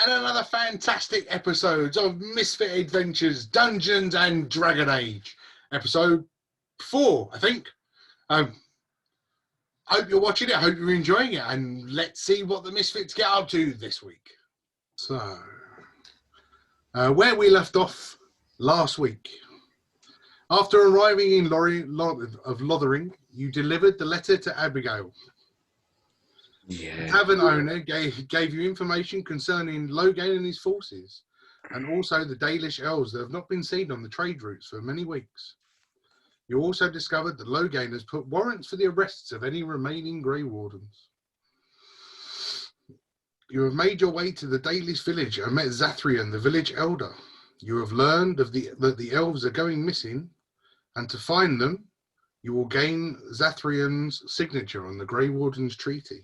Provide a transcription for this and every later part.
And another fantastic episode of Misfit Adventures Dungeons and Dragon Age. Episode 4, I think. Hope you're watching it, hope you're enjoying it, and let's see what the Misfits get up to this week. So, where we left off last week. After arriving in Lothering, you delivered the letter to Abigail. Yeah. The tavern owner gave you information concerning Logain and his forces, and also the Dalish Elves that have not been seen on the trade routes for many weeks. You also discovered that Logain has put warrants for the arrests of any remaining Grey Wardens. You have made your way to the Dalish village and met Zathrian, the village elder. You have learned that the elves are going missing, and to find them, you will gain Zathrian's signature on the Grey Warden's treaty.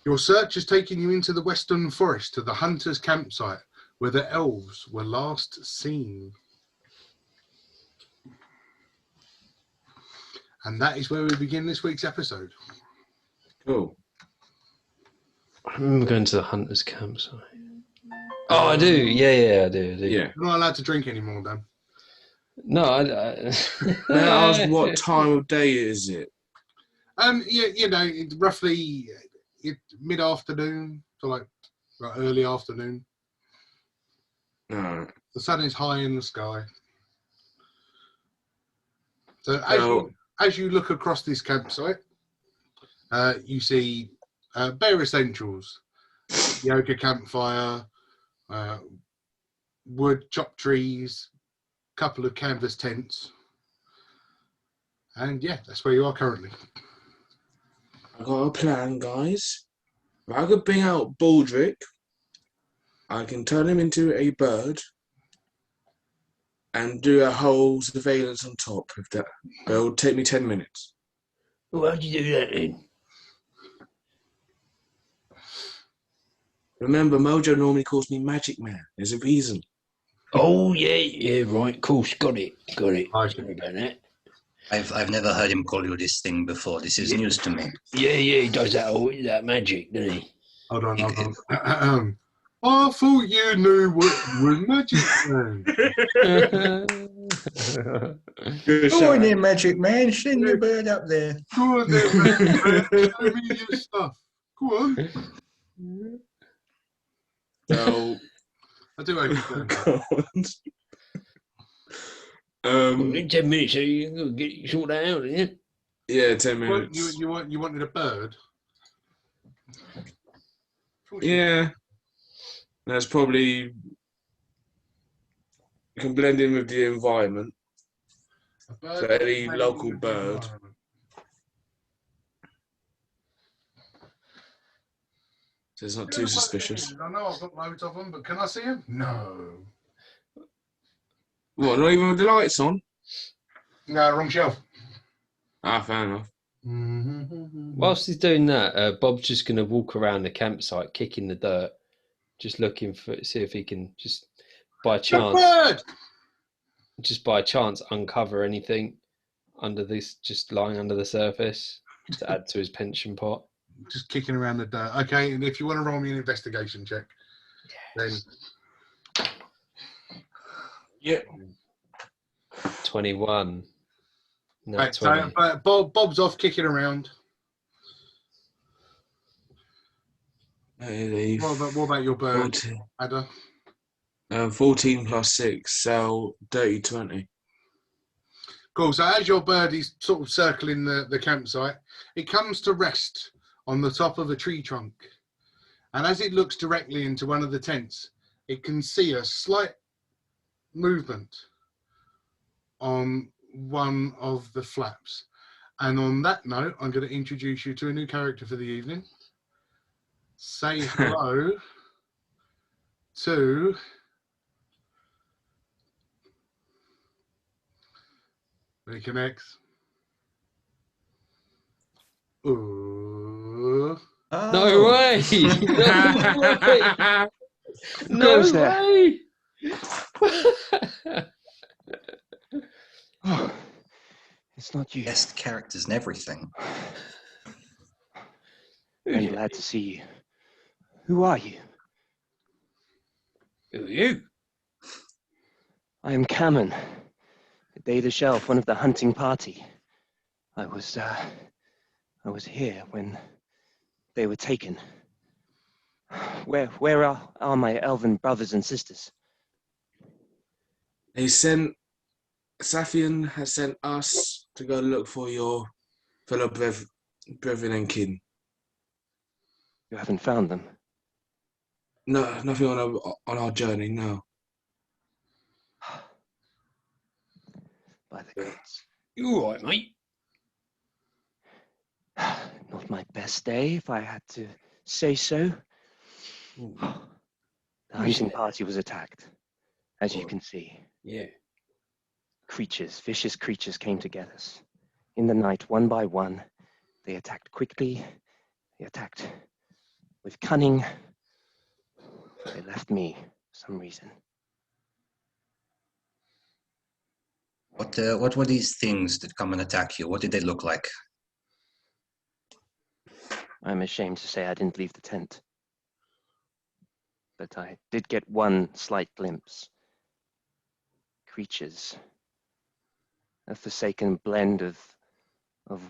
Your search has taken you into the Western Forest to the Hunter's campsite, where the elves were last seen. And that is where we begin this week's episode. Cool. I remember going to the Hunter's campsite. Oh, I do. Yeah, I do. Yeah. You're not allowed to drink anymore, Dan. No, May I ask what time of day is it? Roughly mid-afternoon to like early afternoon. No. The sun is high in the sky. So as you look across this campsite, you see bare essentials: yoga campfire, wood, chopped trees, couple of canvas tents, and yeah, that's where you are currently. I got a plan, guys. If I could bring out Baldric, I can turn him into a bird and do a whole surveillance on top of that. It'll take me 10 minutes. Well, how'd you do that then? Remember, Mojo normally calls me Magic Man. There's a reason. Oh, yeah, right. Of course, got it. Okay. Sorry about that. I've never heard him call you this thing before. This is news to me. Yeah, he does that magic, doesn't he? Hold on. I thought you knew what was Magic Man. Go on there, Magic Man. Send your bird up there. Go on there, Magic Man. Show me your stuff. Go on. So, I do hope In 10 minutes, so you can get sort that out, didn't you? yeah, 10 minutes. You wanted a bird? Yeah. That's probably... You can blend in with the environment. So any local bird. So it's not too suspicious. I know I've got loads of them, but can I see them? No. What, not even with the lights on? No, wrong shelf. Ah, fair enough. Whilst he's doing that, Bob's just going to walk around the campsite, kicking the dirt, just looking see if he can just by chance uncover anything under this, just lying under the surface to add to his pension pot. Just kicking around the dirt. Okay, and if you want to roll me an investigation check, then... Yeah. 21. No, right, 20. so, Bob's off kicking around. What about your bird, 14. Ada? 14 plus 6, so dirty 20. Cool. So as your bird is sort of circling the campsite, it comes to rest on the top of a tree trunk. And as it looks directly into one of the tents, it can see a slight movement on one of the flaps. And on that note, I'm going to introduce you to a new character for the evening. Say hello to reconnects. Ooh. Oh. No way! No way! Oh, it's not you. Best characters and everything. Very glad to see you. Who are you? Who are you? I am Cameron, the Dalish elf, one of the hunting party. I was here when they were taken. Where are my elven brothers and sisters? They sent Zathrian has sent us to go look for your fellow brethren and kin. You haven't found them. No, nothing on our journey. No. By the gods. You all right, mate? Not my best day, if I had to say so. Ooh. The hunting party was attacked, as you Oh. can see. Yeah. Creatures, vicious creatures came to get us. In the night, one by one, they attacked quickly. They attacked with cunning. They left me for some reason. What were these things that come and attack you? What did they look like? I'm ashamed to say I didn't leave the tent. But I did get one slight glimpse. Creatures. A forsaken blend of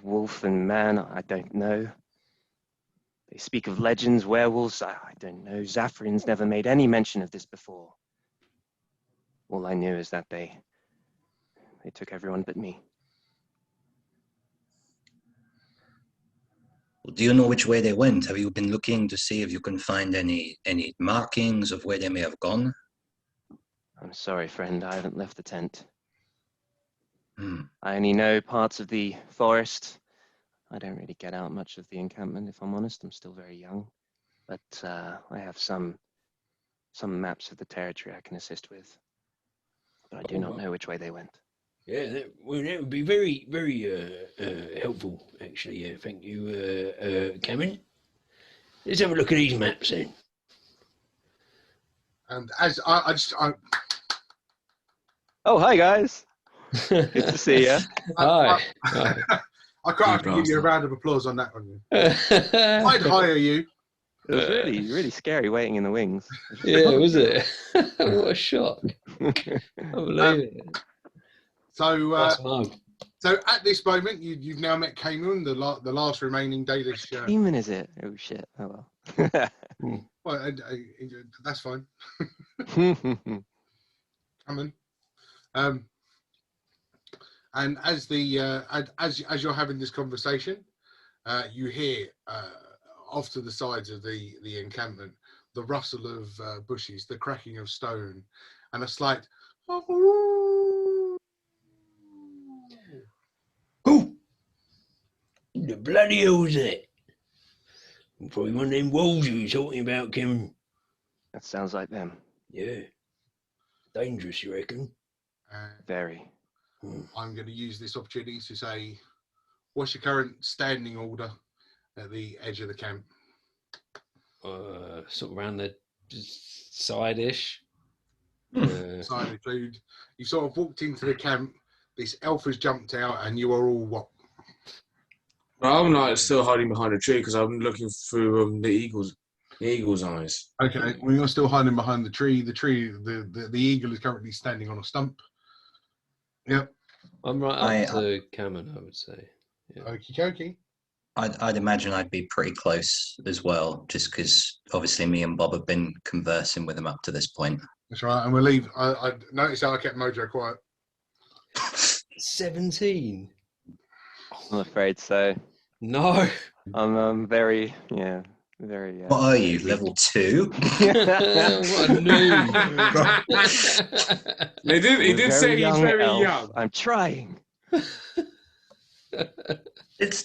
wolf and man, I don't know. They speak of legends, werewolves, I don't know. Zathrian's never made any mention of this before. All I knew is that they took everyone but me. Do you know which way they went? Have you been looking to see if you can find any markings of where they may have gone? I'm sorry, friend, I haven't left the tent. Hmm. I only know parts of the forest. I don't really get out much of the encampment, if I'm honest. I'm still very young. But I have some maps of the territory I can assist with. But I do not know which way they went. Yeah, that would be very, very helpful, actually. Yeah, thank you, Cameron. Let's have a look at these maps then. And as I Oh, hi guys. Good to see you. Hi. I can't have to give you a round of applause on that one. I'd I'd hire you. It was really scary waiting in the wings. Yeah, was it? What a shock. I believe it. So, Nice mug. so at this moment, you've now met Cameron, the last remaining Dalish. Demon, is it? Oh shit! Oh well. Well, that's fine. Cameron. And as as you're having this conversation, you hear off to the sides of the encampment the rustle of bushes, the cracking of stone, and a slight. Who? The bloody hell's that? Probably one of them wolves you were talking about, Cameron. That sounds like them. Yeah. Dangerous, you reckon? Very. I'm going to use this opportunity to say, what's your current standing order at the edge of the camp? Sort of around the side-ish. Side include. You sort of walked into the camp. This elf has jumped out, and you are all what? Well, I'm like still hiding behind a tree because I'm looking through the eagle's eyes. Okay, well, you're still hiding behind the tree. The eagle is currently standing on a stump. Yep. I'm right up to Cameron, I would say. Yeah. Okie dokie. I'd imagine I'd be pretty close as well, just because obviously me and Bob have been conversing with him up to this point. That's right, and we'll leave. I noticed how I kept Mojo quiet. 17. I'm afraid so. No. I'm very. What are you, level 2? What a noob. He did say he's very elf. young. I'm trying. Let's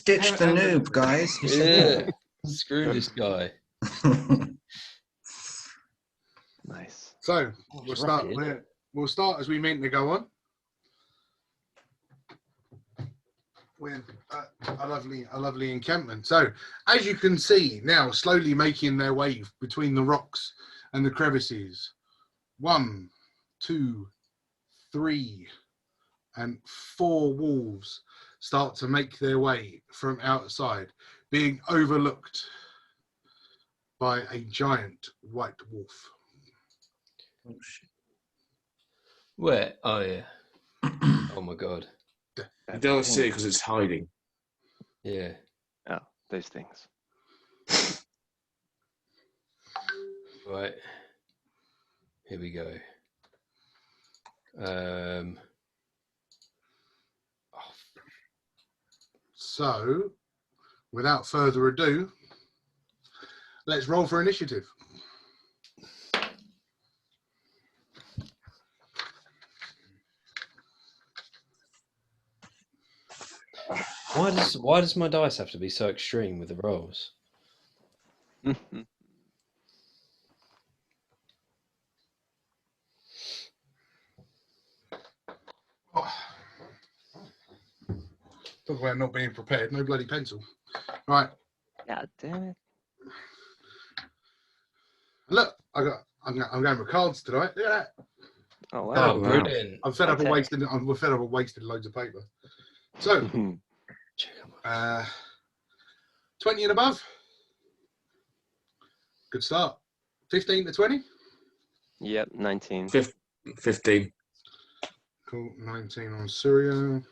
ditch the noob, guys. Yeah. Screw this guy. Nice. So we'll start as we meant to go on. With a lovely encampment. So, as you can see now, slowly making their way between the rocks and the crevices, 1, 2, 3, and 4 wolves start to make their way from outside, being overlooked by a giant white wolf. Oh, shit. Where? Oh yeah. Oh my god. You don't see it because it's hiding. Yeah. Oh, those things. Right. Here we go. So, without further ado, let's roll for initiative. Why does my dice have to be so extreme with the rolls? Talk about not being prepared. No bloody pencil. Right. God damn it. Look, I'm going with cards tonight. Look at that. Oh, Fed up Oh, with- brilliant. I'm fed up of High-tech. wasting. We're fed up of wasting loads of paper. So, 20 and above. Good start. 15 to 20. Yep, 19. 15. Cool. 19 on Syria.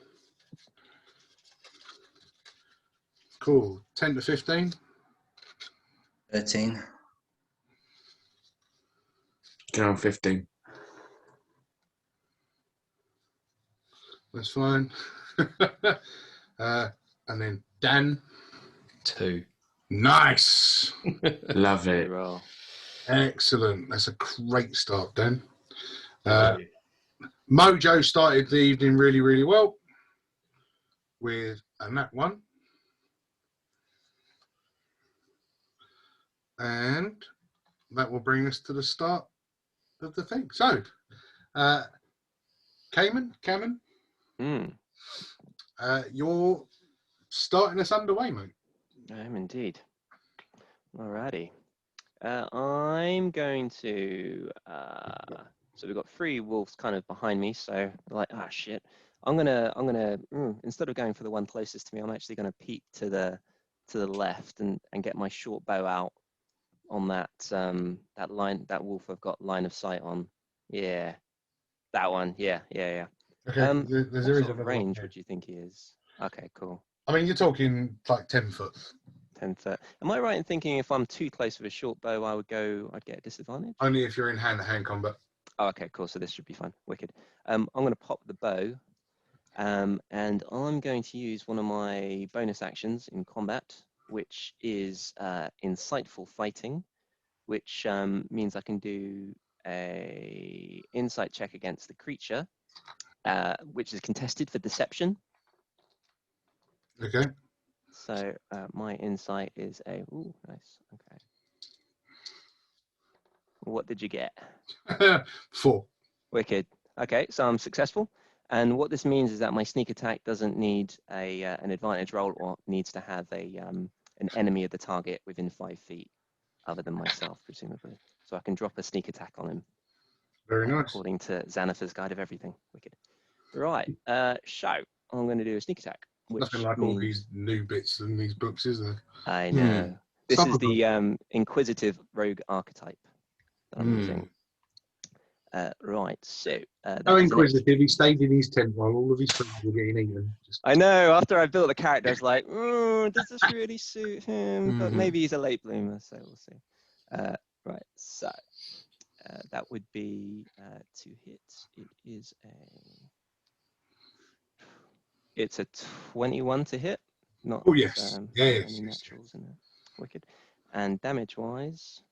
Cool. 10 to 15. 13. Go on 15. That's fine. And then Dan. 2. Nice. Love Good it. roll. Excellent. That's a great start, Dan. Mojo started the evening really, really well with a nat 1. And that will bring us to the start of the thing. So, Cayman, you're starting us underway, mate. I am indeed. Alrighty. I'm going to. So we've got 3 wolves kind of behind me. So like, ah, shit. I'm gonna. Instead of going for the one closest to me, I'm actually gonna peek to the left and get my short bow out on that that wolf I've got line of sight on. Yeah, that one. Yeah. Okay. What There's sort a of range would you think he is? Okay, cool. I mean, you're talking like 10 foot. 10 foot. Am I right in thinking if I'm too close with a short bow, I'd get a disadvantage? Only if you're in hand-to-hand combat. Oh, okay, cool. So this should be fine. Wicked. I'm going to pop the bow, and I'm going to use one of my bonus actions in combat, which is insightful fighting, which means I can do a insight check against the creature, which is contested for deception. Okay. So my insight is a nice. Okay. What did you get? 4. Wicked. Okay, so I'm successful. And what this means is that my sneak attack doesn't need an advantage roll or needs to have an enemy of the target within 5 feet, other than myself, presumably. So I can drop a sneak attack on him. Very nice. According to Xanathar's Guide of Everything. Wicked. Right. So I'm going to do a sneak attack. Which Nothing like means... all these new bits in these books, is there? I know. This Some is of them. the inquisitive rogue archetype that I'm using. Right, so that How is an inquisitive. He stayed in his tent while all of his friends were getting eaten. I know, after I built the character, I was like, does this really suit him? But maybe he's a late bloomer, so we'll see. Right, so that would be 2 hits. It's a 21 to hit. Not Oh, yes. Yes. any naturals in it. Wicked. And damage-wise,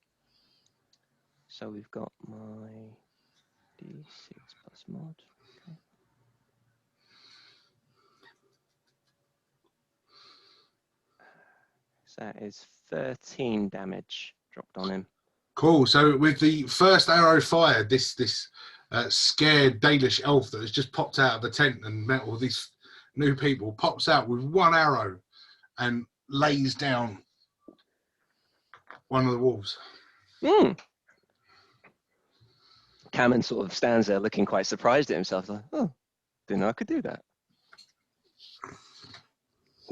so we've got my D6 plus mod. Okay. So that is 13 damage dropped on him. Cool. So with the first arrow fired, this scared Dalish elf that has just popped out of the tent and met all these new people pops out with one arrow and lays down one of the wolves. Cameron sort of stands there looking quite surprised at himself. Like, oh, didn't know I could do that.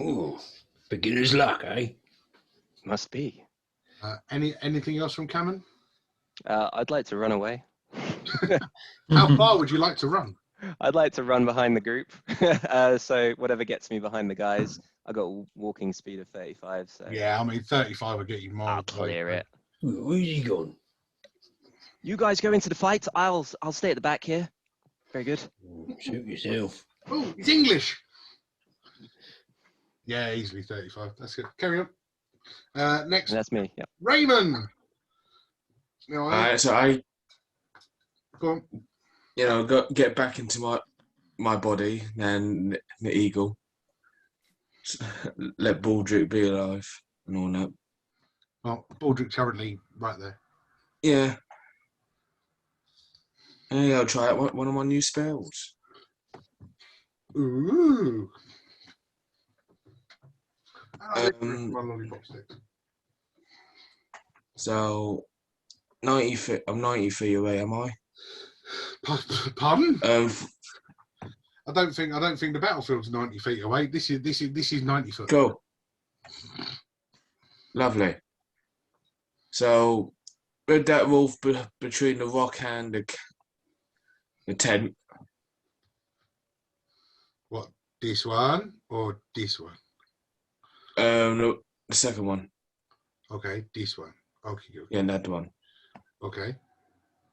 Ooh, beginner's luck, eh? Must be. Anything else from Cameron? I'd like to run away. How far would you like to run? I'd like to run behind the group. So whatever gets me behind the guys. I got a walking speed of 35. So Yeah, I mean 35 will get you I'll miles away. clear it. Where's he gone? You guys go into the fight. I'll stay at the back here. Very good. Suit yourself. Oh, it's English. Yeah, easily 35. That's good. Carry on. Next, And that's me. Yeah. Raymond. No, So I, go on. get back into my body, then the eagle. Let Baldric be alive and all that. Well, Baldric currently right there. Yeah. Hey, I'll try out one of my new spells. Ooh. Um, My lollipop sticks. So, 90 feet. I'm 90 feet away. Am I? Pardon? Um, I don't think the battlefield's 90 feet away. This is 90 foot. Cool. Lovely. So, with that wolf between the rock and the tent. What? This one or this one? No, the second one. Okay, this one. Okay. Yeah, that one. Okay.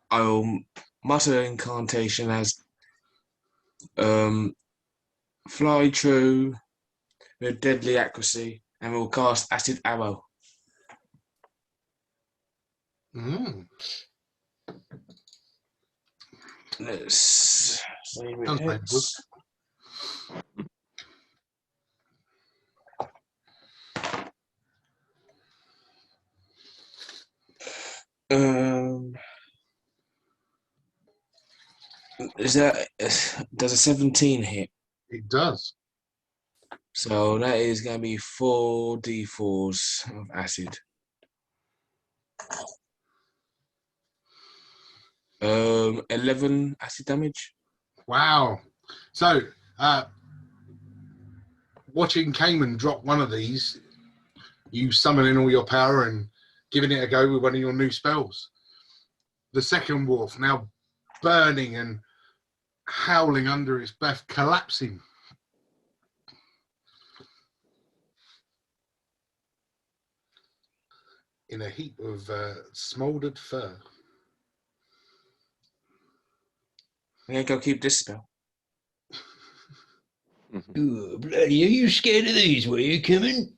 I will mutter an incantation as fly true with deadly accuracy, and will cast acid arrow. Let's see if it hits. Does a 17 hit? It does. So that is going to be 4d4s of acid. 11 acid damage. Wow. So, watching Cayman drop one of these, you summoning all your power and giving it a go with one of your new spells. The second wolf now burning and howling under its breath, collapsing. In a heap of smouldered fur. I'm going to go keep this spell. Oh, bloody, are you scared of these? Were you coming?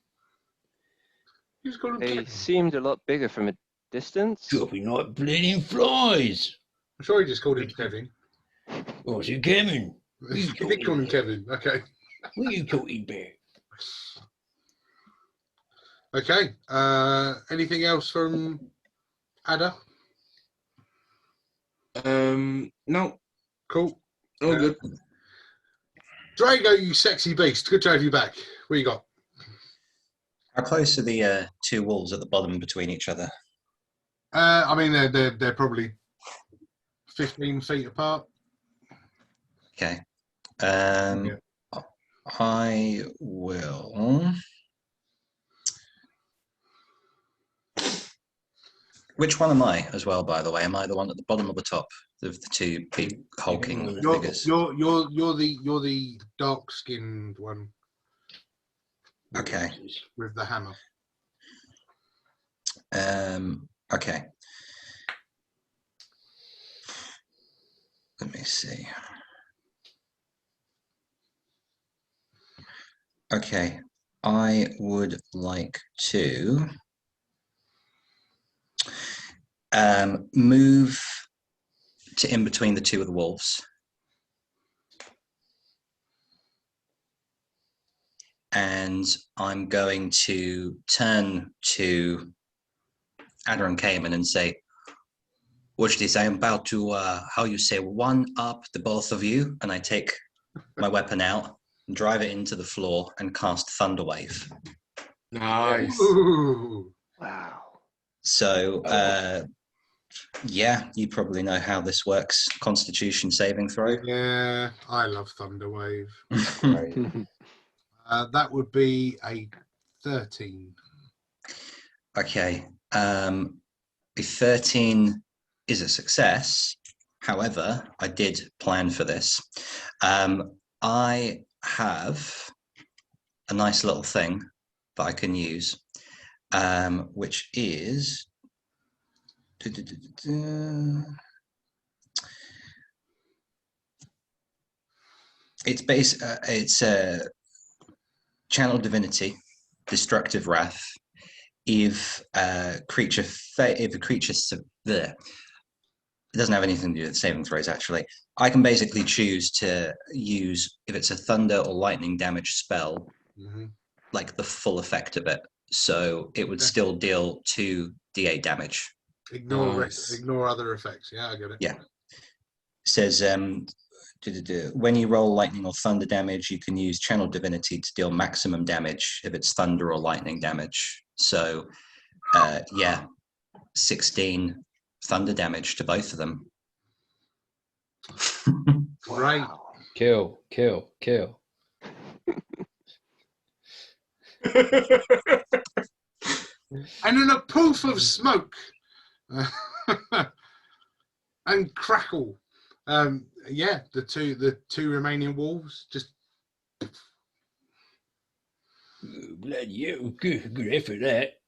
Who's got They seemed a lot bigger from a distance. Dropping like bleeding flies. I'm sure he just called him Kevin. What's it, Kevin? He did call him Kevin. Okay. What you talking about? Okay. Anything else from Ada? No. Cool. All good. Drago, you sexy beast. Good to have you back. What you got? How close are the two walls at the bottom between each other? I mean, they're probably 15 feet apart. Okay. Yeah. I will. Which one am I as well, by the way? Am I the one at the bottom or the top of the two hulking figures? You're the dark-skinned one. Okay. With the hammer. Okay. Let me see. Okay. I would like to move to in between the two of the wolves. And I'm going to turn to Ada and Cayman and say, watch this, I am about to, how you say, one up the both of you. And I take my weapon out, drive it into the floor, and cast Thunder Wave. Nice. Ooh. Wow. So, yeah, you probably know how this works. Constitution saving throw. Yeah, I love Thunder Wave. Right. That would be a 13. Okay. A 13 is a success. However, I did plan for this. I have a nice little thing that I can use, which is it's a channel divinity, destructive wrath. If a creature there, it doesn't have anything to do with saving throws. Actually, I can basically choose to use, if it's a thunder or lightning damage spell, like the full effect of it. So it would still deal 2d8 damage. Ignore other effects. Yeah, I get it. Yeah. It says when you roll lightning or thunder damage, you can use channel divinity to deal maximum damage if it's thunder or lightning damage. So yeah, 16 thunder damage to both of them. Right. Kill. And in a poof of smoke and crackle, yeah, the two remaining wolves just. Bloody hell, good effort, that.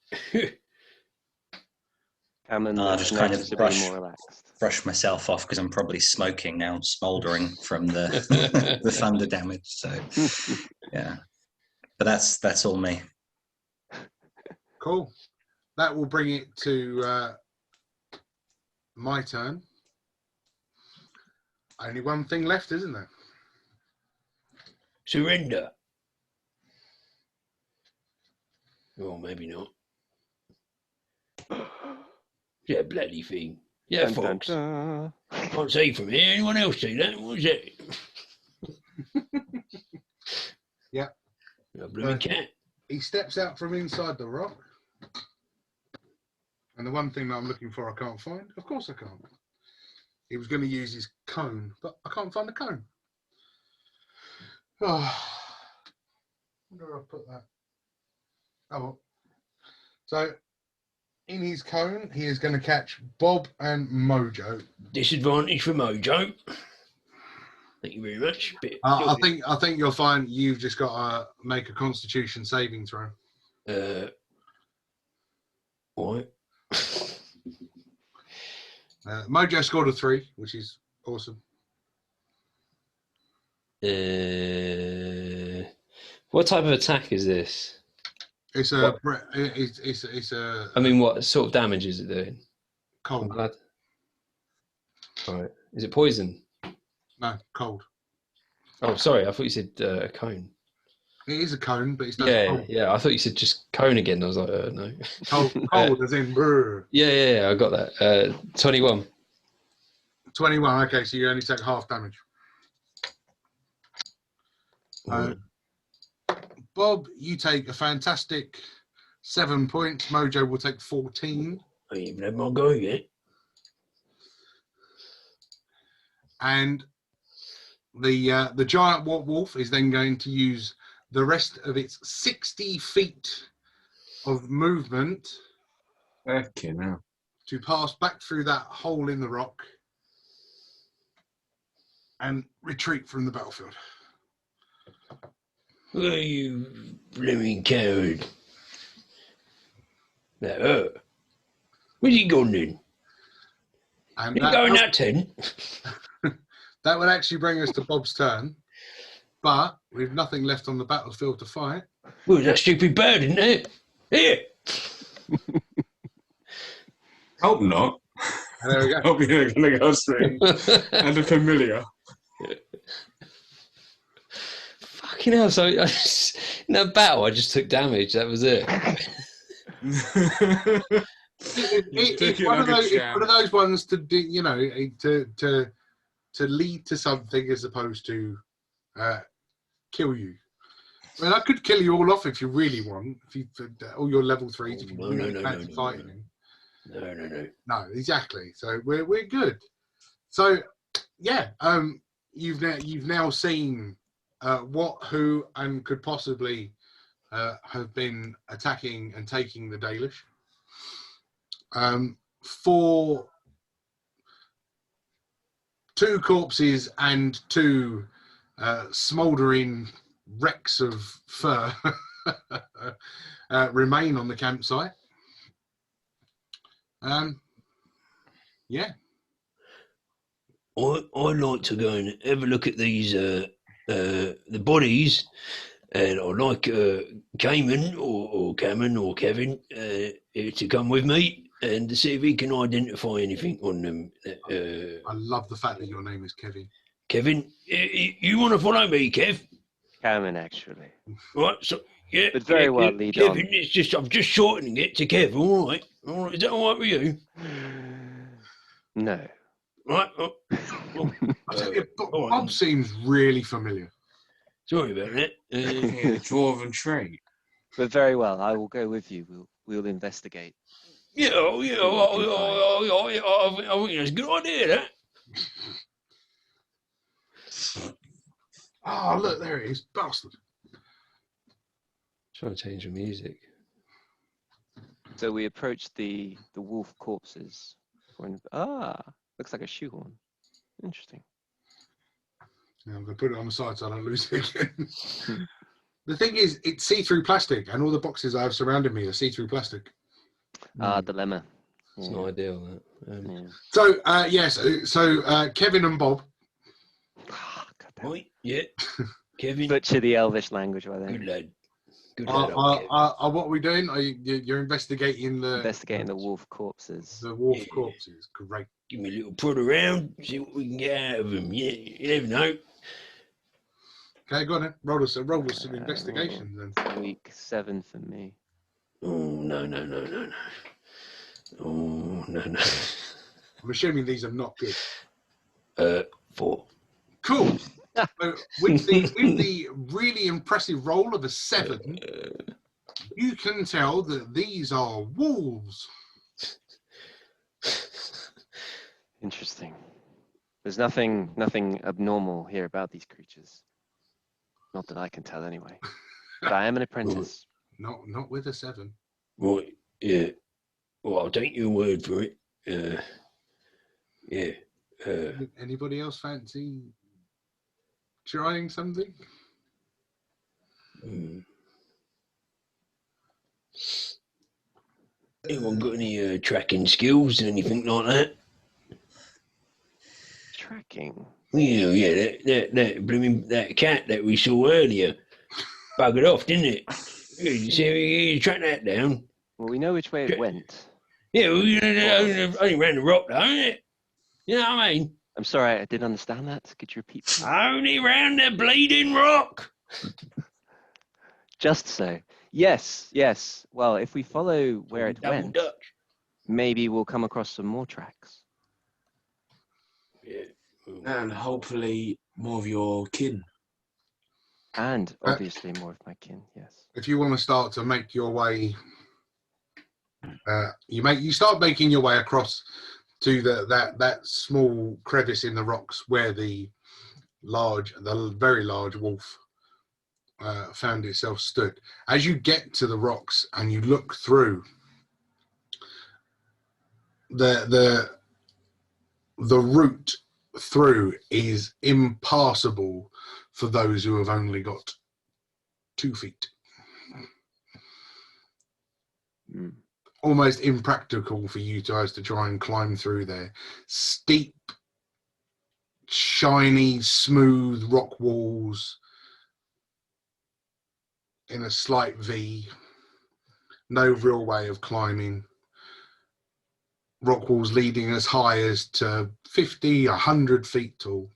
Cameron I'll just kind of noticeably more relaxed. brush myself off because I'm probably smoking now, smouldering from the the thunder damage. So yeah, but that's all me. Cool. That will bring it to my turn. Only one thing left, isn't there? Surrender. Oh, maybe not. Yeah, bloody thing. Yeah, Dun, dun, Fox. dun. Can't see from here. Anyone else see that? What was that? Yeah. A blooming cat. He steps out from inside the rock. And the one thing that I'm looking for I can't find. Of course I can't. He was going to use his cone, but I can't find the cone. Oh, where do I put that? Oh, well. So in his cone, he is going to catch Bob and Mojo. Disadvantage for Mojo. Thank you very much. I think you'll find you've just got to make a Constitution saving throw. What? Mojo scored a 3, which is awesome. What type of attack is this? It's a. It's a. I mean, what sort of damage is it doing? Cold. All right. Is it poison? No, cold. Oh, sorry. I thought you said a cone. It is a cone, but it's not cold. Yeah. I thought you said just cone again. I was like, no. Cold as in brr. Yeah. I got that. 21. 21. Okay, so you only take half damage. Bob, you take a fantastic 7 points. Mojo will take 14. I ain't even had my go yet. And the giant wolf is then going to use the rest of its 60 feet of movement Okay, now. to pass back through that hole in the rock and retreat from the battlefield. Oh, you blooming coward. Now, where's he gone then? And Did he go in that tent? that would actually bring us to Bob's turn, but we've nothing left on the battlefield to fight. Well, that stupid bird, isn't it? Here. Hope not. And there we go. Hope you're going to go straight. And a familiar. Fucking hell. So in that battle, I just took damage. That was it. It's one of those ones to do, you know, to lead to something as opposed to kill you. I mean, I could kill you all off if you really want. If you all your level 3s, if you really fancy fighting him. No, exactly. So we're good. So yeah, you've now seen what, who, and could possibly have been attacking and taking the Dalish. For 2 corpses and 2 smouldering wrecks of fur remain on the campsite. Yeah. I'd like to go and have a look at these the bodies, and I'd like Cayman or Cameron or Kevin to come with me and to see if he can identify anything on them. I love the fact that your name is Kevin. Kevin, you want to follow me, Kev? Cameron, actually. Right, so yeah. But very well, Kev, lead Kevin, on. it's just I'm just shortening it to Kev. All right, is that all right with you? No. Right. I tell you, all right. Bob seems really familiar. Sorry about that. Yeah, dwarven trait. But very well, I will go with you. We'll investigate. Yeah, I think that's a good idea, that. Oh, look, there it is. Bastard. Trying to change the music. So we approach the wolf corpses. Looks like a shoehorn. Interesting. Yeah, I'm going to put it on the side so I don't lose it again. The thing is, it's see-through plastic, and all the boxes I have surrounding me are see-through plastic. Dilemma. It's Yeah. not ideal, that. Yeah. So, yes, so Kevin and Bob. God damn it. Right, yeah. Kevin, Butcher the Elvish language by good then. lad. Good lad, old Kevin. What are we doing? You're investigating Investigating the wolf corpses. the wolf Yeah. corpses. Great. Give me a little prod around, see what we can get out of them. Yeah, you never know. Okay, go on then. Roll us some investigation then. Week 7 for me. Oh, no. Oh, no. I'm assuming these are not good. 4. Cool. So with the really impressive roll of a 7, you can tell that these are wolves. Interesting. There's nothing abnormal here about these creatures. Not that I can tell anyway. But I am an apprentice. Not with a 7. Right, yeah. Well, I'll take your word for it. Yeah. Anybody else fancy trying something? Anyone got any tracking skills, anything like that? Tracking. Yeah, that cat that we saw earlier buggered off, didn't it? You see, you track that down. Well, we know which way it went. Yeah, only ran the rock, though, isn't it? You know what I mean? I'm sorry, I didn't understand that. Could you repeat, please? Only round the bleeding rock. Just so. Yes. Well, if we follow where it Double went, Dutch. maybe we'll come across some more tracks. Yeah. And hopefully more of your kin. And obviously more of my kin, yes. If you want to start to make your way, you start making your way across to that small crevice in the rocks where the very large wolf found itself stood. As you get to the rocks and you look through, the route through is impassable for those who have only got 2 feet. Almost impractical for you guys to try and climb through there. Steep, shiny, smooth rock walls in a slight V. No real way of climbing. Rock walls leading as high as to 50, 100 feet tall.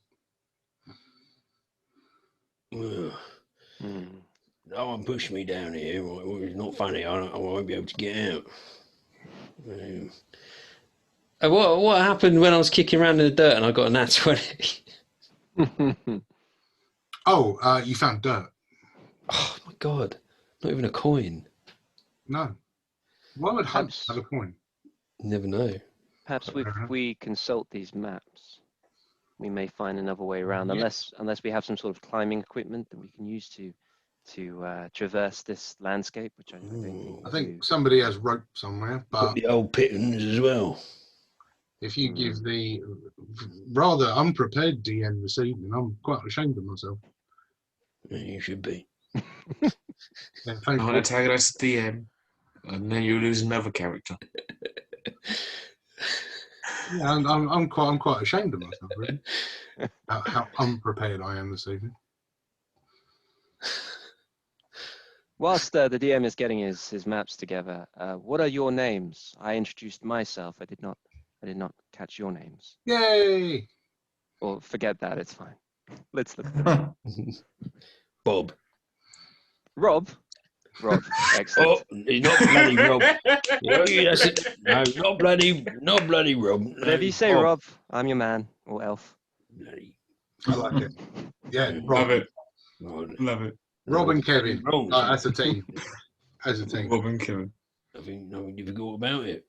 No one pushed me down here. It's not funny. I won't be able to get out. What happened when I was kicking around in the dirt and I got a nat 20? Oh, you found dirt. Oh my god! Not even a coin. No. Why would Hunt have a coin? You never know. Perhaps if we consult these maps, we may find another way around. Unless we have some sort of climbing equipment that we can use to traverse this landscape, which I don't think. I think somebody has rope somewhere, but Got the old pittons as well. If you give the rather unprepared DM this evening, I'm quite ashamed of myself. You should be. Yeah, thanks. I'm going to tag it as DM, and then you lose another character. Yeah, I'm quite ashamed of myself, really. How unprepared I am this evening. Whilst the DM is getting his maps together, what are your names? I introduced myself. I did not catch your names. Yay! Or forget that. It's fine. Let's look at them. Bob. Rob. Excellent. Oh, he's not bloody Rob. That's it. No, not bloody Rob. No, Whatever you say, Bob. Rob. I'm your man or elf. Bloody. I like it. Yeah, Love it. Right. Love it. Rob and Kevin. Wrong. As a team. As a team. Bob and Kevin. Nothing difficult about it.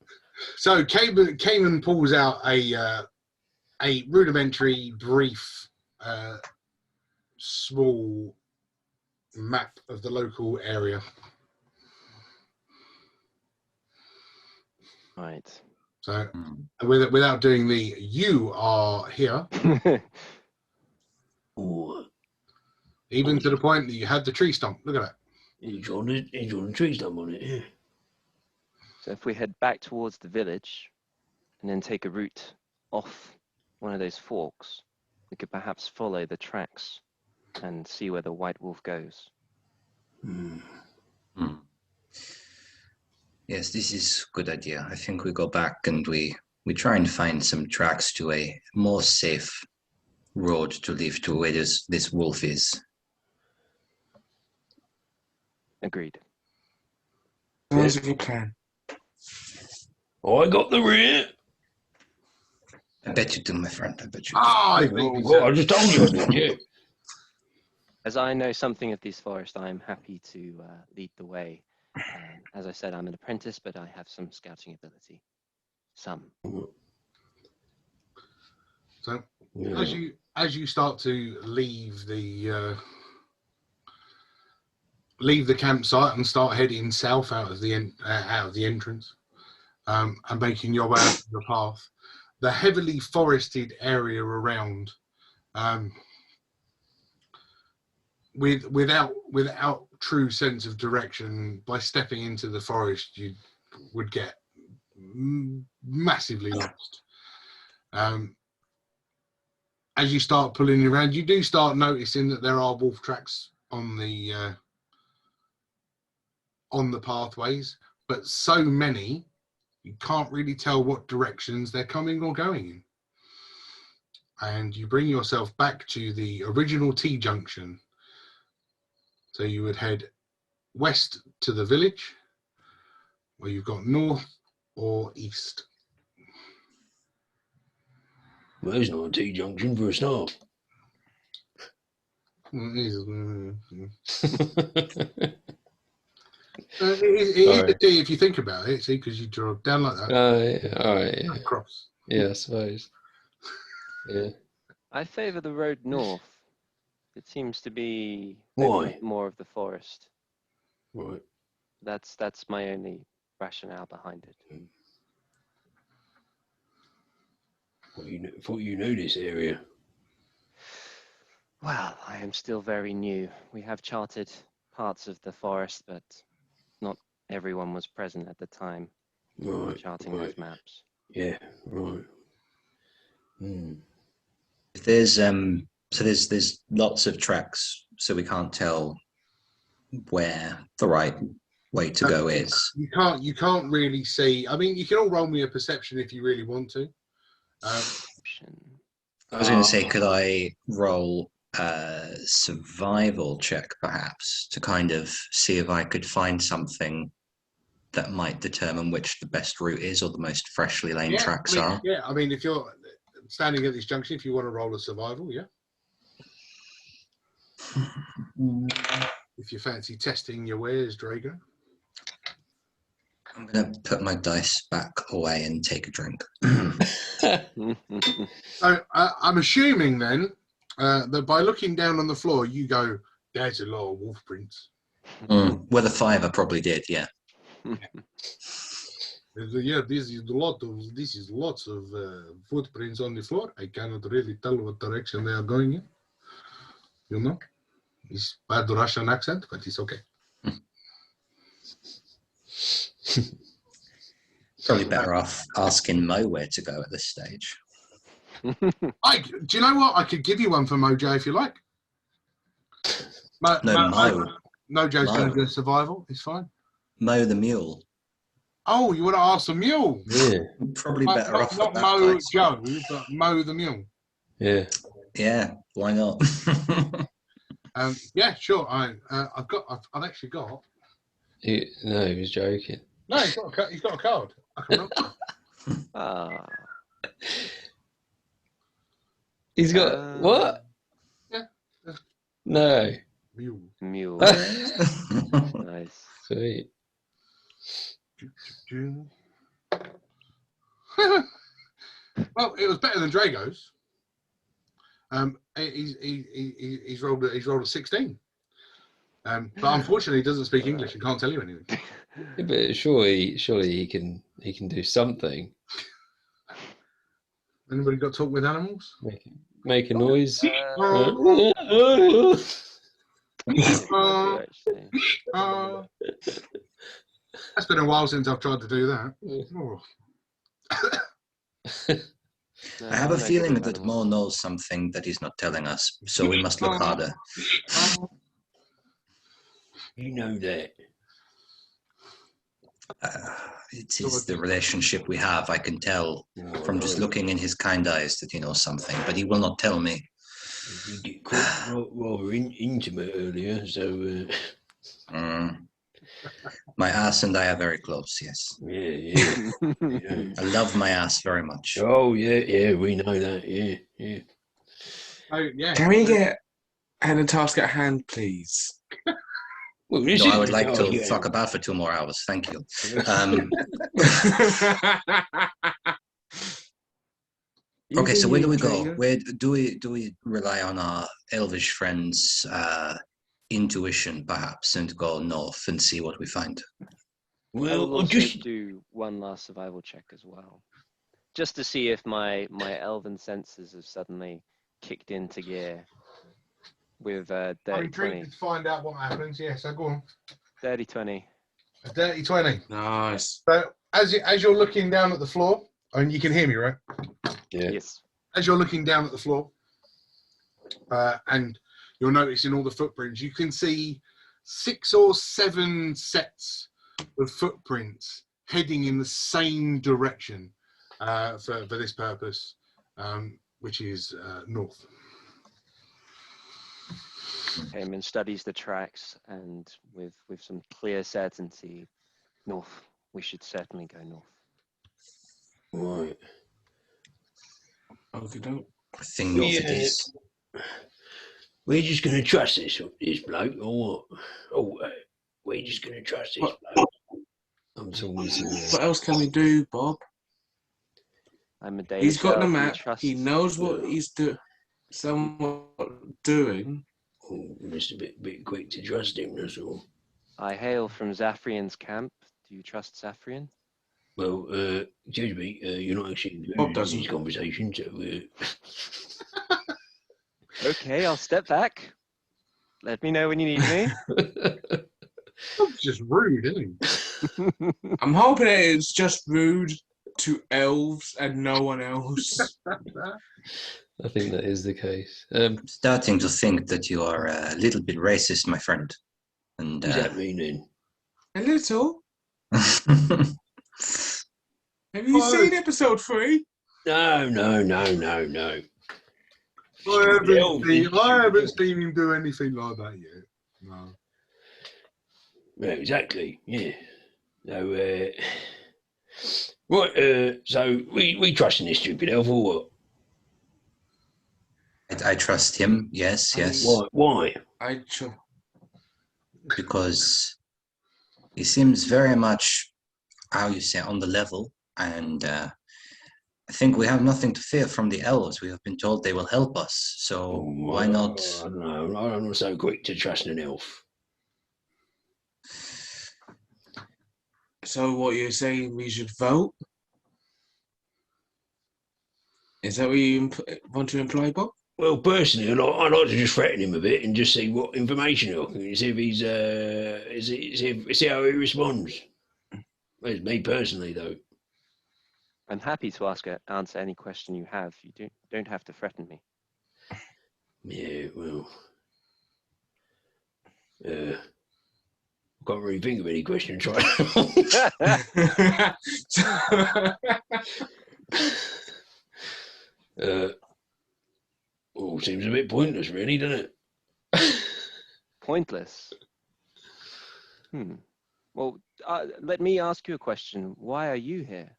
So Cayman pulls out a rudimentary, brief, small map of the local area. Right. So without doing the "you are here," Oh, even to the point that you had the tree stump. Look at that. he's on the tree stump on it. Yeah. So if we head back towards the village and then take a route off one of those forks, we could perhaps follow the tracks and see where the white wolf goes. Yes, this is a good idea. I think we go back and we try and find some tracks to a more safe road to leave to where this wolf is. Agreed. Sounds like a good plan. I got the rear. I bet you do, my friend. I bet you do. Ah, I just told you I did. Yeah. As I know something of these forests, I am happy to lead the way. As I said, I'm an apprentice, but I have some scouting ability. Some. So Yeah. as you start to leave the campsite and start heading south out of the entrance, and making your way up the path, the heavily forested area around, without true sense of direction, by stepping into the forest, you would get massively lost. As you start pulling around, you do start noticing that there are wolf tracks on the pathways, but so many you can't really tell what directions they're coming or going in. And you bring yourself back to the original T-junction. So you would head west to the village, where you've got north or east. Well, there's not a T-junction for a start. It is a T if you think about it, see, because you draw down like that. Yeah, all right. Yeah. Across. Yeah, I suppose. Yeah. I favour the road north. It seems to be Why? more of the forest. Right. That's my only rationale behind it. Thought you knew this area. Well, I am still very new. We have charted parts of the forest, but not everyone was present at the time charting those maps. Yeah, right. There's so there's lots of tracks, so we can't tell where the right way to go is. You can't really see. I mean, you can all roll me a perception if you really want to. I was going to say, could I roll a survival check perhaps to kind of see if I could find something that might determine which the best route is or the most freshly laid tracks are? Yeah, I mean, if you're standing at this junction, if you want to roll a survival, yeah. If you fancy testing your wares, Drago. I'm going to put my dice back away and take a drink. So I'm assuming then that by looking down on the floor, you go, there's a lot of wolf prints. With a 5, I probably did, yeah. Yeah, this is lots of footprints on the floor. I cannot really tell what direction they are going in. You know, it's bad Russian accent, but it's okay. Probably better off asking Mo where to go at this stage. Do you know what? I could give you one for Mojo if you like. No, Mo. Mojo's going Mo. to do survival. It's fine. Mo the mule. Oh, you want to ask the mule? Yeah. Probably better off Not with that Mo guy. Joe, but Mo the mule. Yeah. Yeah, why not? Yeah, sure. I've actually got. No, he was joking. No, he's got a card. I can remember. Ah. He's got what? Yeah. No. Mule. Mule. Nice. Sweet. Well, it was better than Drago's. He's rolled a 16. But unfortunately, he doesn't speak English and can't tell you anything. Yeah, but surely he can do something. Anybody got talk with animals? Make a noise. That's been a while since I've tried to do that. Oh. I have a feeling that Mo knows something that he's not telling us, so we must look harder. You know that. It is the relationship we have. I can tell from just looking in his kind eyes that he knows something, but he will not tell me. We get quite rather intimate earlier, so... My ass and I are very close, yes. Yeah. I love my ass very much. Oh, yeah, we know that, yeah. Oh, yeah. Can we get a task at hand, please? Well, No, I would like to fuck about for 2 more hours. Thank you. Okay, so where do we go? Where do we rely on our elvish friends' intuition, perhaps, and go north and see what we find? Well, Well, I'll I'll just just... do one last survival check as well, just to see if my elven senses have suddenly kicked into gear. With I'm dirty intrigued 20. to find out what happens. Yeah, so go on. Dirty 20. A dirty 20. Nice. So as you're looking down at the floor, and you can hear me, right? Yeah. Yes. As you're looking down at the floor, and you're noticing all the footprints, you can see 6 or 7 sets of footprints heading in the same direction for this purpose, which is north. Eamon studies the tracks, and with some clear certainty, north. We should certainly go north. Right. Okay, don't. I think north it is. We're just going to trust this bloke, or what? Oh, we're just going to trust this bloke. I'm talking to What else can we do, Bob? I'm a Dalish He's got the elf, map. trust- He knows what he's somewhat doing. Oh, just a bit quick to trust him, that's all. I hail from Zathrian's camp. Do you trust Zathrian? Well, excuse me, you're not actually Bob in doesn't. these conversations, so... Okay, I'll step back. Let me know when you need me. That's just rude, isn't he? I'm hoping it's just rude to elves and no one else. I think that is the case. I'm starting to think that you are a little bit racist, my friend. And What does that mean then? A little. Have you seen episode 3? No. I haven't seen him do anything like that yet. No. Yeah, exactly, yeah. So, right, so we trust in this stupid elf or what? I trust him, yes. Why? Because he seems very much, how you say, on the level, and I think we have nothing to fear from the elves. We have been told they will help us, so why not? I don't know, I'm not so quick to trust an elf. So what you're saying, we should vote? Is that what you want to imply, Bob? Well, personally, I'd like to just threaten him a bit and just see what information he'll see if he's see how he responds. That's me personally, though. I'm happy to answer any question you have. You don't have to threaten me. Yeah, well, I can't really think of any questions right now. Well, seems a bit pointless, really, doesn't it? Pointless. Well, let me ask you a question. Why are you here?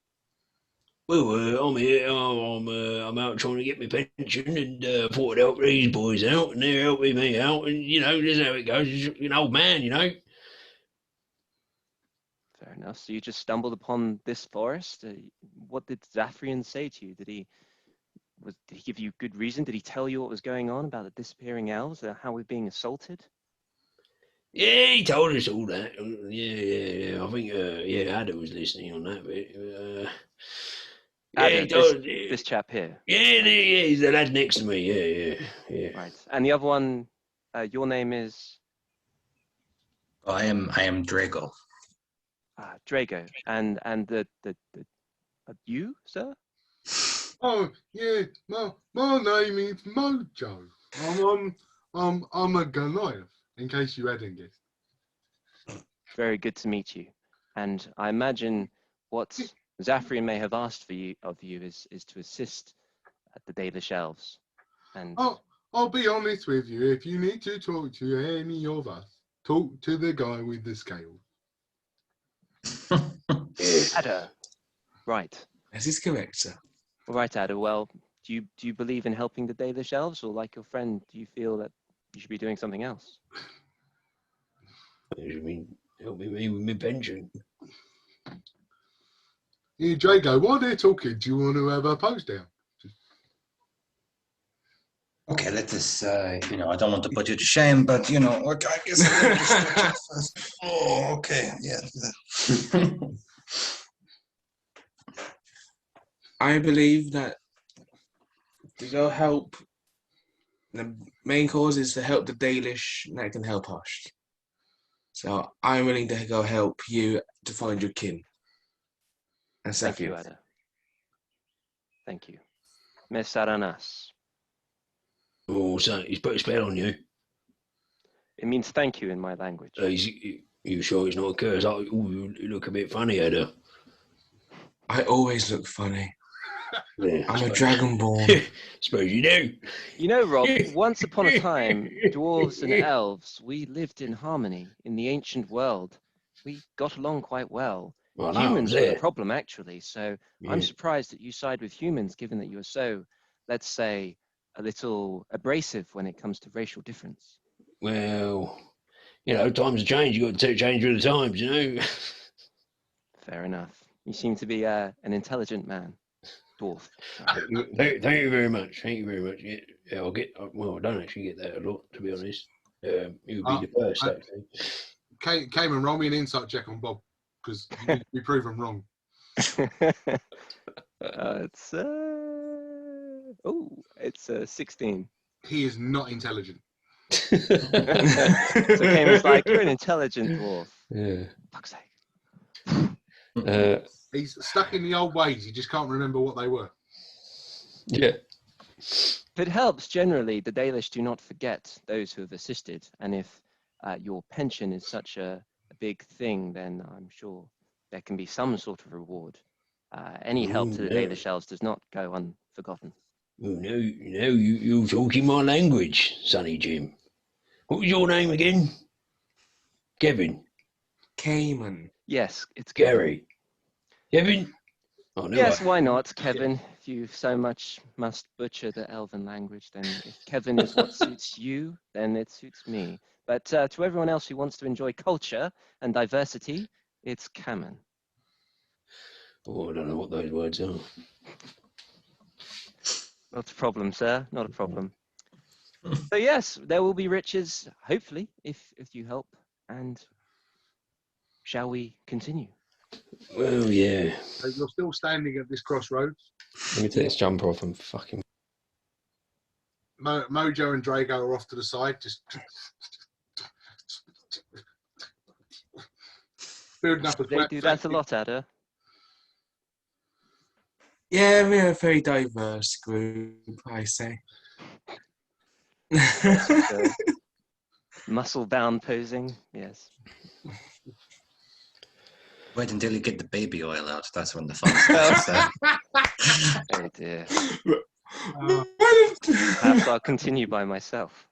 Well, I'm here. I'm out trying to get my pension, and thought I'd help these boys out, and they're helping me out, and this is how it goes. You're an old man, Fair enough. So you just stumbled upon this forest? What did Zathrian say to you? Did he give you good reason? Did he tell you what was going on about the disappearing elves, how we're being assaulted? Yeah, he told us all that. Yeah. I think Ada was listening on that bit. Ada, this chap here. Yeah, he's the lad next to me. Yeah. Right. And the other one, your name is? I am Drago. Drago. And the you, sir? Oh yeah, my name is Mojo. I'm a Goliath. In case you hadn't guessed. Very good to meet you. And I imagine what Zathrian may have asked of you is to assist at the Dalish Elves. And I'll be honest with you. If you need to talk to any of us, talk to the guy with the scale. Ada. Right. This is correct, sir. All right, Ada. Well, do you believe in helping the Dalish Elves, or like your friend, do you feel that you should be doing something else? You mean helping me with my pension? Hey, Drago, while they're talking, do you want to have a pose down? Okay, let us. I don't want to put you to shame, but okay, I guess I'm going to stretch it first. Oh, okay, yeah. I believe that to go help, the main cause is to help the Dalish, and that can help us. So I'm willing to go help you to find your kin. And Thank you, Ada. Thank you. Mesaranas. Oh, so he's put a spell on you. It means thank you in my language. You sure it's not a curse? Oh, you look a bit funny, Ada. I always look funny. Yeah, I'm a dragonborn. Suppose you do. You know, Rob, once upon a time, dwarves and elves, we lived in harmony in the ancient world. We got along quite well. Well, Humans no, were the problem, actually, so yeah. I'm surprised that you side with humans, given that you're so, let's say, a little abrasive when it comes to racial difference. Well, times have changed. You've got to change with the times, Fair enough. You seem to be an intelligent man. Dwarf. Thank you very much. Thank you very much. Yeah, I don't actually get that a lot, to be honest. You would be the first, actually. Cayman, roll me an insight check on Bob, because you need to be proven wrong. It's 16. He is not intelligent. So Cayman's like, you're an intelligent dwarf. Yeah. Fuck's sake. He's stuck in the old ways. He just can't remember what they were. Yeah. If it helps, generally, the Dalish do not forget those who have assisted. And if your pension is such a big thing, then I'm sure there can be some sort of reward. Any help to the Dalish Elves does not go unforgotten. Well, now you're talking my language, Sonny Jim. What was your name again? Kevin. Cayman. Yes, it's Gary. Kevin? Oh, no, yes, why not, Kevin? If you so much must butcher the elven language, then if Kevin is what suits you, then it suits me. But to everyone else who wants to enjoy culture and diversity, it's Cameron. Oh, I don't know what those words are. Not a problem, sir. Not a problem. So yes, there will be riches, hopefully, if you help. And shall we continue? Well, yeah. So you're still standing at this crossroads. Let me take this jumper off and fucking. Mojo and Drago are off to the side, just building up a They do that a lot, Ada. Yeah, we're a very diverse group, I say. Muscle-bound posing, yes. Wait until you get the baby oil out. That's when the fun starts. Oh dear. Uh, Perhaps I'll continue by myself.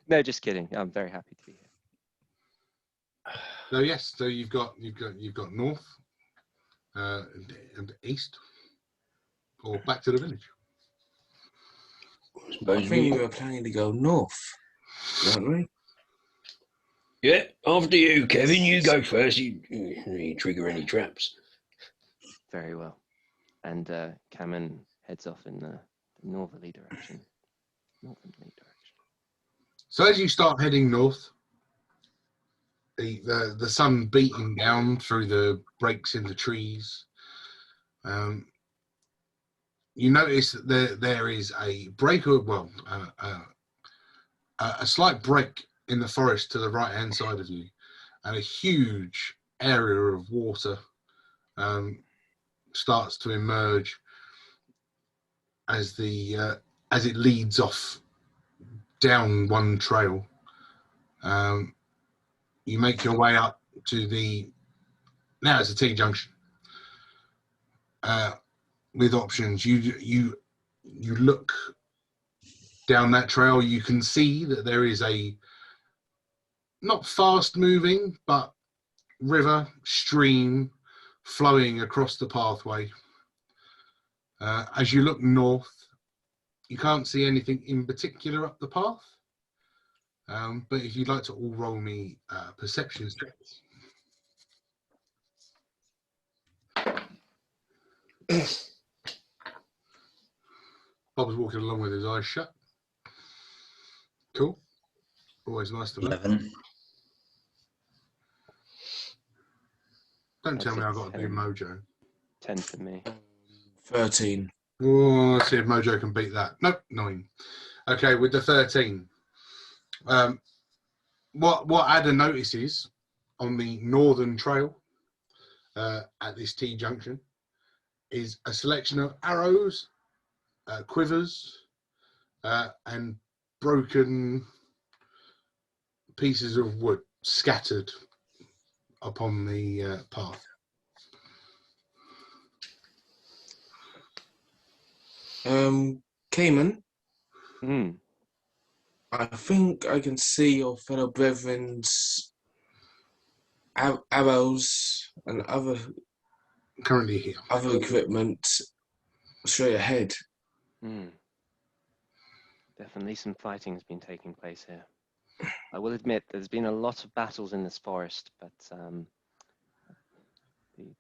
No, just kidding. I'm very happy to be here. so yes, so you've got north and east, or back to the village. I Suppose think we were planning to go north, weren't we? Yeah, after you, Kevin. You go first. You trigger any traps. Very well. And Cameron heads off in the northerly direction. Northerly direction. So as you start heading north, the sun beating down through the breaks in the trees, you notice that there is a break, a slight break in the forest to the right-hand side of you, and a huge area of water starts to emerge as it leads off down one trail. You make your way up to now it's a T-junction with options. You look down that trail. You can see that there is a not fast moving but river stream flowing across the pathway. As you look north, you can't see anything in particular up the path, but if you'd like to all roll me perception checks. Bob's walking along with his eyes shut. Cool. Always nice to know. 11. Don't tell That's me a I've got to do 10. Mojo. 10 for me. 13. Oh, let's see if Mojo can beat that. Nope, 9. Okay, with the 13. What Ada notices on the northern trail at this T-junction is a selection of arrows, quivers, and broken pieces of wood scattered upon the path. Cayman, Hmm. I think I can see your fellow brethren's arrows and Currently here. other equipment straight ahead. Hmm. Definitely some fighting has been taking place here. I will admit there's been a lot of battles in this forest, but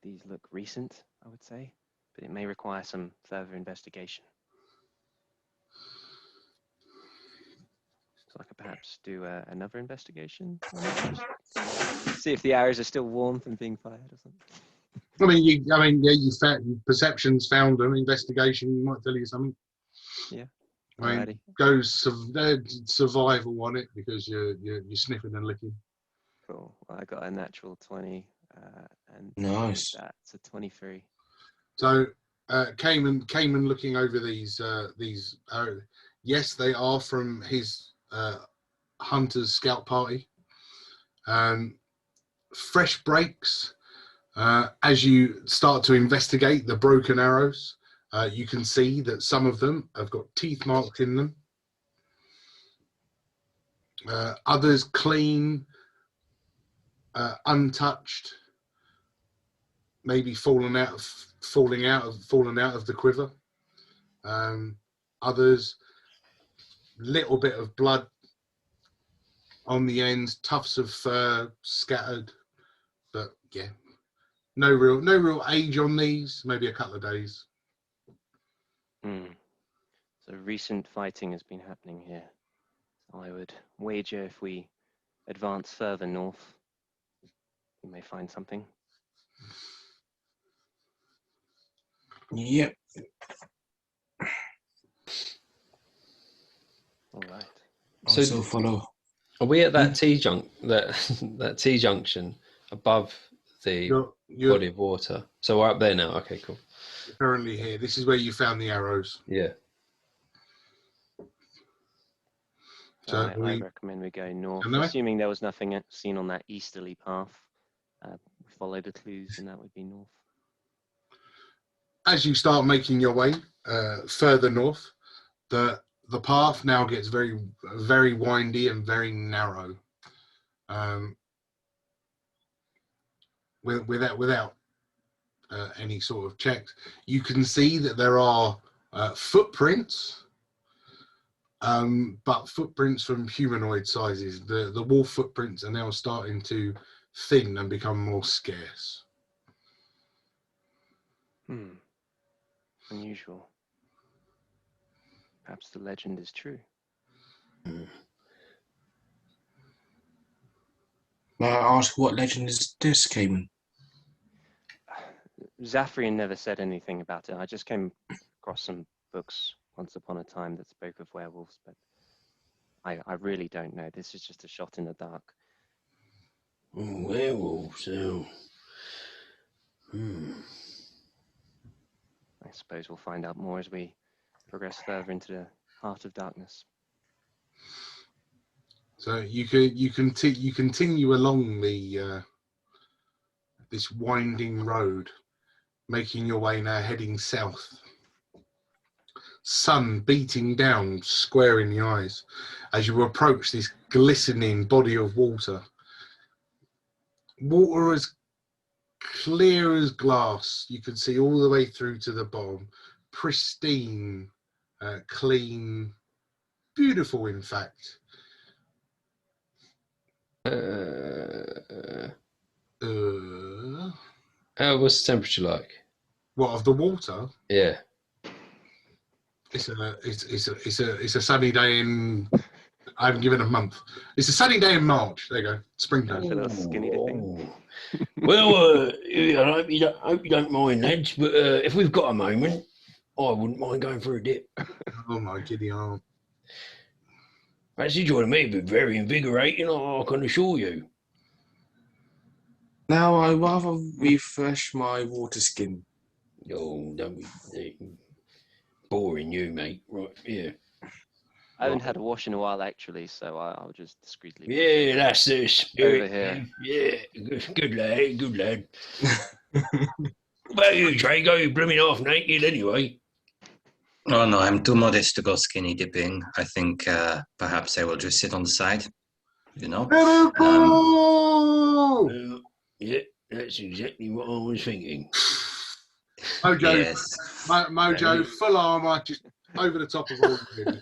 these look recent, I would say, but it may require some further investigation. So I could perhaps do another investigation on it first? See if the arrows are still warm from being fired or something. You found perceptions found them. Investigation might tell you something. Yeah. I mean, Alrighty. goes survival on it because you're sniffing and licking. Cool. Well, I got a natural 20, and Nice. that's a 23. So Cayman looking over these yes, they are from his hunter's scout party. Fresh breaks. As you start to investigate the broken arrows, you can see that some of them have got teeth marks in them. Others clean, untouched, maybe fallen out of the quiver. Others, little bit of blood on the ends, tufts of fur scattered, but yeah, no real age on these. Maybe a couple of days. So recent fighting has been happening here. I would wager if we advance further north, You may find something. Yep. All right. So So follow. are we at that that T junction above the You're body of water? So we're up there now. Okay, cool. currently here. This is where you found the arrows. Yeah. So I recommend we go north, Am I? assuming there was nothing seen on that easterly path. We follow the clues, and that would be north. as you start making your way further north, the path now gets very windy and very narrow. Without any sort of checks, you can see that there are footprints, but footprints from humanoid sizes. The wolf footprints are now starting to thin and become more scarce. Unusual. Perhaps the legend is true. May I ask what legend is this, Cayman? Zathrian never said anything about it. I just came across some books once upon a time that spoke of werewolves, but I really don't know. This is just a shot in the dark. Oh, werewolves, oh. I suppose we'll find out more as we progress further into the heart of darkness. So you continue along the this winding road, making your way now heading south. Sun beating down square in the eyes as you approach this glistening body of water. Water as clear as glass. You can see all the way through to the bottom. Pristine, clean, beautiful, in fact. What's the temperature like? What, of the water? Yeah. It's a sunny day in. I haven't given a month. It's a sunny day in March. There you go, springtime. For those skinny dipping. Well, I hope you don't mind, lads, but if we've got a moment, I wouldn't mind going for a dip. Oh my giddy arm. Actually, joining me would be very invigorating, I can assure you. Now I rather refresh my water skin. Oh, don't be boring you, mate. Right, yeah. I haven't had a wash in a while, actually, so I'll just discreetly. Yeah, that's the spirit. Over here. Yeah, good lad, good lad. What about you, Drago? You're blooming half naked anyway. Oh no, I'm too modest to go skinny dipping. I think perhaps I will just sit on the side, you know. Yeah, that's exactly what I was thinking. Mojo, Yes. Mojo, full armor, just over the top of all of him.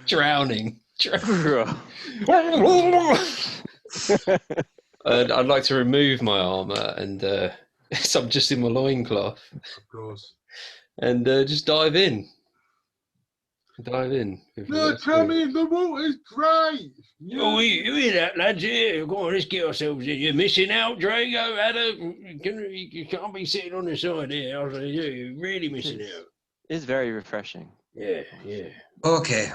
Drowning. I'd like to remove my armor and so I'm just in my loincloth. Of course. And just dive in. No, Tommy, the water's great. Oh, you hear that, lads? Yeah, go on, let's get ourselves in. You're missing out, Drago, Adam. You can't be sitting on the side here. I say, you're really missing out. It's very refreshing. Yeah. Okay.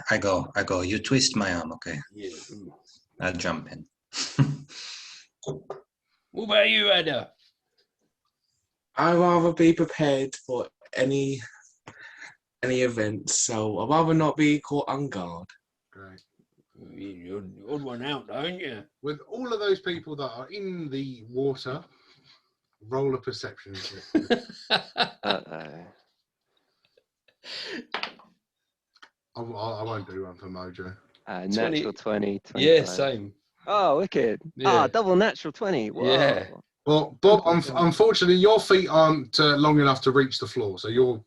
I go. You twist my arm, okay? Yeah. I'll jump in. What about you, Ada? I'd rather be prepared for any events, so I'd rather not be caught on guard. Great. You're the odd one out, don't you? With all of those people that are in the water, roll a perception check. I won't do one for Mojo. Natural 20. 25. Yeah, same. Oh, wicked. Yeah. Double natural 20. Whoa. Yeah. Well, Bob, unfortunately, your feet aren't long enough to reach the floor, so you're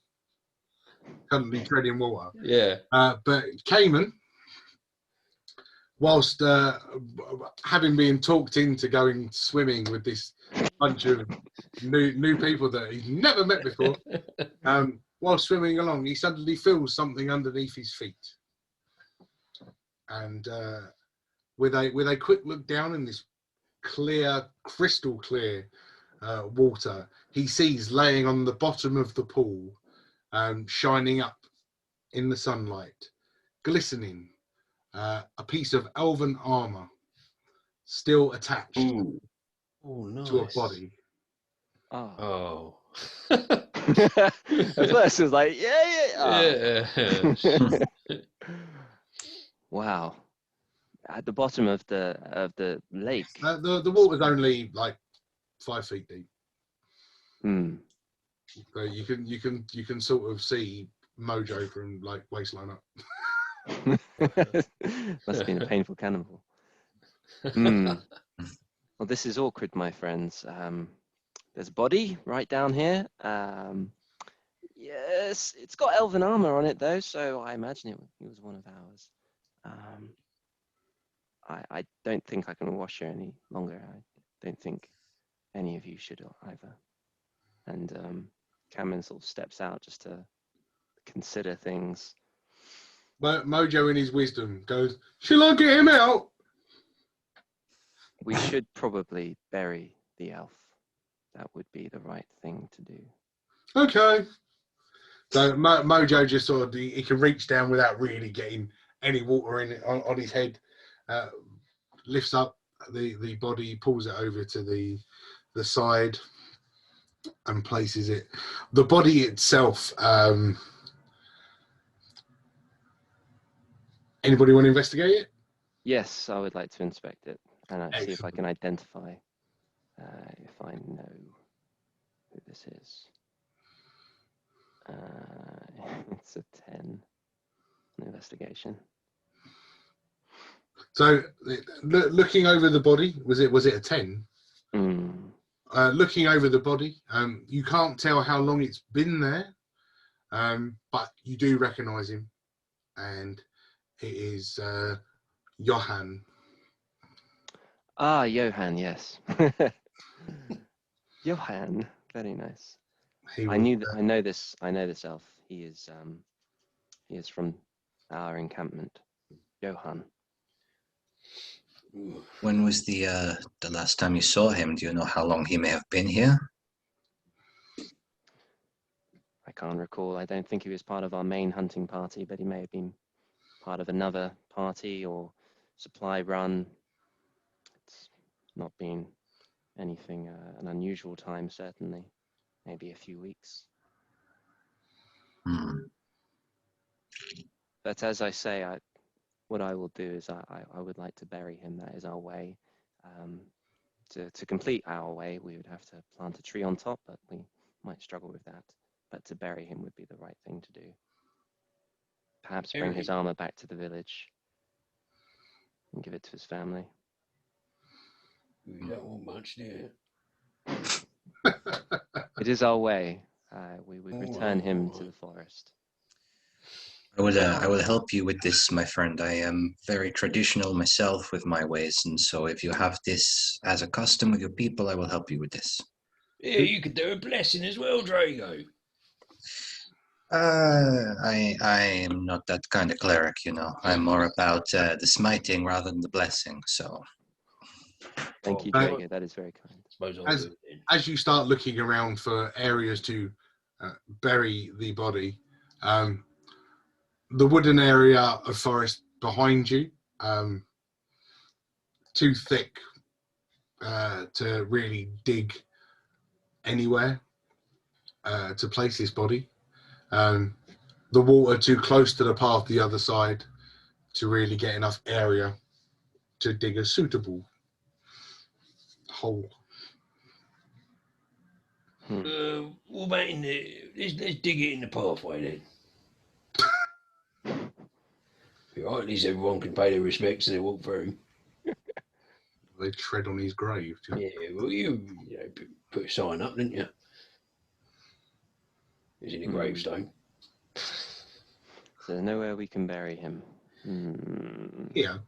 currently treading water. Yeah. But Cayman, whilst having been talked into going swimming with this bunch of new people that he's never met before, while swimming along, he suddenly feels something underneath his feet. And with a quick look down in this clear, crystal clear water, he sees laying on the bottom of the pool, shining up in the sunlight, glistening, a piece of elven armor still attached Oh, nice. to a body. Oh. At first it was like, yeah. Yeah. Wow. At the bottom of the lake. The water's only like 5 feet deep. So you can sort of see Mojo from like waistline up. Must have been a painful cannonball. Well, this is awkward, my friends. There's a body right down here. Yes, it's got elven armor on it though, so I imagine it was one of ours. I don't think I can wash her any longer. I don't think any of you should either. And Cameron sort of steps out just to consider things. Mojo, in his wisdom, goes, "Shall I get him out?" We should probably bury the elf. That would be the right thing to do. Okay. So Mojo just sort of he can reach down without really getting any water in it on his head. Lifts up the body, pulls it over to the side, and places it. The body itself. Anybody want to investigate it? Yes, I would like to inspect it and see if I Excellent. can identify if I know who this is. It's a 10 on investigation. So, looking over the body, was it a 10? Looking over the body, you can't tell how long it's been there, but you do recognise him, and it is Johan. Ah, Johan, yes. Johan, very nice. I know this elf. He is from our encampment. Johan. When was the last time you saw him? Do you know how long he may have been here? I can't recall. I don't think he was part of our main hunting party, but he may have been part of another party or supply run. It's not been anything an unusual time, certainly. Maybe a few weeks. But as I say, what I will do is I would like to bury him. That is our way. To complete our way, we would have to plant a tree on top, but we might struggle with that. But to bury him would be the right thing to do. Perhaps bring his armor back to the village and give it to his family. You don't want much, do you? It is our way. We would return him to the forest. I will help you with this, my friend. I am very traditional myself with my ways, and so if you have this as a custom with your people, I will help you with this. Yeah, you could do a blessing as well, Drago. I am not that kind of cleric, you know. I'm more about the smiting rather than the blessing, so... Thank you, Drago. That is very kind. As you start looking around for areas to bury the body, the wooden area of forest behind you, too thick to really dig anywhere to place this body. The water too close to the path the other side to really get enough area to dig a suitable hole. What about in the... Let's dig it in the pathway then. Right, at least everyone can pay their respects as they walk through. They tread on his grave. Yeah, well, you put a sign up, didn't you? It's in a gravestone. So nowhere we can bury him. Yeah.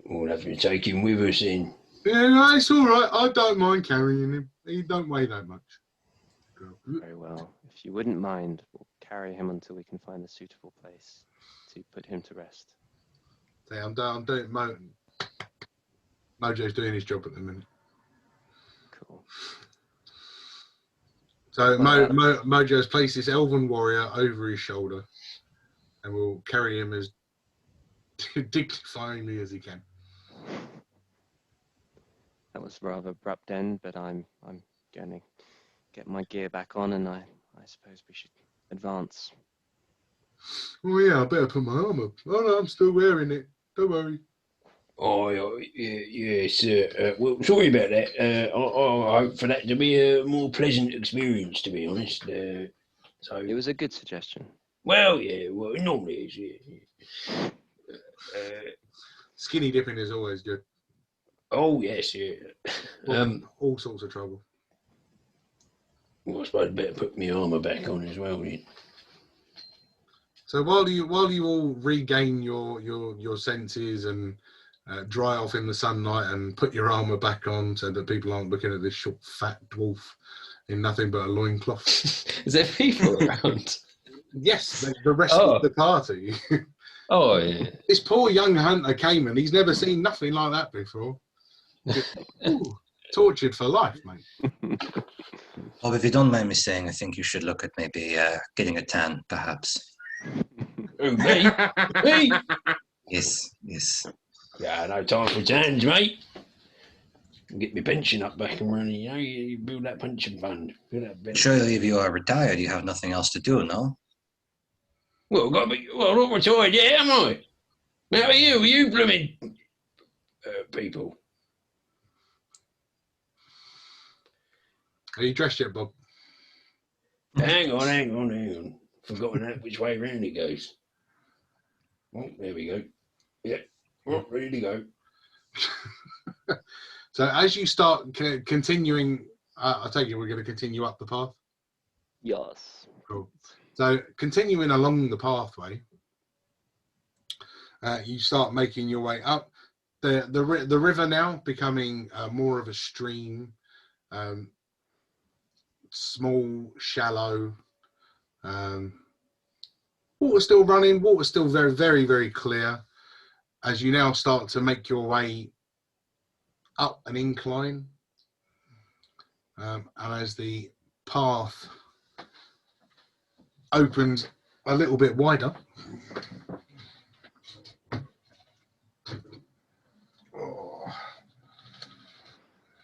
We'll have to take him with us in. Yeah, no, it's all right. I don't mind carrying him. He don't weigh that much. Very well. If you wouldn't mind, we'll carry him until we can find a suitable place to put him to rest. I'm doing Mojo's doing his job at the minute. Cool. So What Mojo has placed this elven warrior over his shoulder and will carry him as dignifiedly as he can. That was rather abrupt end, but I'm going to get my gear back on, and I suppose we should advance. Oh yeah, I better put my armor. Oh no, I'm still wearing it. Don't worry. Oh, yes. Well, sorry about that. I hope for that to be a more pleasant experience, to be honest. So It was a good suggestion. well, yeah. Well, it normally is. Yeah. Skinny dipping is always good. Oh yes, yeah. All sorts of trouble. Well, I suppose I better put my armour back on as well. Yeah. So while you all regain your senses and dry off in the sunlight and put your armour back on so that people aren't looking at this short fat dwarf in nothing but a loincloth. Is there people around? Yes, the rest of the party. Oh, yeah. This poor young hunter came and he's never seen nothing like that before. Just, tortured for life, mate. Well, if you don't mind me saying, I think you should look at maybe getting a tan, perhaps. Oh, me? Me? Yes, yes. Yeah, no time for tans, mate. Get my pension up back and running, you know, you build that pension fund. Surely if you are retired, you have nothing else to do, no? Well, I'm not retired yet, am I? How are you? Are you blooming people? Are you dressed yet, Bob? Hang on. Forgotten that which way round it goes. Oh, there we go. Yeah, oh, ready to go. So as you start continuing, I take it we're going to continue up the path? Yes. Cool. So continuing along the pathway, you start making your way up. The river now becoming more of a stream, small, shallow, water still running, water still very, very, very clear. As you now start to make your way up an incline, and as the path opens a little bit wider,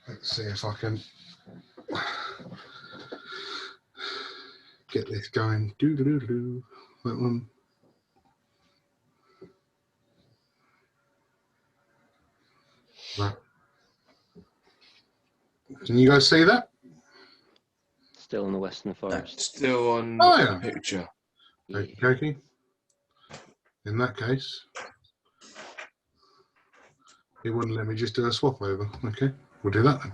let's see if I can get this going. That one. Right. Can you guys see that? Still in the western forest. Still on Oh, yeah. the picture. Okay. In that case, it wouldn't let me just do a swap over. Okay, we'll do that then.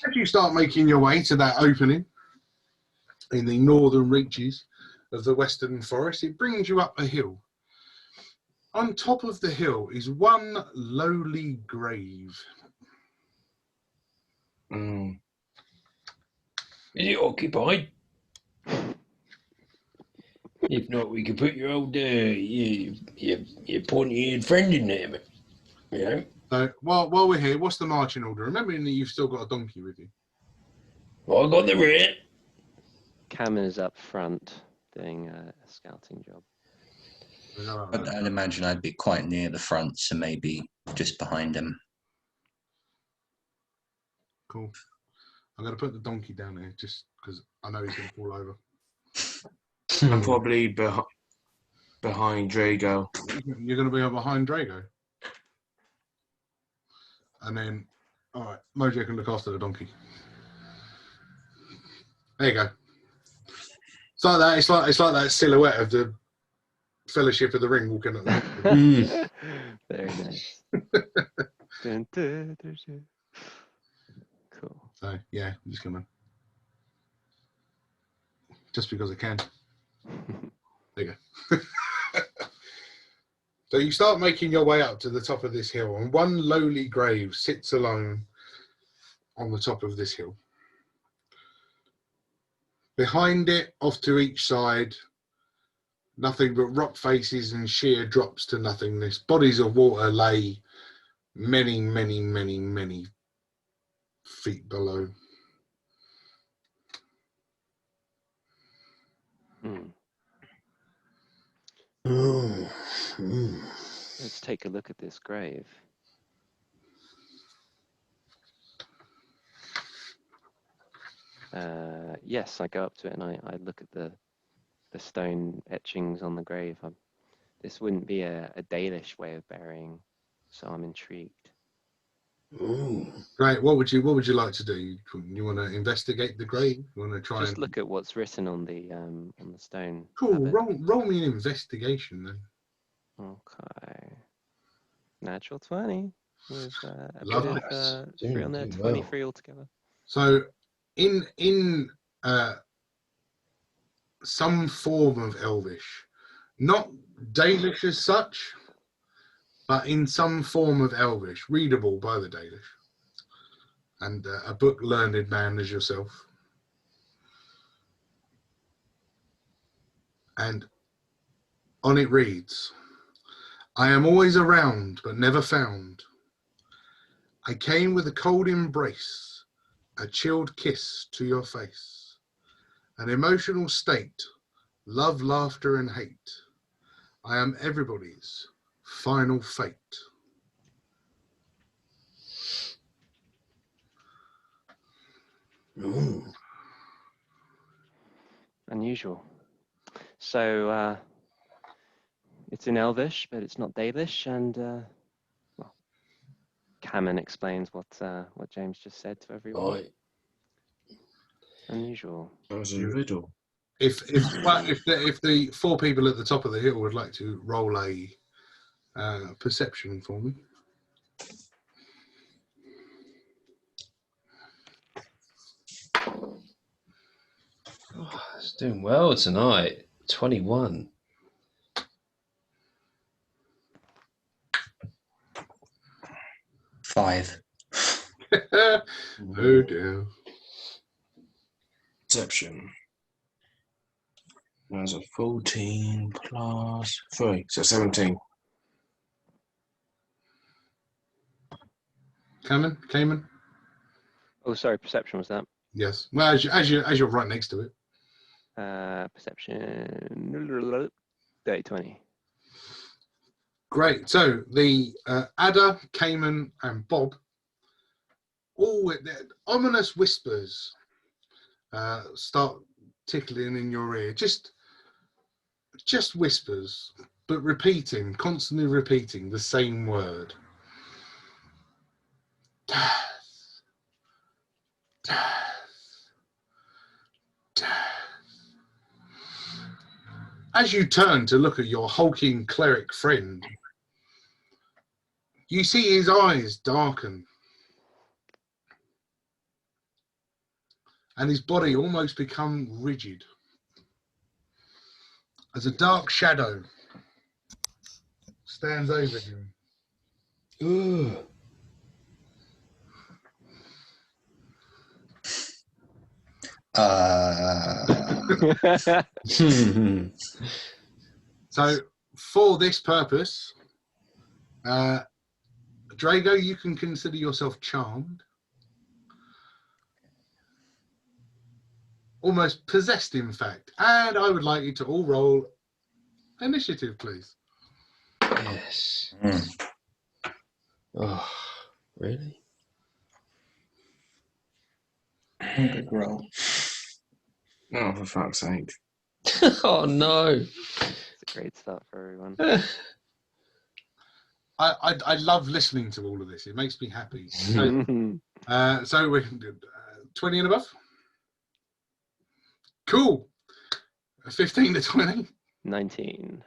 As you start making your way to that opening in the northern reaches of the western forest, it brings you up a hill. On top of the hill is one lowly grave. Is it occupied? If not, we could put your old your pointy-eared friend in there, but, you know. So while we're here, what's the marching order? Remembering that you've still got a donkey with you. Well, I got the rear. Cam is up front doing a scouting job. I'd imagine I'd be quite near the front, so maybe just behind him. Cool. I'm going to put the donkey down here just because I know he's going to fall over. I'm probably behind Drago. You're going to be behind Drago. And then, all right, Mojo can look after the donkey. There you go. It's like that. It's like that silhouette of the Fellowship of the Ring walking at the. Very nice. Cool. So yeah, I'm just gonna. Just because I can. There you go. So you start making your way up to the top of this hill, and one lowly grave sits alone on the top of this hill. Behind it, off to each side, Nothing but rock faces and sheer drops to nothingness. Bodies of water lay many, many, many, many feet below. Let's take a look at this grave. Yes, I go up to it and I look at the stone etchings on the grave. This wouldn't be a Dalish way of burying, so I'm intrigued. Right, what would you like to do? You want to investigate the grave? You want to try Just and look at what's written on the stone. cool? Habit. Roll me an investigation then. Okay. Natural 20 with a Lovely. bit of 3 on there, Doing 23 altogether. So, in some form of Elvish, not Dalish as such, but in some form of Elvish, readable by the Dalish, and a book learned man as yourself. And on it reads, I am always around, but never found. I came with a cold embrace, a chilled kiss to your face, an emotional state, love, laughter, and hate. I am everybody's final fate. Unusual. So it's in Elvish, but it's not Dalish, and well, Cameron explains what James just said to everyone. Right. Unusual. That was a riddle. If the 4 people at the top of the hill would like to roll a perception for me. Oh, it's doing well tonight. 21. Five. Oh dear. Perception. There's a 14 plus 3, so 17. Cayman? Oh, sorry, perception was that? Yes. Well, as you're right next to it. Perception. Dirty 20. Great. So the Ada, Cayman, and Bob, all with their ominous whispers start tickling in your ear. Just whispers, but constantly repeating the same word. Death. Death. Death. As you turn to look at your hulking cleric friend, you see his eyes darken and his body almost become rigid as a dark shadow stands over him. Ugh. So for this purpose, Drago, you can consider yourself charmed. Almost possessed, in fact. And I would like you to all roll initiative, please. Yes. Oh, really? Good roll. Oh, for fuck's sake. Oh, no. It's a great start for everyone. I love listening to all of this. It makes me happy. So we can do 20 and above. Cool. 15 to 20. 19.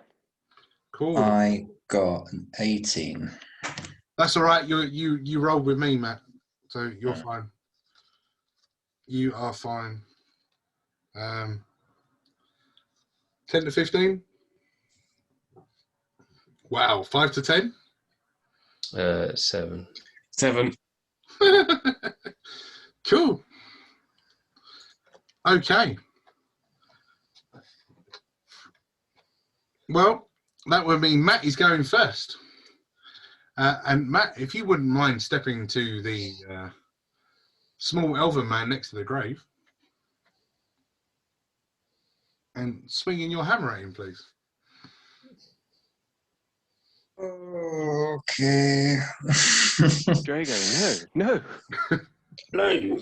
Cool. I got an 18. That's all right. You rolled with me, Matt. So you're fine. You are fine. 10 to 15. Wow. 5 to 10. 7. 7. Cool. Okay. Well, that would mean Matt is going first. And Matt, if you wouldn't mind stepping to the small elven man next to the grave and swinging your hammer at him, please. Okay. Drago, no. Hello.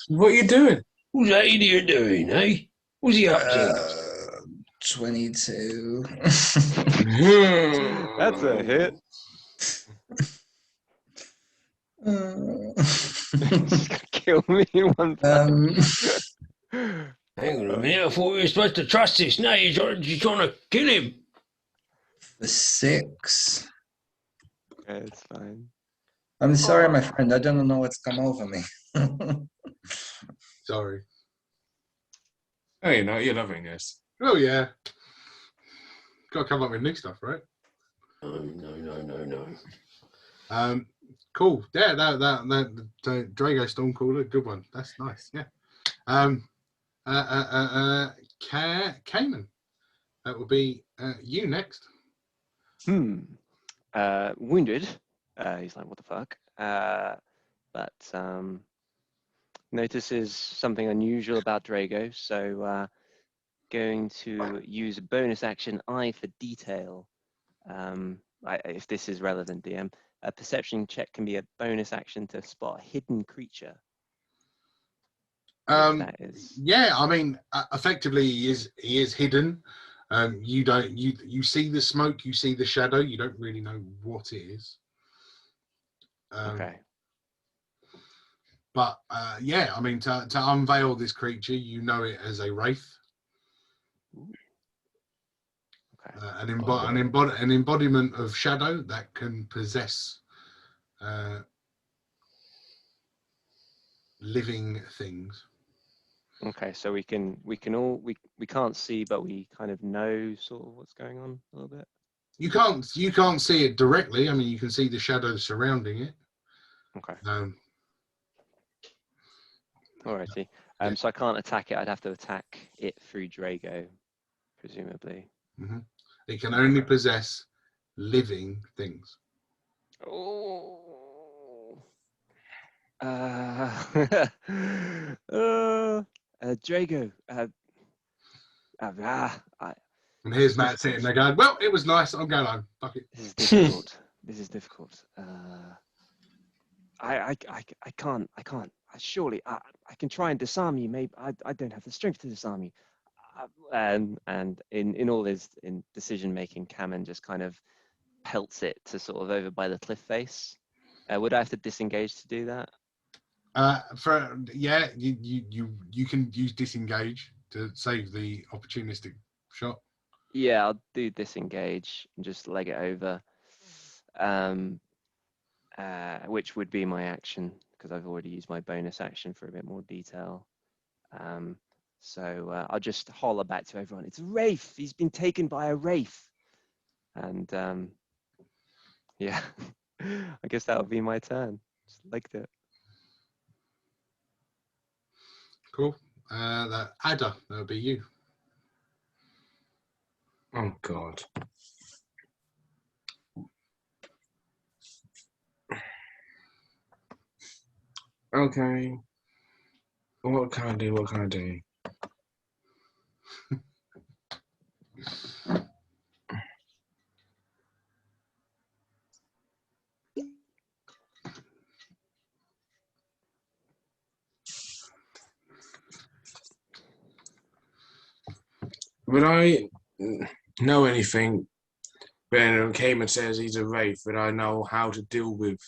What are you doing? What's that idiot doing, eh? What's he up to? 22. That's a hit. She's gonna kill me in one punch. Hang on a minute, I thought we were supposed to trust this. Now you're trying to kill him. For 6. Yeah, it's fine. I'm sorry, my friend. I don't know what's come over me. Sorry. Oh, you know, you're loving this. Oh, yeah. Got to come up with new stuff, right? No. Cool. Yeah, that Drago Stormcaller, good one. That's nice. Yeah. Cayman. That will be you next. Wounded. He's like, what the fuck? But notices something unusual about Drago, so going to use a bonus action, Eye for Detail. If this is relevant, DM. A perception check can be a bonus action to spot a hidden creature. That is. Yeah, I mean, effectively, he is hidden. You see the smoke, you see the shadow. You don't really know what it is. Okay. But yeah, I mean, to unveil this creature, you know it as a wraith. Okay. An embodiment of shadow that can possess living things. Okay, so we can't see, but we kind of know sort of what's going on a little bit. You can't see it directly. I mean, you can see the shadows surrounding it. Okay. Alrighty. Yeah. So I can't attack it. I'd have to attack it through Drago, presumably. Mm-hmm. It can only possess living things. Oh. Drago. And here's Matt sitting there going, "Well, it was nice. I'm going home. Fuck it." This is difficult. This is difficult. I can't. Surely I can try and disarm you. Maybe I don't have the strength to disarm you. And in all his decision making, Cameron just kind of pelts it to sort of over by the cliff face. Would I have to disengage to do that? You can use disengage to save the opportunistic shot. Yeah, I'll do disengage and just leg it over. Which would be my action because I've already used my bonus action for a bit more detail. So I'll just holler back to everyone. It's a wraith. He's been taken by a wraith. And yeah, I guess that would be my turn. Just liked it. Cool. That Ada, that'll be you. Oh, God. Okay. What can I do? Would I know anything when Cayman says he's a wraith? Would I know how to deal with?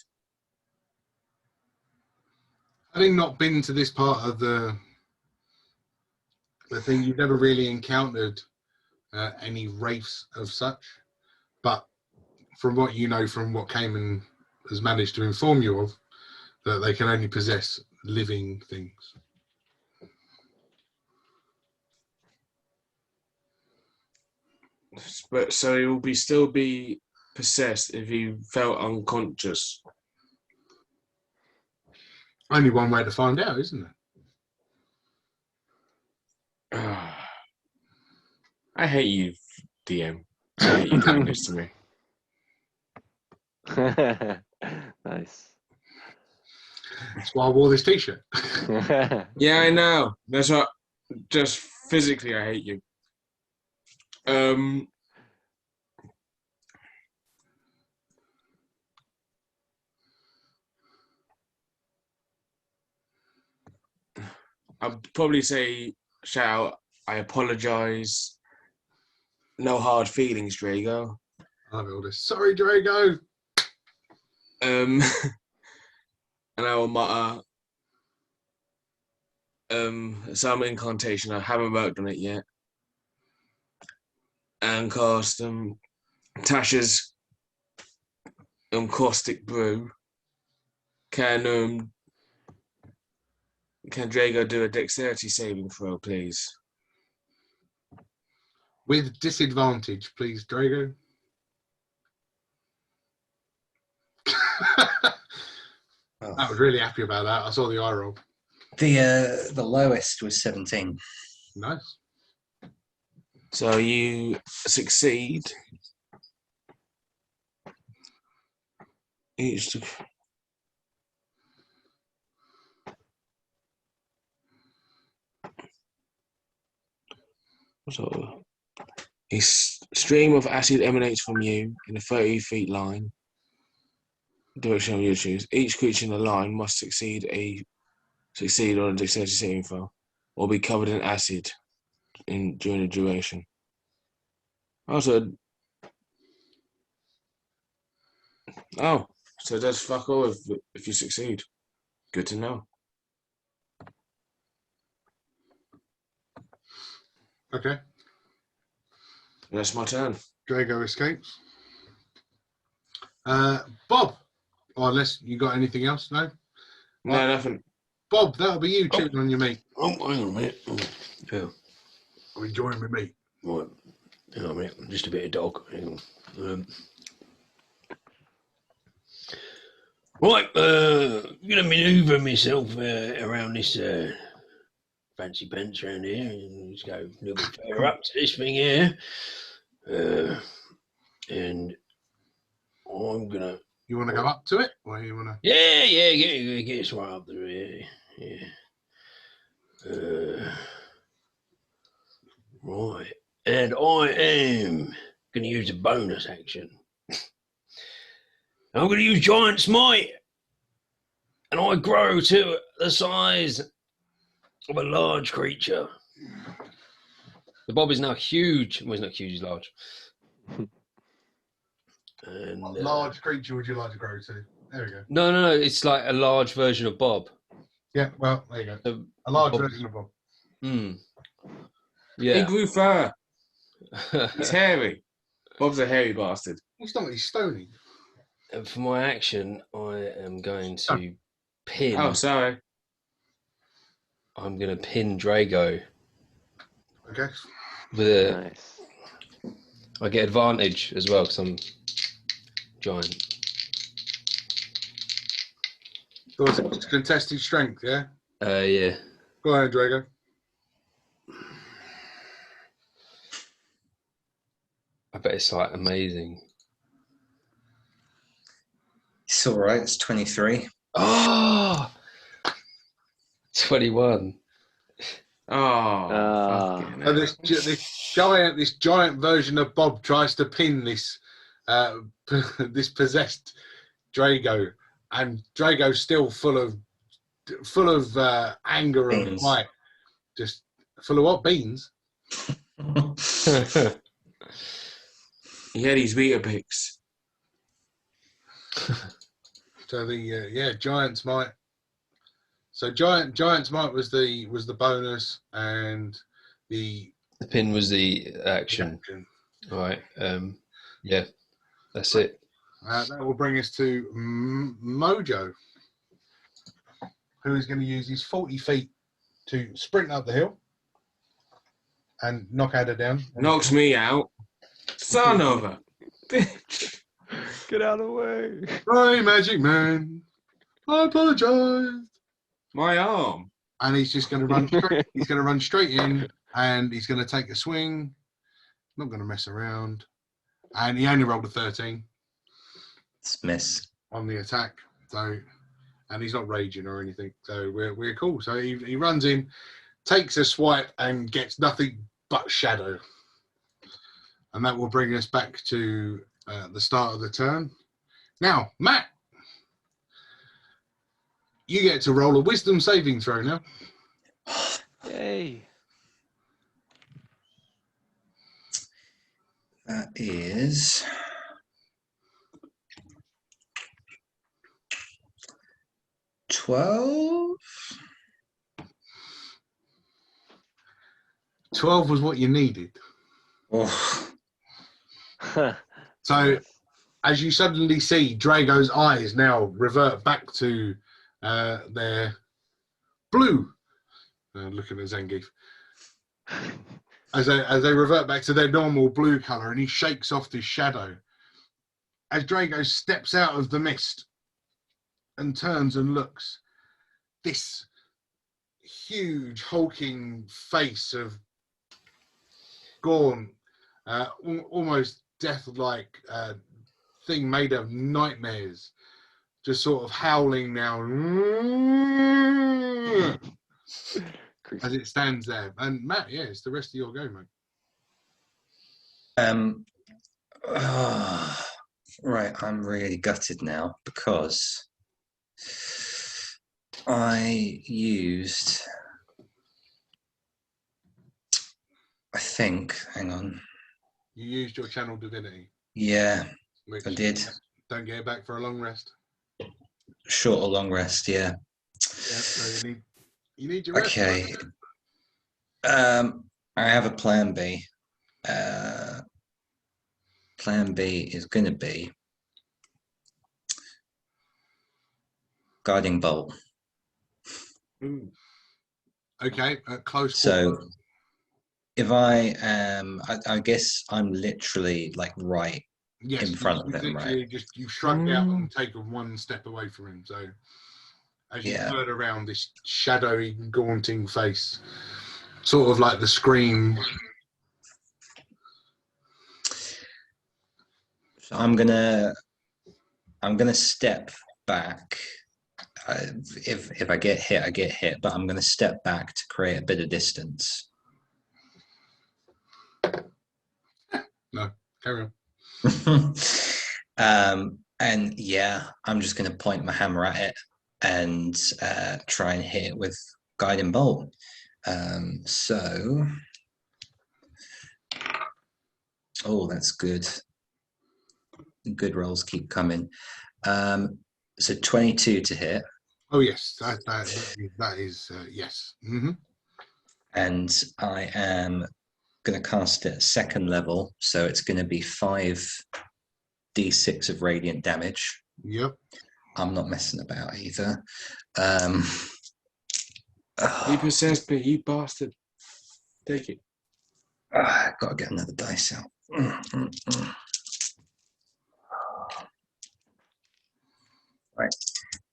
Having not been to this part of the thing, you've never really encountered any wraiths of such. But from what you know, from what Cayman has managed to inform you of, that they can only possess living things. But so he will still be possessed if he felt unconscious. Only one way to find out, isn't it? I hate you, DM. You did this to me. Nice. That's why I wore this T-shirt. Yeah, I know. That's what. Just physically, I hate you. I'd probably say, shout out, I apologise. No hard feelings, Drago. I love all this. Sorry, Drago. And I will mutter some incantation. I haven't worked on it yet. And cast Tasha's caustic brew. Can Drago do a dexterity saving throw, please? With disadvantage, please, Drago. I was really happy about that. I saw the eye roll. The lowest was 17. Nice. So you succeed. Each. So a stream of acid emanates from you in a 30 feet line. Direction of your choose. Each creature in the line must succeed on a dexterity saving throw, or be covered in acid during the duration. Also, so it does fuck all if you succeed. Good to know. Okay. That's my turn. Drago escapes. Bob, or unless you got anything else, no? No, nothing. Bob, that'll be you chewing on your meat. Oh, hang on a minute. Oh, yeah. I'm enjoying my meat. Right. Hang on a minute. Just a bit of dog. Hang on. Right. I'm going to manoeuvre myself around this fancy pants around here. And just go a little bit further up to this thing here. And I'm going to... You want to go up to it? Or you want to... Yeah, get us right up there. Yeah. Right. And I am going to use a bonus action. I'm going to use Giant Smite. And I grow to the size of a large creature. The Bob is now huge. Well, he's not huge, he's large. And, what large creature would you like to grow to? There we go. No. It's like a large version of Bob. Yeah, well, there you go. A large version of Bob. Yeah. He grew fur. He's hairy. Bob's a hairy bastard. He's not, he's stony. And for my action, I am going to pin. Oh, sorry. I'm going to pin Drago. Okay. With a, Nice. I get advantage as well because I'm giant. So it's contested strength, yeah? Yeah. Go ahead, Drago. I bet it's like amazing. It's all right. It's 23. Oh! 21. Oh, And this giant version of Bob tries to pin this this possessed Drago, and Drago's still full of anger and Beans. fight. Just full of what? Beans? he had his Weetabix. So the giant smite. So giant smite was the bonus, and the pin was the action. All right. Yeah, that's it. That will bring us to Mojo, who is going to use his 40 feet to sprint up the hill and knock Ada down. Knocks me out. Son of a bitch. Get out of the way. Hey, Magic Man, I apologise. My arm. And he's just going to run. He's going to run straight in, and he's going to take a swing. Not going to mess around. And he only rolled a 13 It's miss. on the attack. So, and he's not raging or anything. So we're cool. So he runs in, takes a swipe, and gets nothing but shadow. And that will bring us back to the start of the turn. Now, Matt, you get to roll a wisdom saving throw now. Yay. That is 12. 12 was what you needed. Oh, So as you suddenly see Drago's eyes now revert back to their blue. Looking at Zangief. As they revert back to their normal blue colour, and he shakes off his shadow. As Drago steps out of the mist and turns and looks, this huge hulking face of gaunt, almost death-like thing made of nightmares, just sort of howling now as it stands there. And Matt, yeah, it's the rest of your go, mate. Right, I'm really gutted now because I used, I think, hang on. You used your channel divinity. Yeah, Which I did. Don't get it back for a long rest. Short or long rest, yeah. Yeah, so you need your rest. Okay. I have a plan B. Plan B is going to be guiding bolt. Ooh. Okay, close. So if I am, I guess I'm literally like right in front of him, right? You've shrugged out and taken one step away from him. So as you turn around, this shadowy, gaunting face, sort of like the Scream. So I'm gonna step back. If I get hit, I get hit. But I'm gonna step back to create a bit of distance. No, carry on. And yeah, I'm just gonna point my hammer at it and try and hit it with guiding bolt. So, oh, that's good. Good rolls keep coming. So 22 to hit. Oh yes, that is yes. Mm-hmm. And I am going to cast it at second level, so it's going to be 5d6 of radiant damage. Yep. I'm not messing about either. He possessed me, you bastard. Take it. I've got to get another dice out.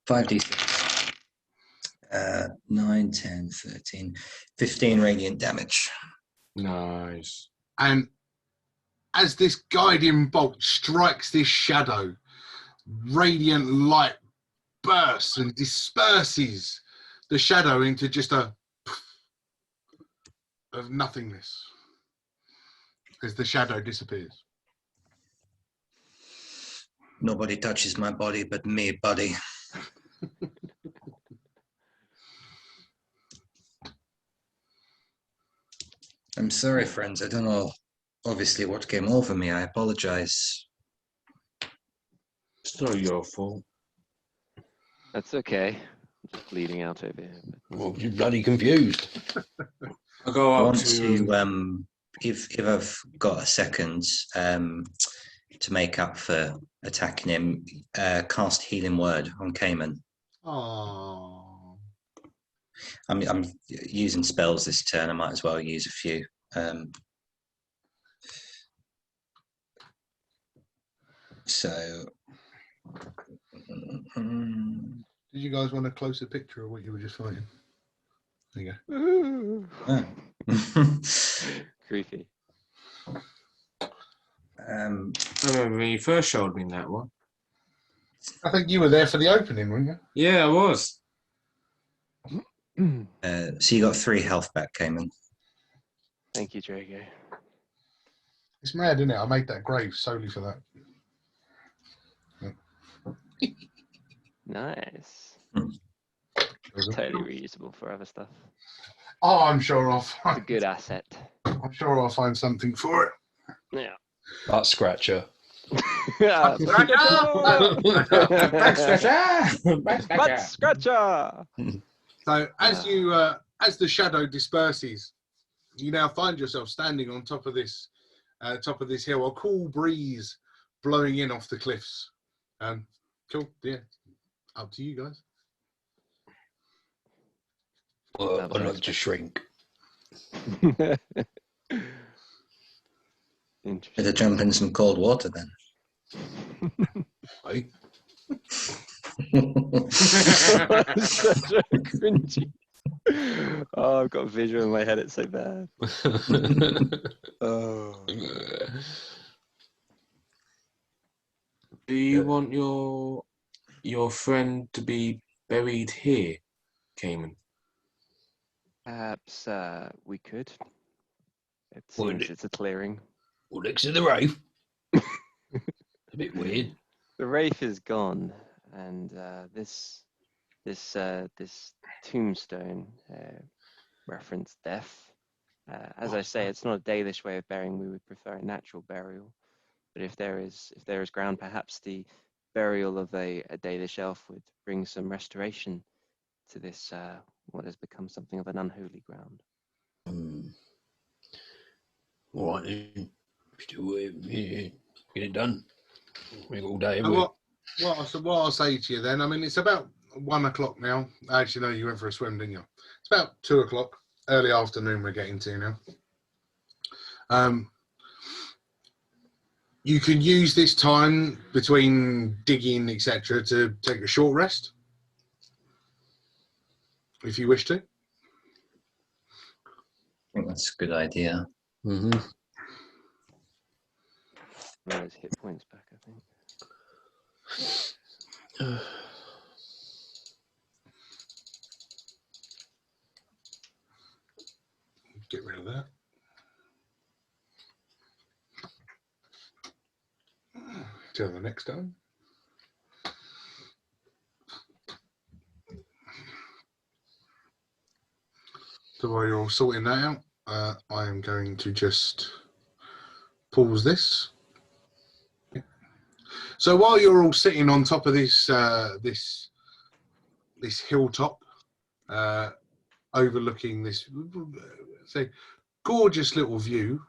5d6. 9, 10, 13, 15 radiant damage. Nice. And as this guiding bolt strikes this shadow, radiant light bursts and disperses the shadow into just a of nothingness as the shadow disappears. Nobody touches my body but me, buddy. I'm sorry, friends. I don't know, obviously, what came over me. I apologize. It's not your fault. That's okay. I'm just bleeding out over here. Well, you're bloody confused. I'll go I up want to... to, if I've got a second, to make up for attacking him, cast Healing Word on Cayman. Oh. I'm using spells this turn. I might as well use a few. So, Did you guys want a closer picture of what you were just fighting? There you go. Creepy. I remember when you first showed me that one. I think you were there for the opening, weren't you? Yeah, I was. So you got 3 health back, Cayman. Thank you, Drago. It's mad, isn't it? I made that grave solely for that. Nice. Hmm. Totally reusable for other stuff. Oh, I'm sure I'll It's a find. good asset. I'm sure I'll find something for it. Yeah. Butt scratcher. Butt Back scratcher! Back scratcher! scratcher! So as the shadow disperses, you now find yourself standing on top of this hill. A cool breeze blowing in off the cliffs. Cool. Yeah. Up to you guys. I like to shrink. Interesting. Better jump in some cold water then. Hey? Such a cringy. Oh, I've got a visual in my head. It's so bad. Oh. Do you want your friend to be buried here, Cayman? Perhaps we could. It Well, seems it's a clearing. Well, next to the rave. A bit weird. The wraith is gone, and this tombstone reference death. As I say, it's not a Dalish way of burying. We would prefer a natural burial. But if there is ground, perhaps the burial of a Dalish elf would bring some restoration to this what has become something of an unholy ground. All right, then. Still, get it done. We got all day. What I'll say to you then, I mean, it's about 1 o'clock now. Actually, no, you went for a swim, didn't you? It's about 2 o'clock, early afternoon we're getting to now. You can use this time between digging, etc., to take a short rest, if you wish to. I think that's a good idea. Mm-hmm. Those hit points back, I think. Get rid of that. Till the next time. So while you're all sorting that out, I am going to just pause this. So while you're all sitting on top of this this hilltop, overlooking this say gorgeous little view,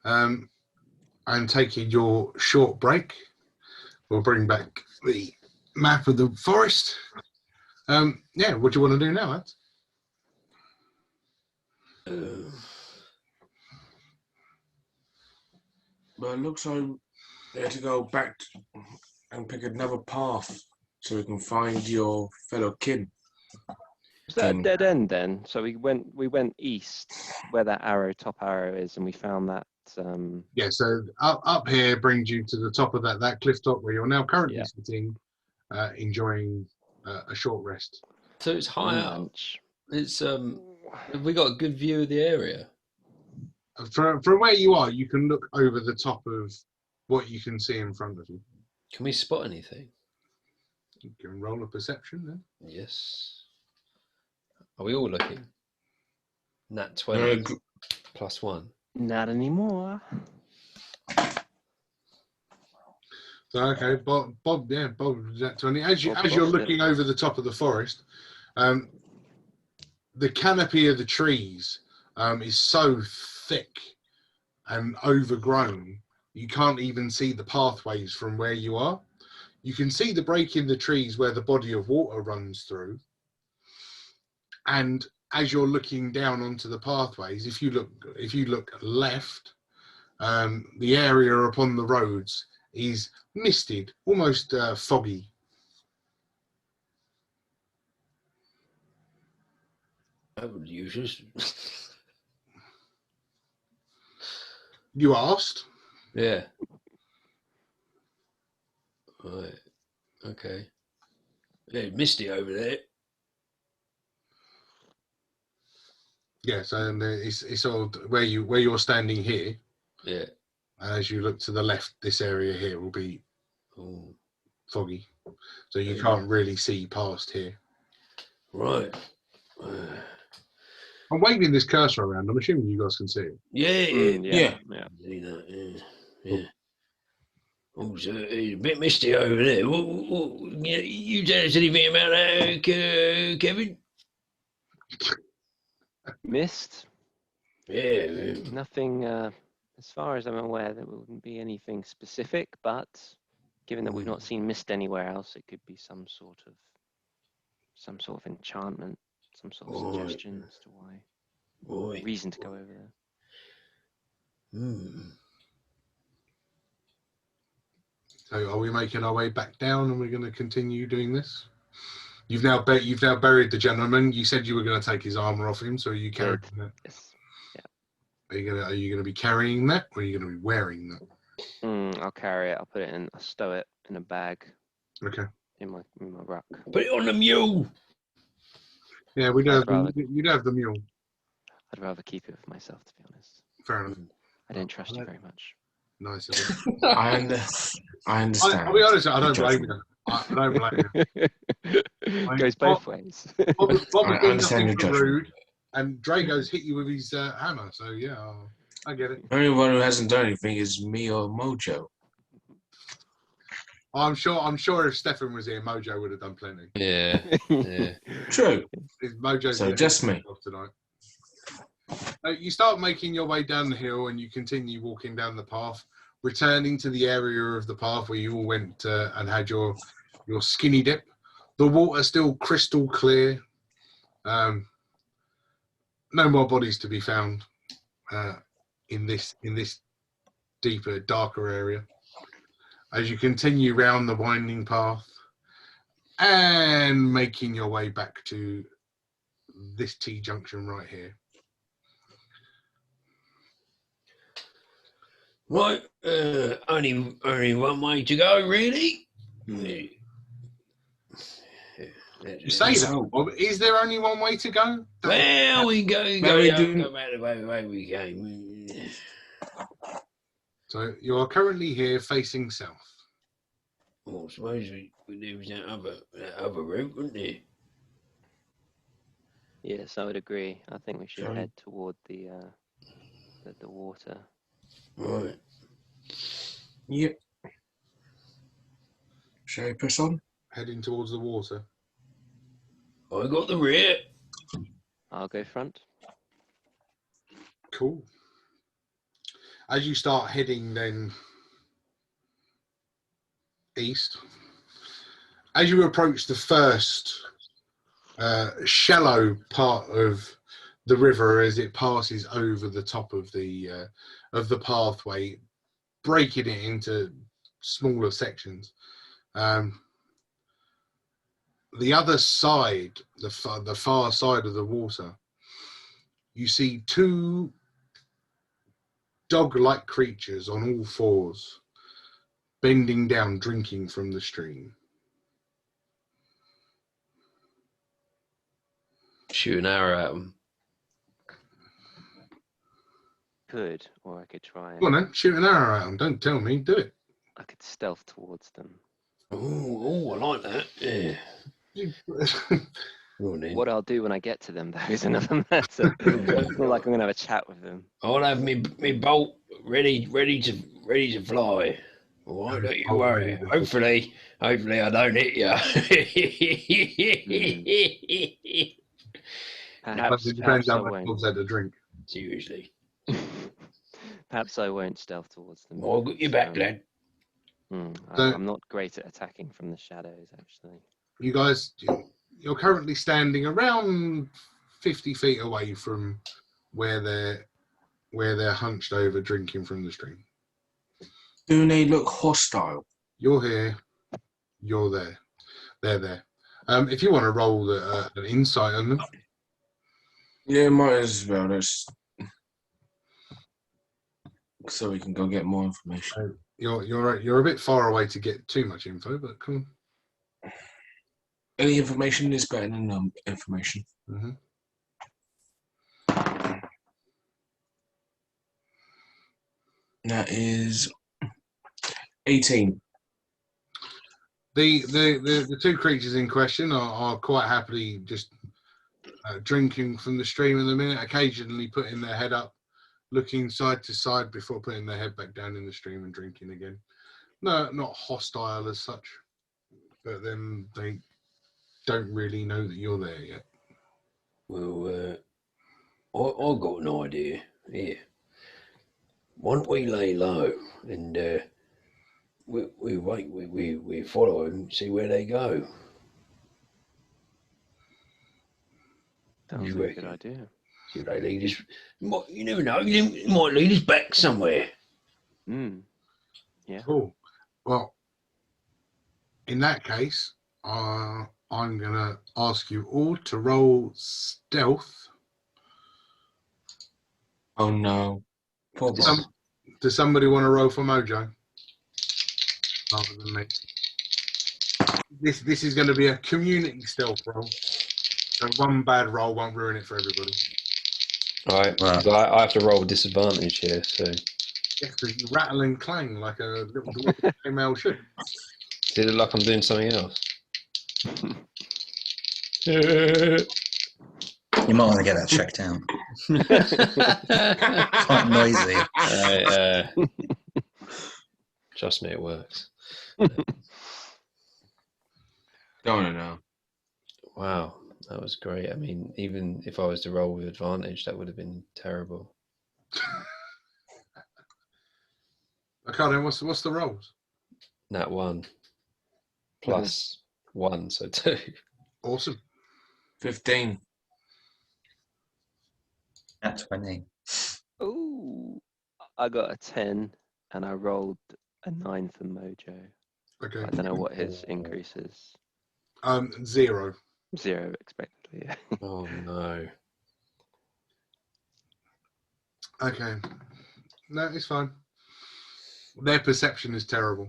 and taking your short break, we'll bring back the map of the forest. Yeah, what do you want to do now, lads? Well, it looks like we have to go back and pick another path so we can find your fellow kin. Was that a dead end then? So we went east where that top arrow is, and we found that. Yeah, so up here brings you to the top of that cliff top where you're now currently sitting, enjoying a short rest. So it's high up. Lunch. It's have we got a good view of the area? From where you are, you can look over the top of what you can see in front of you. Can we spot anything? You can roll a perception then. Yes. Are we all looking? Nat 20 plus 1. Not anymore. So okay, Bob, that 20. As you're looking over the top of the forest, the canopy of the trees is so thick and overgrown, you can't even see the pathways from where you are. You can see the break in the trees where the body of water runs through. And as you're looking down onto the pathways, if you look left, the area upon the roads is misted, almost foggy. I would use this. You asked. Yeah. Right. Okay. There's Misty over there. Yeah, so it's sort of where you're standing here. Yeah. As you look to the left, this area here will be foggy, so you can't really see past here. Right. I'm waving this cursor around. I'm assuming you guys can see it. Yeah. Yeah. Yeah. Oh, so it's a bit misty over there. You tell us anything about that, Kevin? Mist? Yeah. Nothing, as far as I'm aware, there wouldn't be anything specific, but given that we've not seen mist anywhere else, it could be some sort of enchantment, some sort of suggestion as to why. Reason to go over there. So are we making our way back down, and we're going to continue doing this? You've now buried the gentleman. You said you were going to take his armor off him, so are you carrying that? Yes. Yeah. Are you going to be carrying that, or are you going to be wearing that? I'll carry it. I'll stow it in a bag. Okay. In my ruck. Put it on the mule. Yeah, you do have the mule. I'd rather keep it for myself, to be honest. Fair enough. I don't trust you very much. Nice. I understand. I'll be honest. I don't blame you. I don't blame you. Goes both ways. Bob was I being understand nothing your but judgment. rude, and Drago's hit you with his hammer. So yeah, I get it. The only one who hasn't done anything is me or Mojo. I'm sure if Stefan was here, Mojo would have done plenty. Yeah. Yeah. True. Mojo's So just me. tonight. You start making your way down the hill, and you continue walking down the path, returning to the area of the path where you all went and had your skinny dip. The water still crystal clear. No more bodies to be found in this deeper, darker area. As you continue round the winding path and making your way back to this T-junction right here. Right. Only one way to go, really. You say that, Bob. Is there only one way to go? Well, we go back the way we came. So you are currently here facing south. Well, I suppose there was that other route, wasn't there? Yes, I would agree. I think we should head toward the water. Right. Yep. Shall we press on? Heading towards the water. I got the rear. I'll go front. Cool. As you start heading then east, as you approach the first shallow part of the river as it passes over the top of the pathway, breaking it into smaller sections. The other side, the far side of the water, you see two dog-like creatures on all fours, bending down, drinking from the stream. Shoot an arrow at them. Could, or I could try and... Go on then, shoot an arrow at them. Don't tell me, do it. I could stealth towards them. Oh, I like that. Yeah. What I'll do when I get to them, though, is another matter. It's not like I'm gonna have a chat with them. I'll have me bolt ready to fly. All right, don't you worry. Hopefully I don't hit you. Perhaps it depends I how much won't. Bob's had to drink. Seriously. Perhaps I won't stealth towards them. I'll get you back, lad. I'm not great at attacking from the shadows, actually. You guys, you're currently standing around 50 feet away from where they're hunched over drinking from the stream. Do they look hostile? You're here. You're there. They're there. If you want to roll an insight on them. Yeah, might as well. so we can go get more information. You're a bit far away to get too much info, but come on. Any information is better than information. Mm-hmm. That is 18. The two creatures in question are quite happily just drinking from the stream in the minute, occasionally putting their head up, looking side to side before putting their head back down in the stream and drinking again. No, not hostile as such, but then they don't really know that you're there yet. Well, I got an idea here. Why don't we lay low and we wait, we follow them, see where they go. Sounds like a good idea. See if they lead us. You never know, they might lead us back somewhere. Yeah. Cool. Well, in that case, I'm going to ask you all to roll stealth. Oh no. Poor Bob. Does somebody want to roll for Mojo? Rather than me. This is going to be a community stealth roll. So one bad roll won't ruin it for everybody. All right. Wow. So I have to roll with disadvantage here. So Yes, because you rattle and clang like a little female should. does it look like I'm doing something else? You might want to get that checked out. Quite noisy. Trust me, it works. Don't know. Wow, that was great. I mean, even if I was to roll with advantage, that would have been terrible. Okay, then what's the rolls? Nat 1 plus 1, so 2. Awesome. 15. At 20. Ooh, I got a 10 and I rolled a 9 for Mojo. Okay. I don't know what his increase is. 0. 0 expectedly. Yeah. Oh no. Okay. No, it's fine. Their perception is terrible.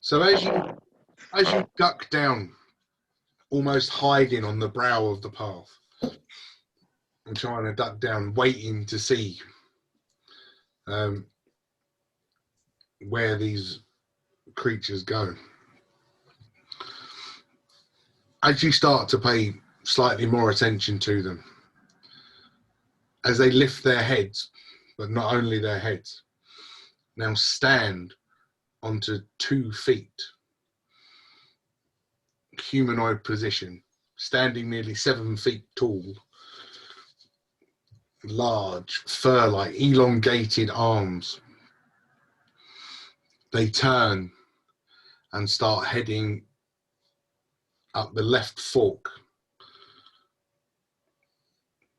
So as you duck down, almost hiding on the brow of the path, and trying to duck down, waiting to see where these creatures go. As you start to pay slightly more attention to them, as they lift their heads, but not only their heads, now stand onto 2 feet, humanoid position, standing nearly 7 feet tall, large, fur-like, elongated arms. They turn and start heading up the left fork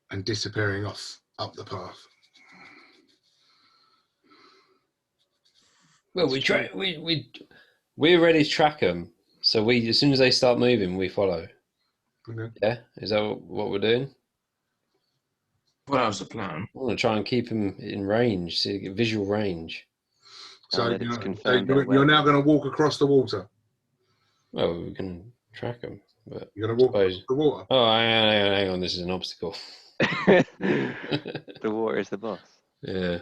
and disappearing off up the path. Well, we're ready to track them. So as soon as they start moving, we follow. Okay. Yeah, is that what we're doing? Well, that was the plan. I want to try and keep them in range, so you get visual range. So that it's confirmed that you're now going to walk across the water. Well, we can track them, but You're going to walk across the water. Oh, hang on, this is an obstacle. The water is the boss. Yeah.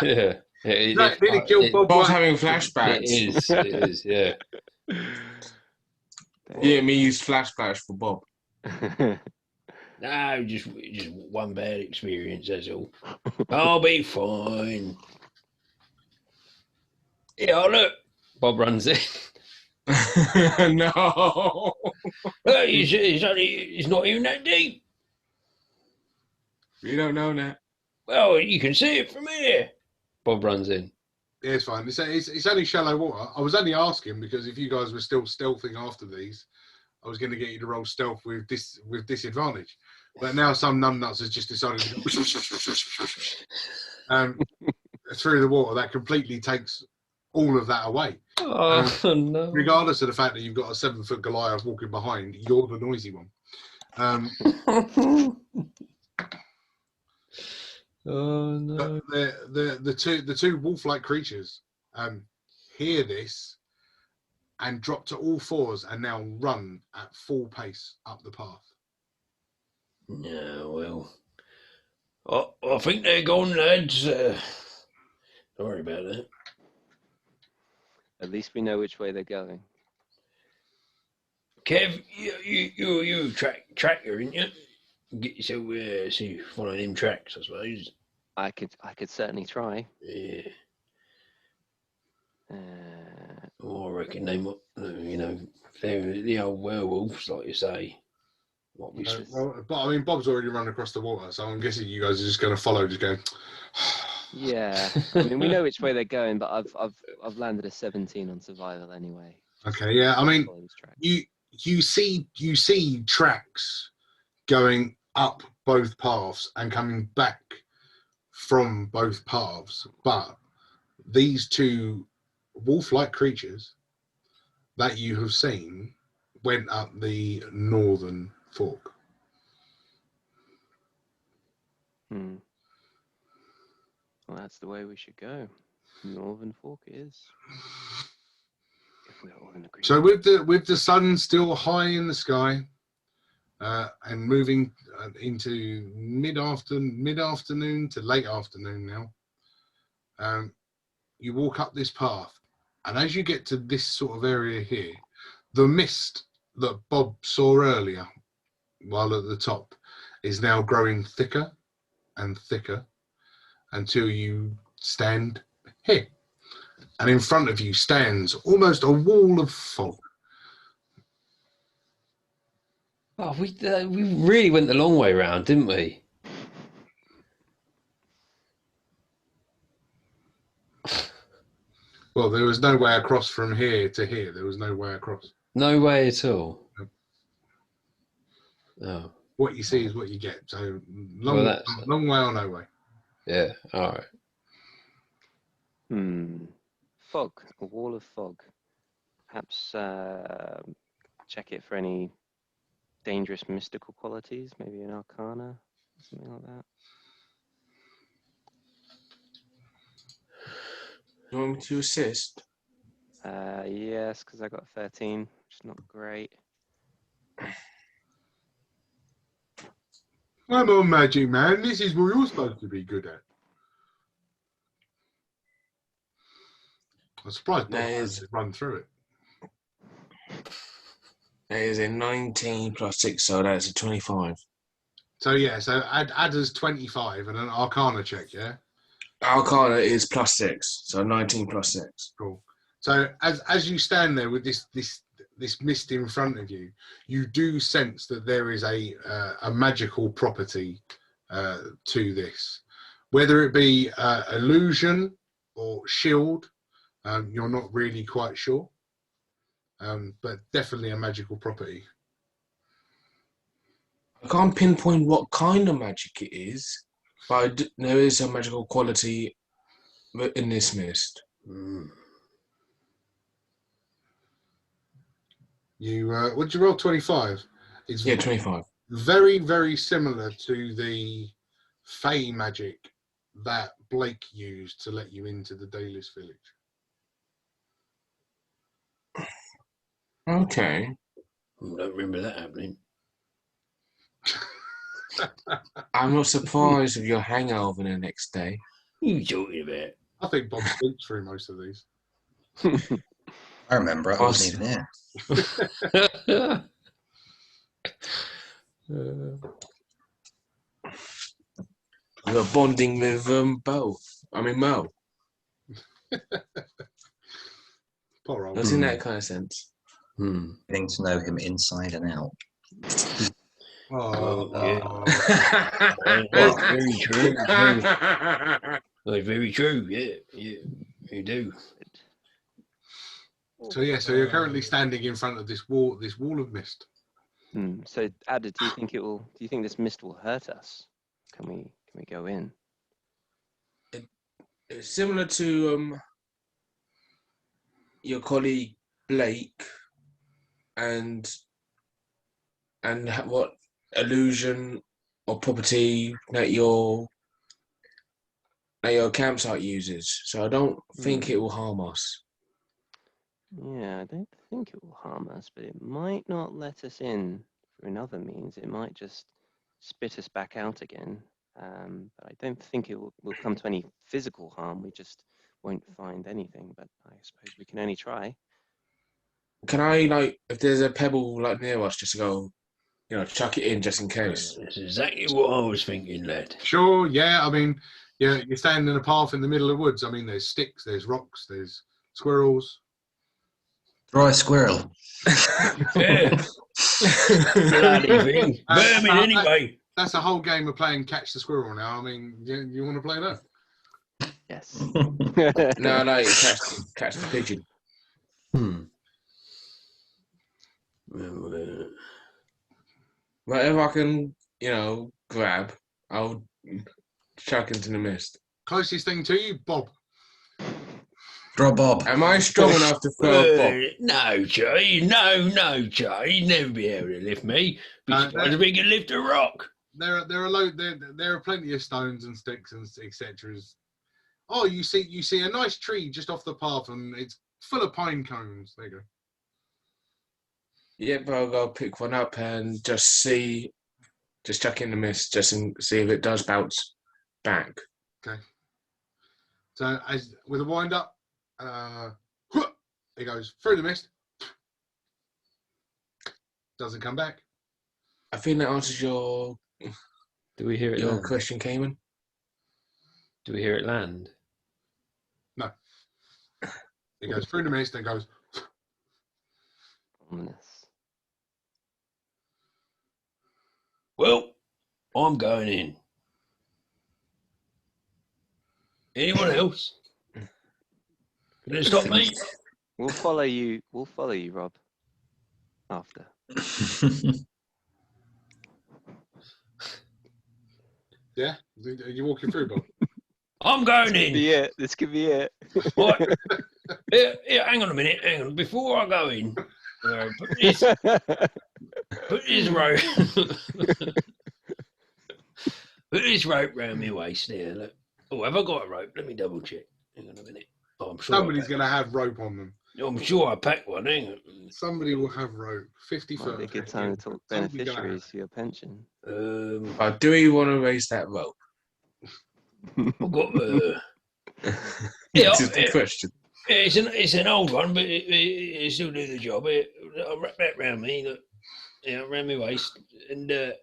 Yeah. That nearly killed Bob. Bob's having flashbacks. It is, yeah. Yeah, me use flashbacks for Bob. No, just one bad experience, that's all. I'll be fine. Yeah, look. Bob runs in. No. Look, it's not even that deep. You don't know that. Well, you can see it from here. Bob runs in. Yeah, it's fine. It's only shallow water. I was only asking because if you guys were still stealthing after these, I was going to get you to roll stealth with disadvantage. But now some numbnuts has just decided to go through the water. That completely takes all of that away. Oh, no. Regardless of the fact that you've got a 7-foot Goliath walking behind, you're the noisy one. Oh no! But the two wolf-like creatures hear this and drop to all fours and now run at full pace up the path. No, well, I think they're gone, lads. Sorry about that. At least we know which way they're going. Kev, you tracker, ain't you? Get yourself see follow them tracks, I suppose. I could certainly try. Yeah. Uh, Oh, I reckon they might, they're the old werewolves, like you say. Might be But I mean, Bob's already run across the water, so I'm guessing you guys are just going to follow, just going. yeah, I mean, we know which way they're going, but I've landed a 17 on survival anyway. Okay, yeah. I mean, Follow these tracks. you see tracks going up both paths and coming back from both paths, but these two wolf-like creatures that you have seen went up the northern fork. Well, that's the way we should go. Northern Fork is. If we're all in agreement. So with the sun still high in the sky, and moving into mid-afternoon to late afternoon now, you walk up this path, and as you get to this sort of area here, the mist that Bob saw earlier while at the top is now growing thicker and thicker until you stand here. And in front of you stands almost a wall of fog. Oh, we really went the long way round, didn't we? Well, there was no way across from here to here. There was no way across. No way at all. No. Oh. What you see is what you get. So long way or no way. Yeah, all right. Fog, a wall of fog. Perhaps check it for any dangerous mystical qualities, maybe an arcana, something like that. You want me to assist? Yes, because I got 13, which is not great. I'm a magic man. This is what you're supposed to be good at. I'm surprised Bob has to run through it. That is a 19 plus 6, so that's a 25. So yeah, so add as 25 and an arcana check, yeah? Arcana is plus 6, so 19 plus 6. Cool. So as you stand there with this mist in front of you, you do sense that there is a magical property to this. Whether it be illusion or shield, you're not really quite sure, but definitely a magical property. I can't pinpoint what kind of magic it is, but there is a magical quality in this mist. You would you roll 25? It's 25. Very, very similar to the Fey magic that Blake used to let you into the Dalish village. Okay. I don't remember that happening. I'm not surprised if you're hangover the next day. What are you talking about? I think Bob sleeps through most of these. I remember it. I wasn't even there. You're bonding with Mo. Poor old. That's in that kind of sense. Getting to know him inside and out. Yeah. That's very true. Very true. Yeah, you do. So yeah, so you're currently standing in front of this wall of mist. So, Ada, do you think this mist will hurt us? Can we go in? It's similar to your colleague Blake, and what illusion or property that you're that your campsite uses, so I don't think it will harm us. Yeah, I don't think it will harm us, but it might not let us in for another means. It might just spit us back out again. But I don't think it will come to any physical harm. We just won't find anything, but I suppose we can only try. Can I, like, if there's a pebble like near us, just go, you know, chuck it in just in case? That's exactly what I was thinking, lad. Sure, yeah. I mean, yeah, you're standing in a path in the middle of the woods. I mean, there's sticks, there's rocks, there's squirrels. Throw a squirrel. Yeah. Bloody thing. Vermin anyway. That's a whole game of playing catch the squirrel now. I mean, you want to play that? Yes. No, no, catch the pigeon. Well, Whatever I can, you know, grab, I'll chuck into the mist. Closest thing to you, Bob. Throw Bob. Am I strong enough to throw a bob? no, Jay. No, Jay. You'd never be able to lift me. Besides, we can lift a rock. There are plenty of stones and sticks and etc. Oh, you see a nice tree just off the path, and it's full of pine cones. There you go. Yep, I'll go pick one up and just chuck in the mist, just see if it does bounce back. Okay. So as with a wind up, it goes through the mist. Doesn't come back. I think that answers your Do we hear it land? question, Cayman. Do we hear it land? No. It goes through the mist and goes. Ominous. Well, I'm going in. Anyone else? Can you stop me? We'll follow you. We'll follow you, Rob. After. Yeah, are you walking through, Bob? I'm going in. This could be it. Right. Yeah, hang on a minute. Hang on. Before I go in, put this rope. Put this rope round my waist there. Look. Oh, have I got a rope? Let me double check. Hang on a minute. Oh, I'm sure Somebody's going to have rope on them. I'm sure I packed one. Hang on. Somebody will have rope. 50 Might be a foot. good time to talk beneficiaries for your pension. Do we want to raise that rope? I've got. That's the question. It's an old one, but it still do the job. I'll wrap that round me, round my waist, and if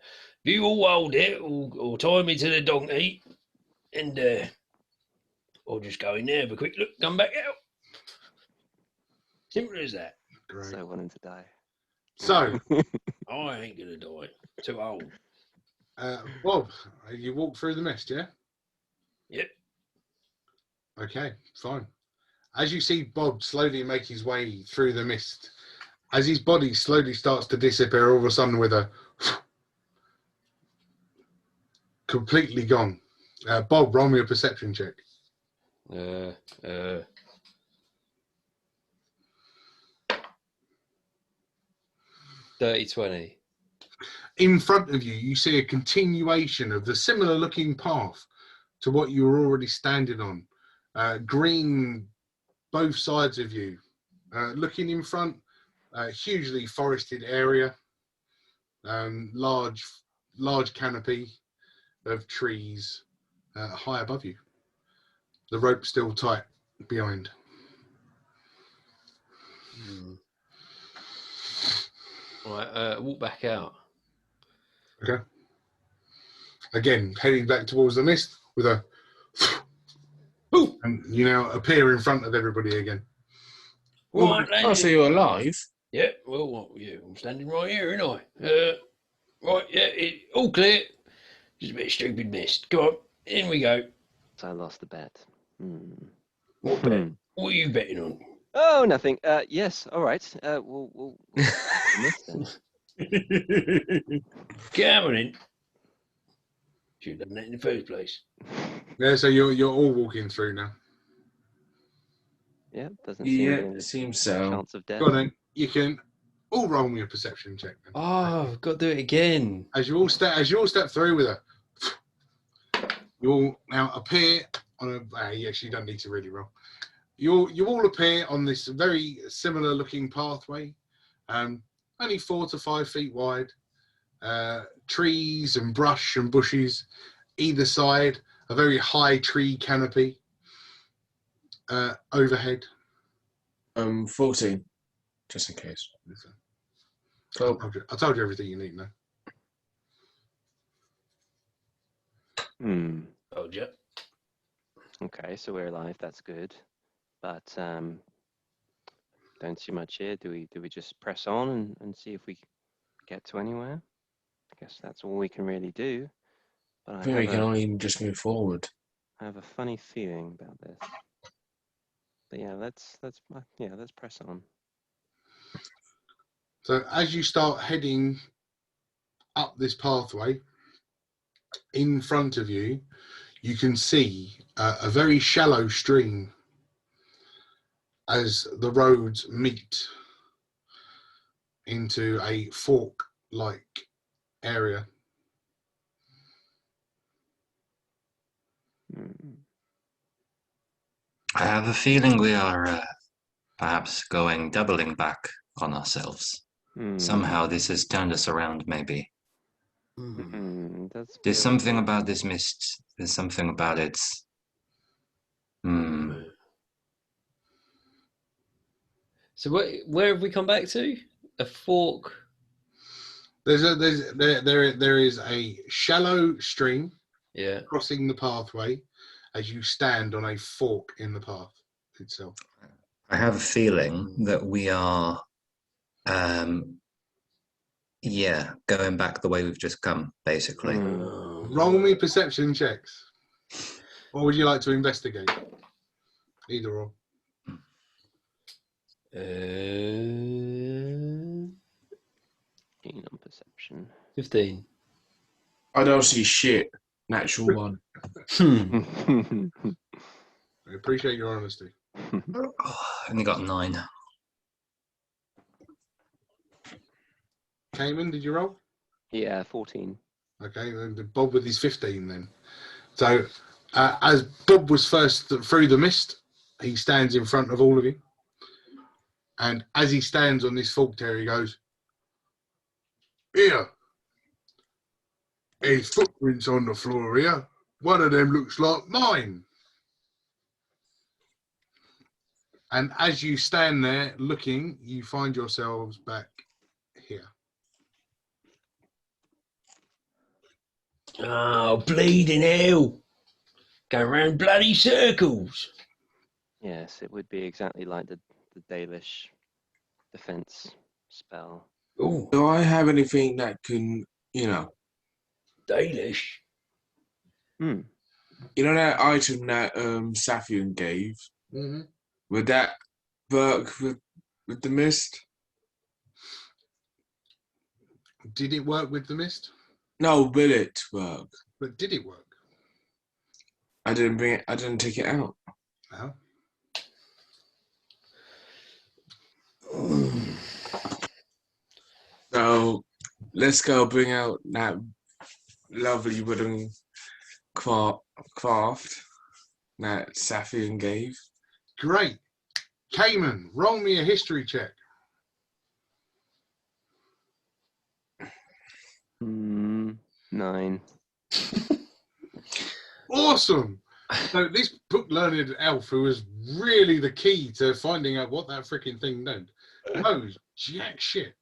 you all hold it or tie me to the donkey, and I'll just go in there, have a quick look, come back out. Simple as that. Great. So wanting to die. So, I ain't gonna die. Too old. Bob, you walk through the mist, yeah? Yep. Okay, fine. As you see Bob slowly make his way through the mist, as his body slowly starts to disappear, all of a sudden with a completely gone. Bob, roll me a perception check. 30-20. In front of you, you see a continuation of the similar looking path to what you were already standing on. Green, both sides of you. Looking in front, hugely forested area, large canopy of trees high above you. The rope still tight behind. Right, walk back out. Okay. Again, heading back towards the mist with a and you now appear in front of everybody again. Oh, so you're alive? Yeah, well, yeah, I'm standing right here, ain't I? Right, yeah, all clear. Just a bit of stupid mist. Come on, in we go. So I lost the bet. What bet? What are you betting on? Oh, nothing. Yes, all right. We'll miss then. Come on in. Should have done that in the first place. Yeah, so you're all walking through now. Yeah, doesn't seem it seems so. chance of death. Go on then. You can all roll me a perception check then. Oh, I've got to do it again. As you all step through with a, you all now appear on a. Yes, you don't need to really roll. You all appear on this very similar looking pathway, only 4 to 5 feet wide. Trees and brush and bushes either side. A very high tree canopy overhead. 14, just in case. So, I told you everything you need now. Told you. Okay, so we're alive. That's good. But don't see much here. Do we just press on and see if we get to anywhere? I guess that's all we can really do. But I think we can only just move forward. I have a funny feeling about this. But yeah, let's press on. So as you start heading up this pathway, in front of you, you can see a very shallow stream as the roads meet into a fork-like area. I have a feeling we are perhaps doubling back on ourselves. Somehow this has turned us around, maybe. There's something about this mist. There's something about it. So where have we come back to? A fork. There is a shallow stream crossing the pathway as you stand on a fork in the path itself. I have a feeling that we are, going back the way we've just come, basically. Roll me perception checks. Or would you like to investigate? Either or. 15 on perception. 15. I don't see shit. Natural one. I appreciate your honesty. Only got 9. Cayman, did you roll? Yeah, 14. Okay, then Bob with his 15 then. So as Bob was first through the mist, he stands in front of all of you. And as he stands on this fork there, he goes, "Here, there's footprints on the floor here. One of them looks like mine." And as you stand there looking, you find yourselves back here. Oh, bleeding hell. Go round bloody circles. Yes, it would be exactly like the Dalish defense spell. Oh, Do I have anything that can, Dalish. you know that item that Zathrian gave? Mm-hmm. Would that work with the mist? Did it work with the mist? No, will it work? But did it work? I didn't take it out. No. So let's go bring out that lovely wooden craft that Zathrian gave. Great. Cayman, roll me a history check. 9. Awesome. So this book-learned elf, who was really the key to finding out what that freaking thing did, knows jack shit.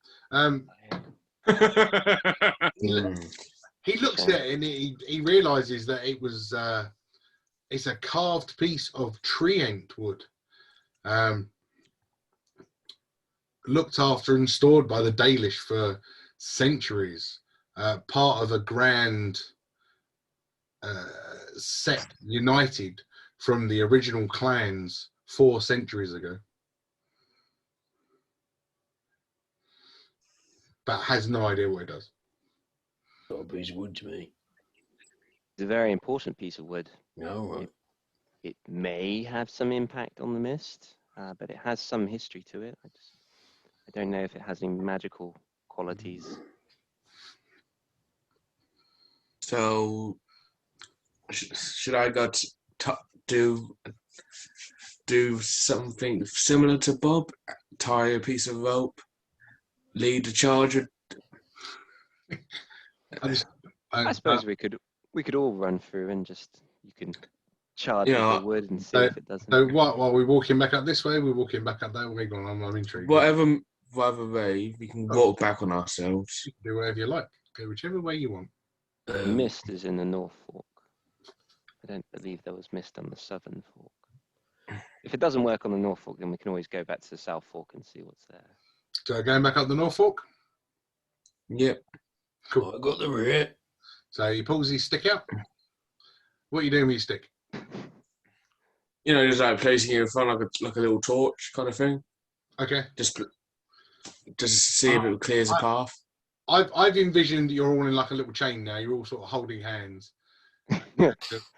He looks at it and he realizes that it was it's a carved piece of tree wood, looked after and stored by the Dalish for centuries, part of a grand set united from the original clans 4 centuries ago, but has no idea what it does. Got a piece of wood to me. It's a very important piece of wood. All right. It may have some impact on the mist, but it has some history to it. I don't know if it has any magical qualities. So should I go do something similar to Bob, tie a piece of rope, lead the charger. I suppose we could all run through and just you can charge with the wood and see if it doesn't. So what? While we're walking back up this way, we're walking back up that way. I'm intrigued. Whatever way, we can walk back on ourselves. Do whatever you like. Go whichever way you want. Mist is in the North Fork. I don't believe there was mist on the Southern Fork. If it doesn't work on the North Fork, then we can always go back to the South Fork and see what's there. So going back up the North Fork? Yep. Cool. I got the rear. So he pulls his stick out. What are you doing with your stick? You know, just like placing it in front like a little torch kind of thing. Okay. Just to see if it clears a path. I've envisioned you're all in like a little chain now. You're all sort of holding hands.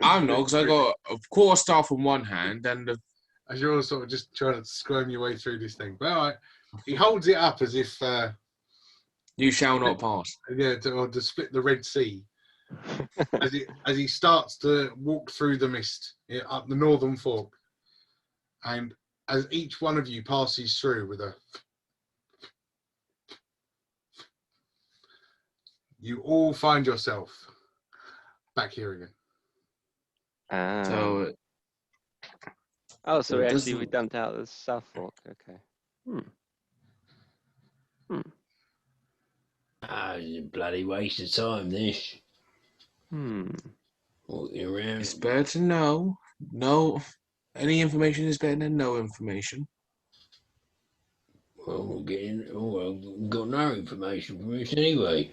I'm not, because I got a quarter staff in one hand and as you're all sort of just trying to squirm your way through this thing. But all right, he holds it up as if you shall not pass. Yeah, to split the Red Sea. as he starts to walk through the mist up the Northern Fork, and as each one of you passes through with you all find yourself back here again. So actually we dumped out the South Fork. Okay. It's a bloody waste of time, this. Walking around. It's better to know. No, any information is better than no information. Well, we've got no information from this anyway.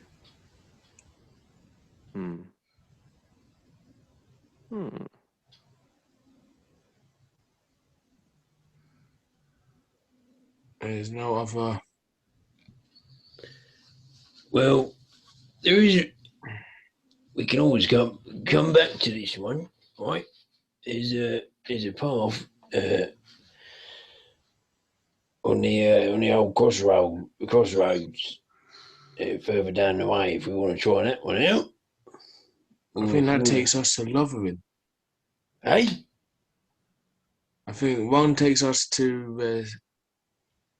There's no other. Well, there is. We can always come back to this one, right? There's a path on the old crossroads further down the way. If we want to try that one out, I think that takes us to Lothering. Hey? I think one takes us to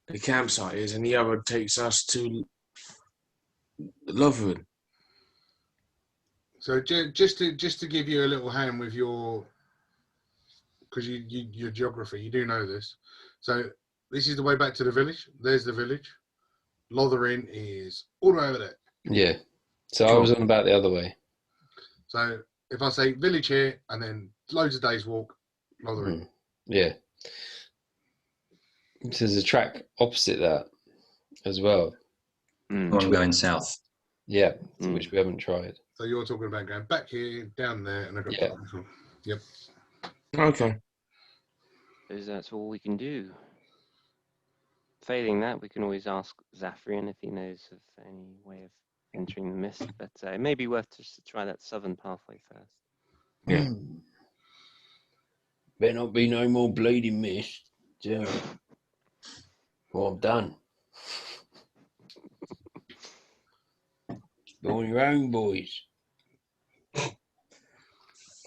the campsite is, and the other takes us to Lothering. So just to give you a little hand with your, because your geography, you do know this. So this is the way back to the village. There's the village. Lothering is all the way over there. Yeah. So I was on about the other way. So if I say village here and then loads of days walk, Lothering. Yeah. So there's a track opposite that as well. I'm going south. Yeah, which we haven't tried. So you're talking about going back here, down there, and I've got Yep. Okay. Because that's all we can do. Failing that, we can always ask Zathrian if he knows of any way of entering the mist. But it may be worth just to try that southern pathway first. Yeah. Better not be no more bleeding mist. Well, I'm done. You're on your own, boys.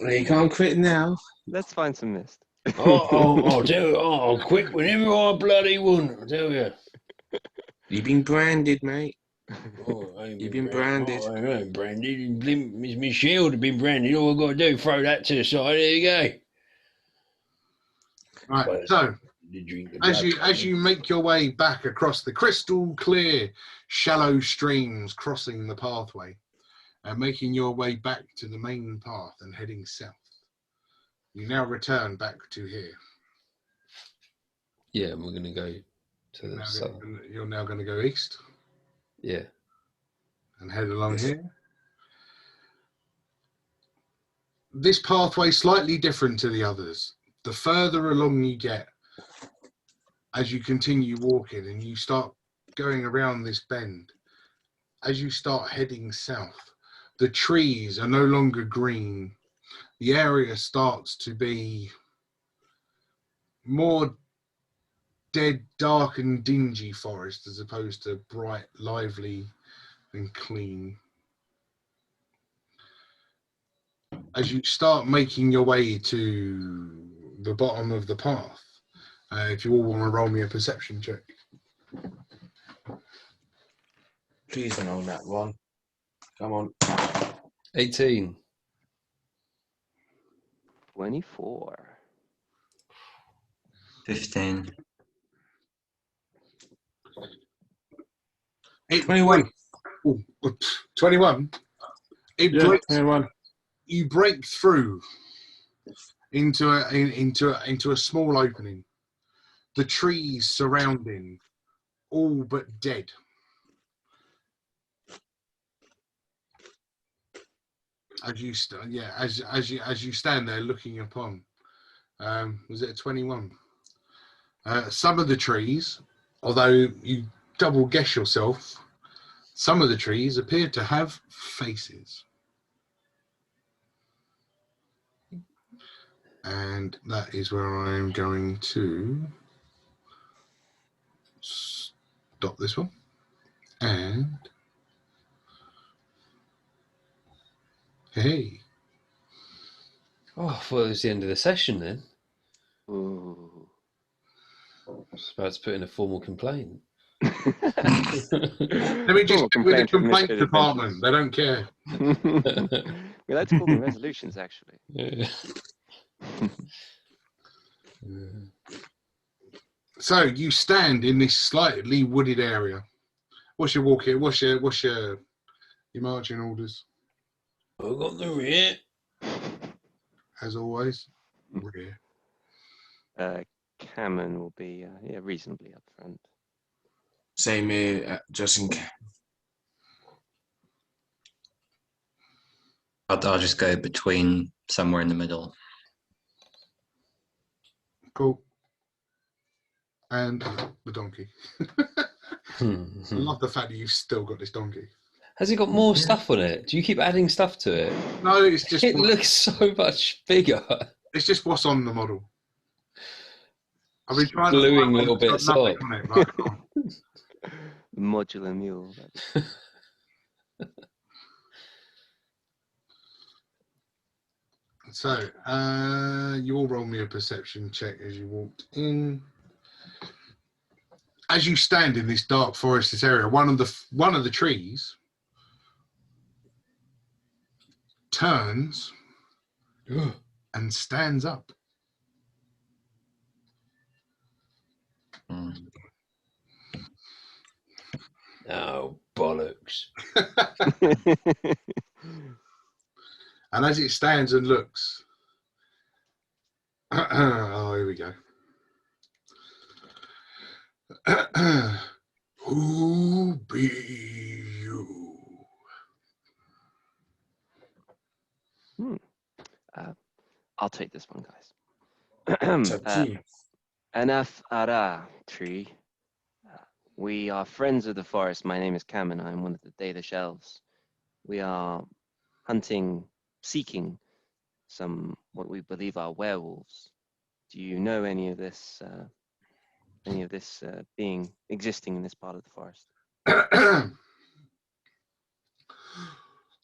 Well, you can't quit now. Let's find some mist. I'll tell you, I'll quit whenever I bloody want, I tell you. You've been branded, mate. You've been branded. I ain't branded. My shield has been branded. All I've got to do is throw that to the side. There you go. Right, But so as you make your way back across the crystal clear, shallow streams crossing the pathway and making your way back to the main path and heading south, you now return back to here. Yeah, and we're going to go to the south. You're now going to go east. Yeah. And head along here. This pathway is slightly different to the others. The further along you get, as you continue walking and you start going around this bend, as you start heading south, the trees are no longer green. The area starts to be more dead, dark and dingy forest as opposed to bright, lively and clean. As you start making your way to the bottom of the path. If you all want to roll me a perception check. Please don't own that one. Come on. 18. 24. 15. 21. 21. Yeah, 21. You break through into a small opening. The trees surrounding, all but dead. As you stand there looking upon, was it a 21? Some of the trees, although you double guess yourself, some of the trees appear to have faces. And that is where I am going to stop this one. And hey. Oh, I thought it was the end of the session then. Ooh. I was about to put in a formal complaint. Let me just with the complaint department. They don't care. We like to call them resolutions, actually. Yeah. So you stand in this slightly wooded area. What's your walk here? What's your marching orders? I got the rear. As always, rear. Cameron will be reasonably up front. Same here, just in case. I'll just go between somewhere in the middle. Cool. And the donkey. I love the fact that you've still got this donkey. Has it got more stuff on it? Do you keep adding stuff to it? No, it's just It looks so much bigger. It's just what's on the model. I've been trying Gluing to little bits on. it, but I can't. Modular mule. So, you all roll me a perception check as you walked in. As you stand in this dark forested area, one of the trees turns and stands up. Oh, bollocks. And as it stands and looks, oh, here we go. Who be you? I'll take this one, guys. It's up to you. Anaf Ara tree. We are friends of the forest. My name is Cameron. I'm one of the Dalish Elves. We are seeking some what we believe are werewolves. Do you know any of this being existing in this part of the forest?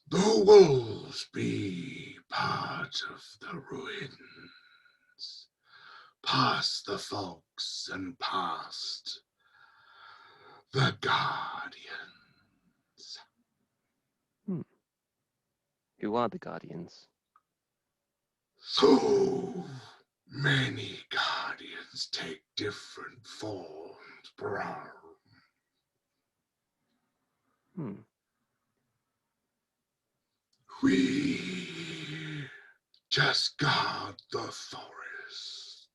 The wolves be part of the ruins, past the fogs and past the guardians. Who are the guardians? So many guardians take different forms, bro. We just guard the forests.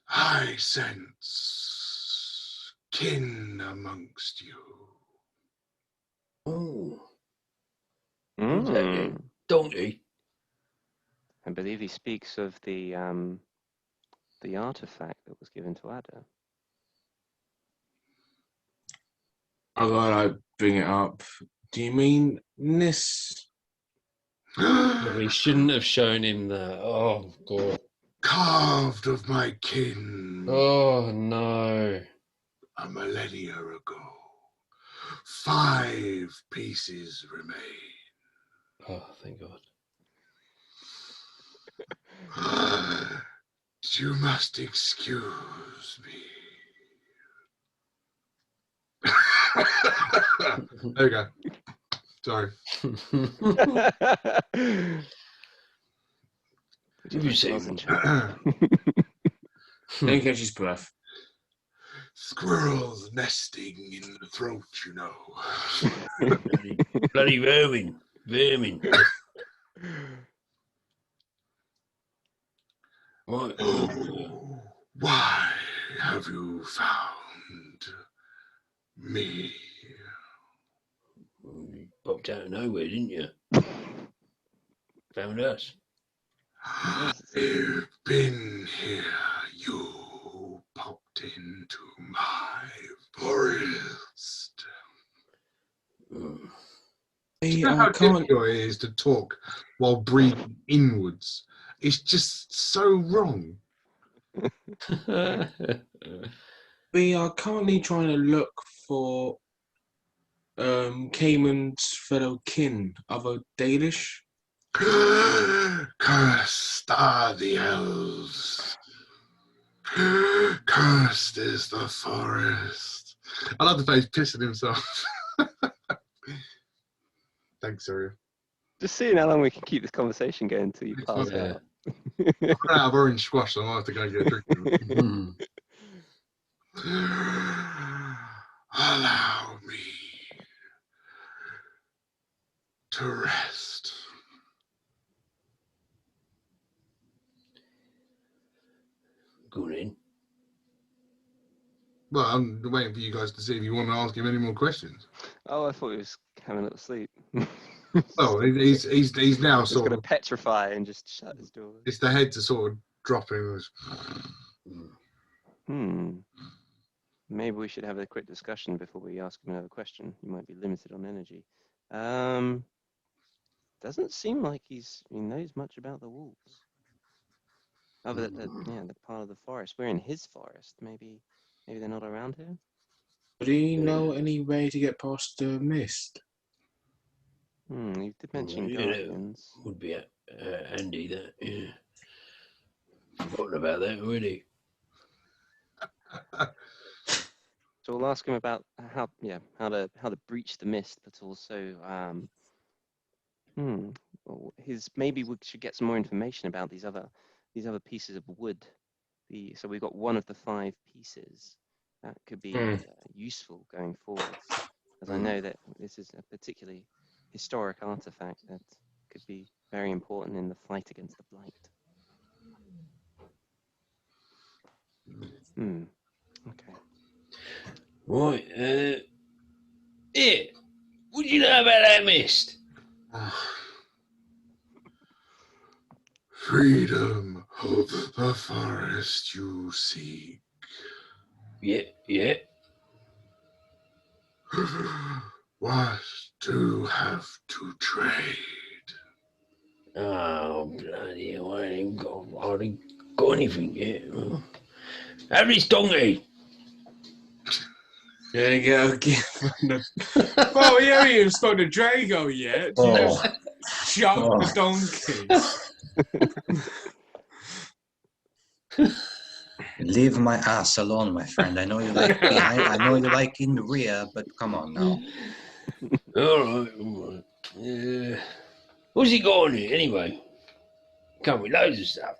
I sense kin amongst you. Oh, Hmm. donkey. I believe he speaks of the artifact that was given to Ada. I gotta bring it up. Do you mean this? We shouldn't have shown him that. Oh, God. Carved of my kin Oh, no. a millennia ago. 5 pieces remain. Oh, thank God. You must excuse me. There you go. Sorry. Would you You like say- a lozenge? Don't catch his breath. Squirrels nesting in the throat, you know. Bloody vermin. Vermin. Right. Oh, why have you found me? You popped out of nowhere, didn't you? Found us. I've been here. You popped into my forest. Mm. Do you know how I can't. difficult it is to talk while breathing inwards? It's just so wrong. We are currently trying to look for Cayman's fellow kin, other Dalish. Cursed are the elves. Cursed is the forest. I love the face pissing himself. Thanks, Zathrian. Just seeing how long we can keep this conversation going until you pass Yeah. out. I'm out of orange squash, so I might have to go and get a drink. Mm. Allow me to rest. Go on in. Well, I'm waiting for you guys to see if you want to ask him any more questions. Oh, I thought he was having a little sleep. Oh, he's now He's sort going to of. petrify and just shut his door. It's the head to sort of drop in. Maybe we should have a quick discussion before we ask him another question. He might be limited on energy. Doesn't seem like he knows much about the wolves. Other than the part of the forest. We're in his forest. Maybe they're not around here. Do you know any way to get past the mist? You did mention Yeah, guardians. would be handy, that. Yeah. Forgotten about that already. So we'll ask him about how to breach the mist, but also maybe we should get some more information about these other pieces of wood. So we've got one of the 5 pieces that could be useful going forwards, as I know that this is a particularly historic artifact that could be very important in the fight against the blight. Okay. Right. Here. What do you know about that mist? Freedom of the forest you seek. Yeah. What do you have to trade? Oh, bloody hell, I ain't hardly got anything yet. Have this donkey. There you go. Well, we haven't even spoken to Drago yet. You just shot the donkey. Leave my ass alone, my friend. I know you like behind. I know you like in the rear, but come on now. All right. What's he got on it anyway? Come with loads of stuff.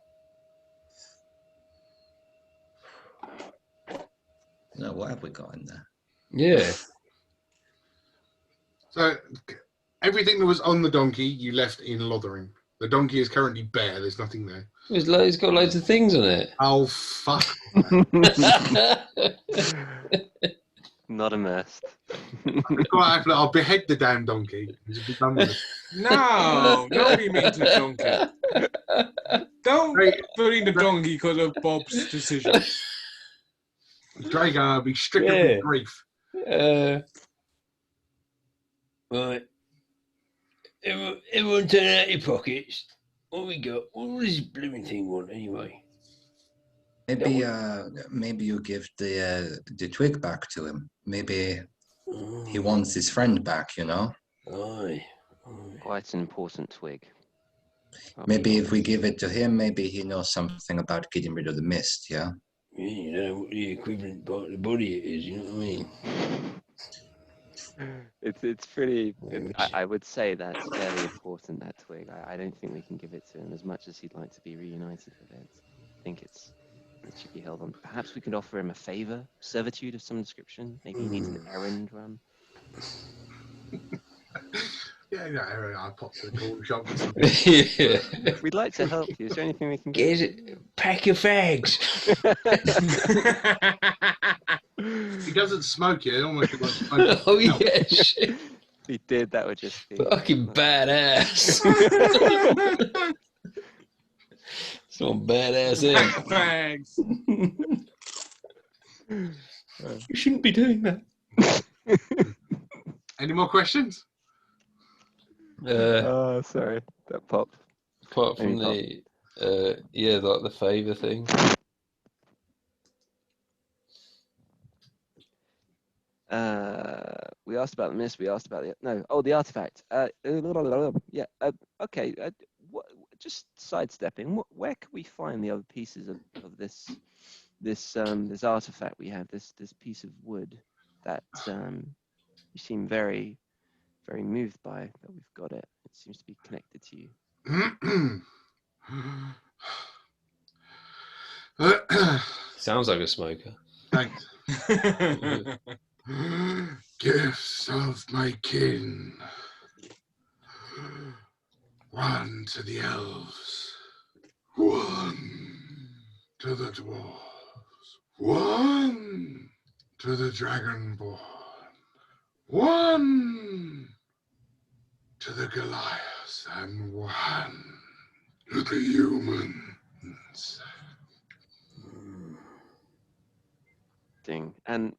No, what have we got in there? Yeah. So everything that was on the donkey you left in Lothering. The donkey is currently bare. There's nothing there. It's got loads of things on it. Oh fuck! Not immersed. I'll behead the damn donkey. Just be done with it. No, don't be mean to the donkey. Don't bully the donkey because of Bob's decision. Drago will be stricken with grief. Right. Everyone turn out your pockets. What we got? What does this blooming thing want anyway? Maybe you give the twig back to him. Maybe he wants his friend back. You know. Aye. Quite an important twig. Maybe if we give it to him, maybe he knows something about getting rid of the mist, yeah? Yeah, you know what the equivalent part of the body it is, you know what I mean? It's pretty. I would say that's fairly important. That twig. I don't think we can give it to him as much as he'd like to be reunited with it. I think it should be held on. Perhaps we could offer him a favor, servitude of some description. Maybe he needs an errand run. Yeah, I popped to the corner shop. For some Yeah. We'd like to help you. Is there anything we can Get do? it? Pack your fags. He doesn't smoke it. It almost looks like smoke. Oh yeah, shit. If he did, that would just be Fucking badass. Some badass ass. Thanks. You shouldn't be doing that. Any more questions? Oh, sorry, that popped. Apart from the like the favour thing. We asked about the mist. We asked about the artifact. Yeah. Okay. Just sidestepping. Where can we find the other pieces of this artifact we have? This piece of wood that you seem very, very moved by. That we've got it. It seems to be connected to you. Sounds like a smoker. Thanks. Gifts of my kin. One to the elves. One to the dwarves. One to the dragonborn. One to the Goliaths. And one to the humans. Ding. And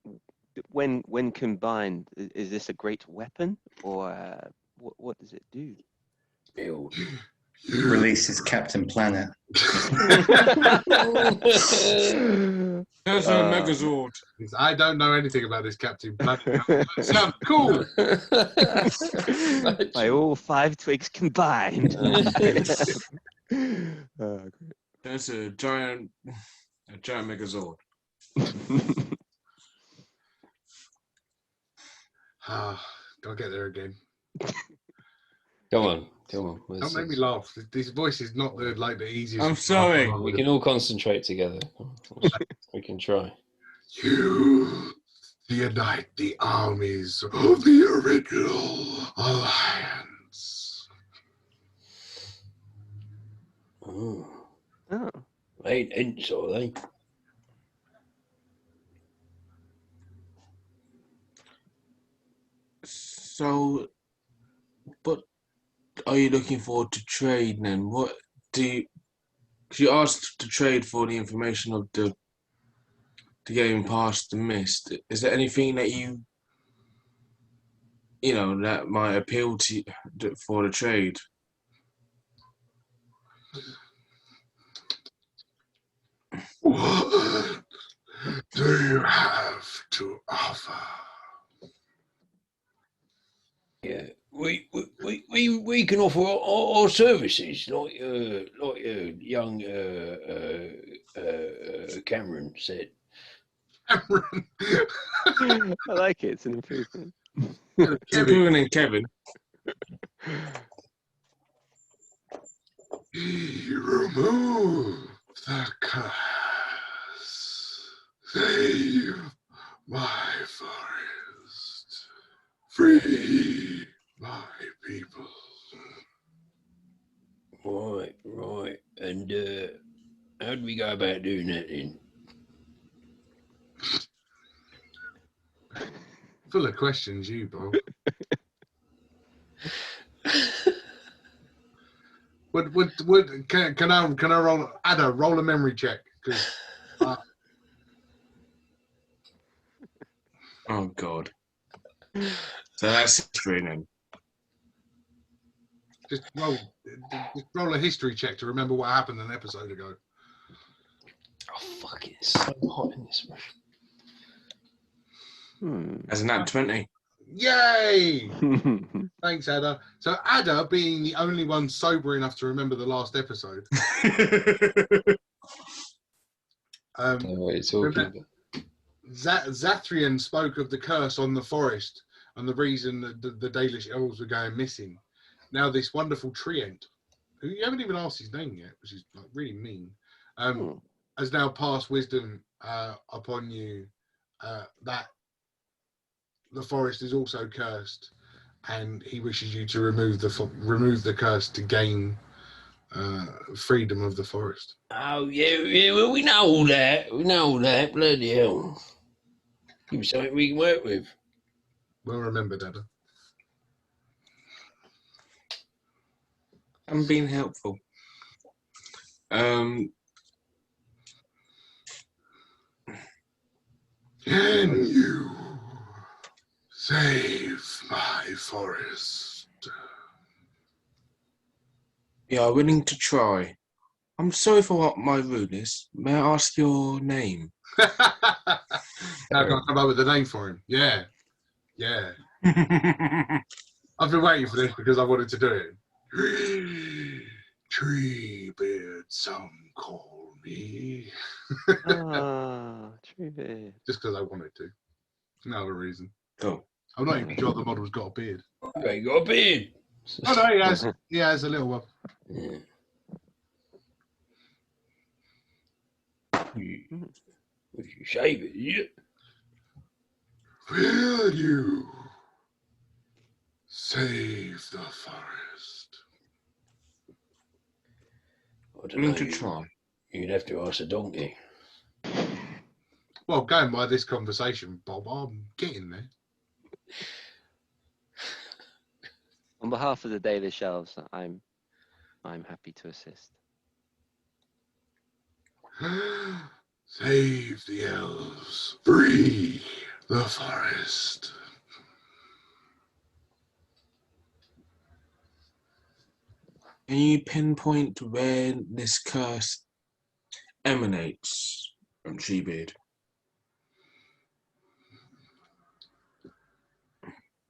when combined, is this a great weapon, or what does it do? Build. Releases Captain Planet. There's a Megazord. I don't know anything about this Captain Planet. Sounds cool. By all 5 twigs combined. There's a giant Megazord. Gotta get there again. Come on. Don't make me laugh. This voice is not the easiest. I'm sorry. We can all concentrate together. We can try. You unite the armies of the original alliance. Oh. Oh. They ain't ints, are they? So, what are you looking for to trade then? What do you? Cause you asked to trade for the information of the getting past the mist. Is there anything that you know that might appeal to you for the trade? What do you have to offer? Yeah. We can offer our services like young Cameron said. Cameron. I like it. It's an improvement. It's improving in Kevin. Remove the curse. Save my forest. Free my people. Right. And how do we go about doing that then? Full of questions, you, bro. Can I roll a memory check? 'Cause, Oh God. So that's history then. just roll a history check to remember what happened an episode ago. Oh fuck! It's so hot in this room. As an at 20. Yay! Thanks, Ada. So Ada, being the only one sober enough to remember the last episode, Don't know what you're talking about. Zathrian spoke of the curse on the forest and the reason that the Dalish elves were going missing. Now this wonderful treant, who you haven't even asked his name yet, which is like really mean, has now passed wisdom upon you that the forest is also cursed, and he wishes you to remove the curse to gain freedom of the forest. Oh, yeah, well, we know all that. Bloody hell. Give me something we can work with. Well remembered, Ada. I'm being helpful. Can you save my forest? We are willing to try. I'm sorry for my rudeness. May I ask your name? Now I can't come up with a name for him. Yeah. I've been waiting for this because I wanted to do it. Treebeard, some call me. Treebeard. Just because I wanted to. No other reason. Cool. I'm not even sure the model's got a beard. You ain't got a beard. Oh no, he has. He has a little one. Yeah. If you shave it, yeah. Will you save the forest? I don't Willing know. to try. You'd have to ask a donkey. Well, going by this conversation, Bob, I'm getting there. On behalf of the Dalish Elves, I'm happy to assist. Save the elves. Free the forest. Can you pinpoint where this curse emanates from Treebeard?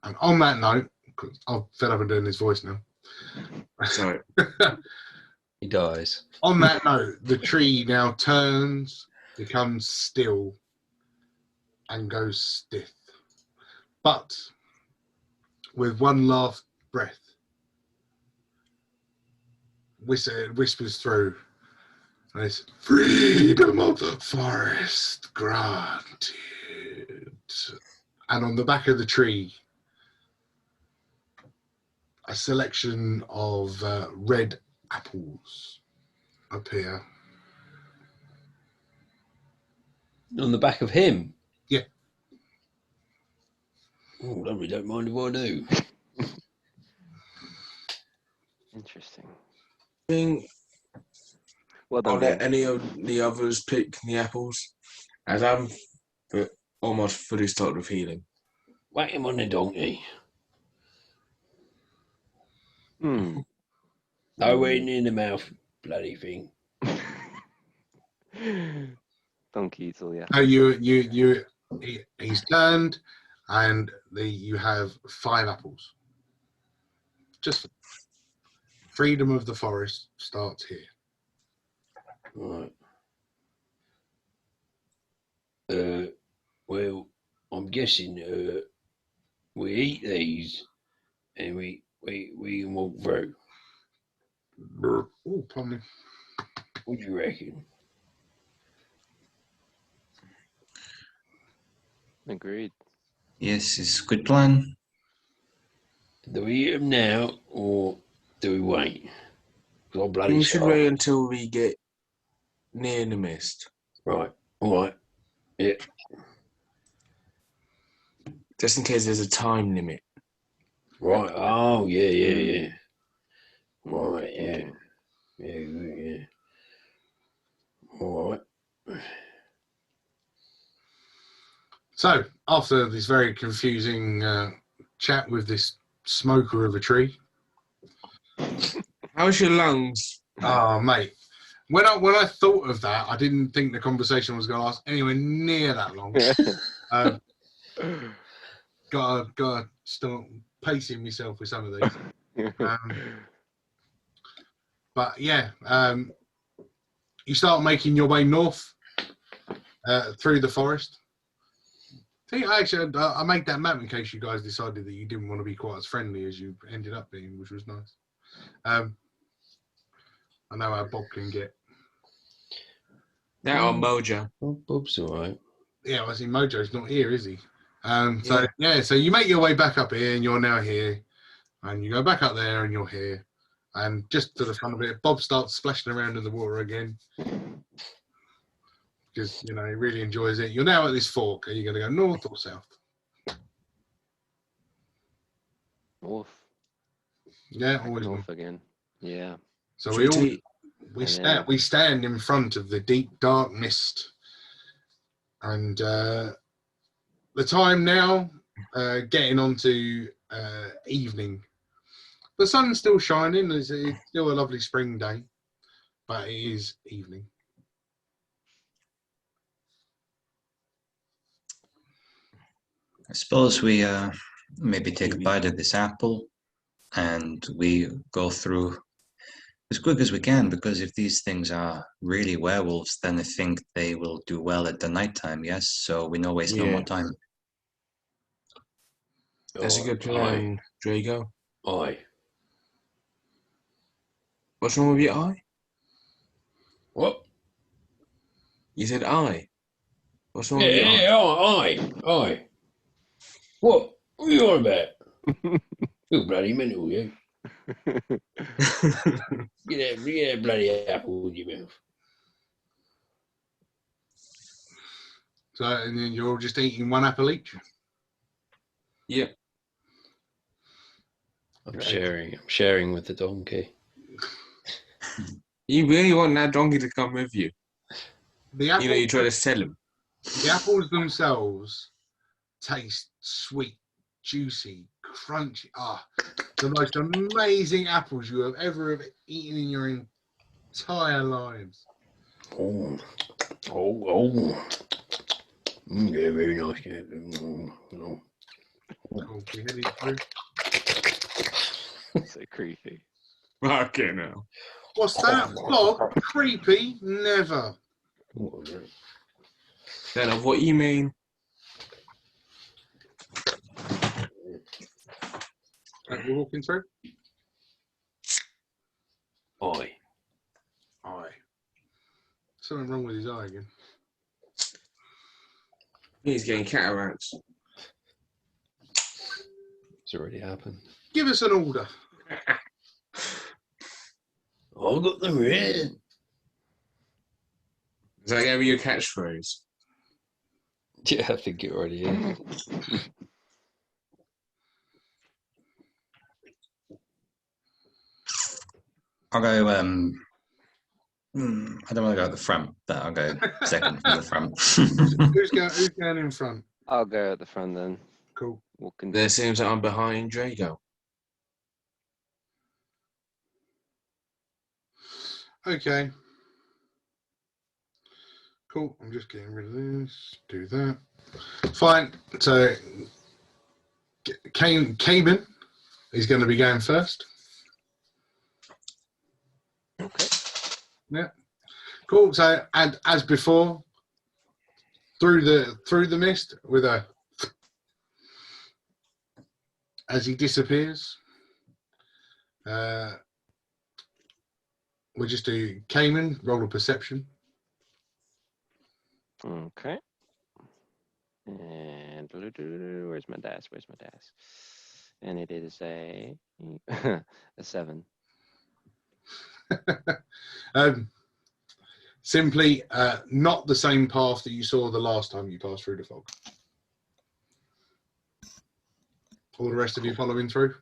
And on that note, because I'm fed up of doing this voice now. Sorry. He dies. On that note, the tree now turns, becomes still, and goes stiff. But with one last breath, whispers through, and it's freedom of the forest granted. And on the back of the tree, a selection of red apples appear. On the back of him? Yeah. Oh, lovely, don't mind if I do. Interesting. Well I'll done. let any of the others pick the apples, as I'm almost fully stocked with healing. Whack him on the donkey. Nowhere near the mouth, bloody thing. Donkey eats all the No, he's turned, and you have 5 apples. Just freedom of the forest starts here. Right. Well, I'm guessing we eat these and we can walk through. Oh, pardon me. What do you reckon? Agreed. Yes, it's a good plan. Do we eat them now or do we wait? 'Cause I'm bloody We should starved. wait until we get near the mist, Right. All right. Yeah. just in case there's a time limit. Right. Oh, yeah. Right. Yeah. Yeah. All right. So, after this very confusing chat with this smoker of a tree, How's your lungs? oh, mate, when I thought of that, I didn't think the conversation was going to last anywhere near that long. gotta start pacing myself with some of these. But yeah, you start making your way north through the forest. Actually, I made that map in case you guys decided that you didn't want to be quite as friendly as you ended up being, which was nice. I know how Bob can get. That on Mojo. Oh, Bob's all right. Yeah, I see Mojo's not here, is he? So you make your way back up here, and you're now here, and you go back up there, and you're here, and just to the fun of it, Bob starts splashing around in the water again because he really enjoys it. You're now at this fork. Are you going to go north or south? North. Yeah, Back always north again. Yeah. So we stand in front of the deep dark mist, and the time now getting on to evening. The sun's still shining. It's still a lovely spring day, but it is evening. I suppose we maybe take a bite of this apple and we go through as quick as we can, because if these things are really werewolves, then I think they will do well at the nighttime, yes? So we no waste no more time. That's a good plan, Drago. Aye. What's wrong with your eye? What? You said eye. What's wrong with your eye? Aye. What are you on about? You bloody mental, you. Get that bloody apple in your mouth. So, and then you're all just eating one apple each? Yeah. I'm sharing with the donkey. You really want that donkey to come with you? The apple, you try to sell him. The apples themselves taste sweet, juicy, crunchy. The most amazing apples you have ever eaten in your entire lives. Oh. Yeah, very nice. Yeah. Cool. We headed through. So creepy. Okay, now. What's that? Bob? Creepy? Never. Then of what you mean? We're walking through? Aye. Something wrong with his eye again. He's getting cataracts. It's already happened. Give us an order. I got them here. Is that going to be your catchphrase? Yeah, I think it already is. I'll go, I don't want to go at the front, but I'll go second from the front. Who's going in front? I'll go at the front then. Cool. Walking. There seems that I'm behind Drago. Okay. Cool. I'm just getting rid of this. Do that. Fine. So, Cayman is going to be going first. Okay. Yeah. Cool. So, and as before, through the mist with a as he disappears. We'll just do Cayman, roll a perception. Okay. And where's my dice? And it is a 7. Simply not the same path that you saw the last time you passed through the fog. All the rest of you following through?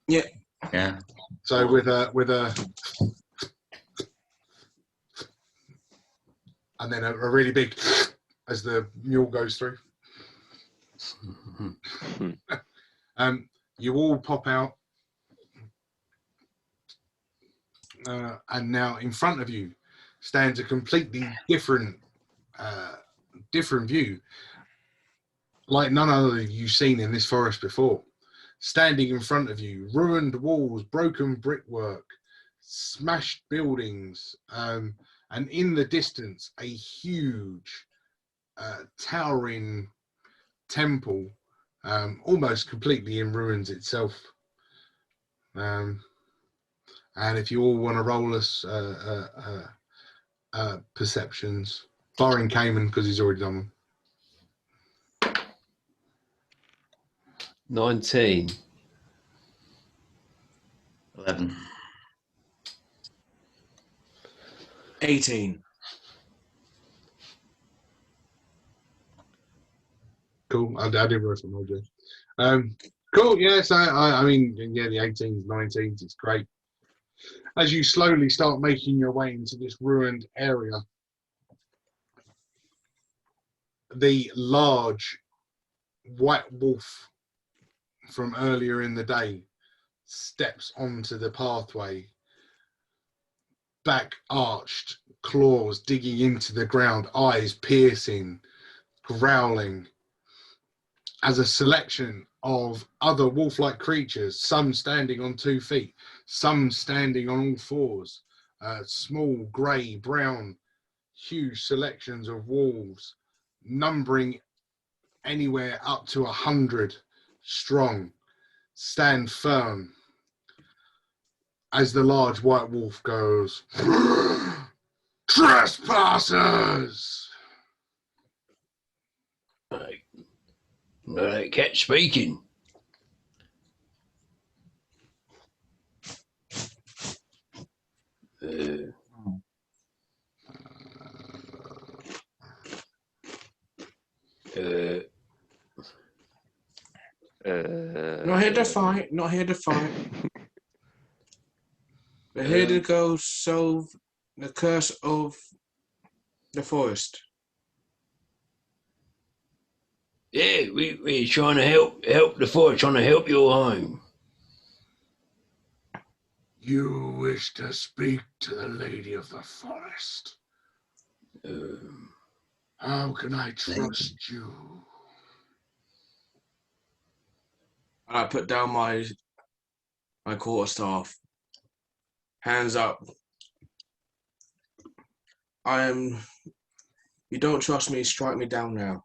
Yeah. Yeah. So with a and then a really big as the mule goes through. You all pop out, and now in front of you stands a completely different view. like none other you've seen in this forest before. Standing in front of you, ruined walls, broken brickwork, smashed buildings, and in the distance, a huge, towering temple, almost completely in ruins itself. And if you all want to roll us perceptions, barring Cayman because he's already done them. 19. 11. 18. Cool. I did roll for Mojo. Cool. Yes. I mean, yeah, the 18s, 19s. It's great. As you slowly start making your way into this ruined area, the large white wolf from earlier in the day steps onto the pathway, back arched, claws digging into the ground, eyes piercing, growling, as a selection of other wolf-like creatures, some standing on 2 feet, some standing on all fours, small, grey, brown, huge selections of wolves, numbering anywhere up to 100 strong, stand firm as the large white wolf goes, "Trespassers!" Cat speaking. Not here to fight. Not here to fight. We're here to go solve the curse of the forest. Yeah, we're trying to help the forest, trying to help your home. You wish to speak to the lady of the forest. How can I trust you? I put down my quarterstaff. Hands up. You don't trust me, strike me down now.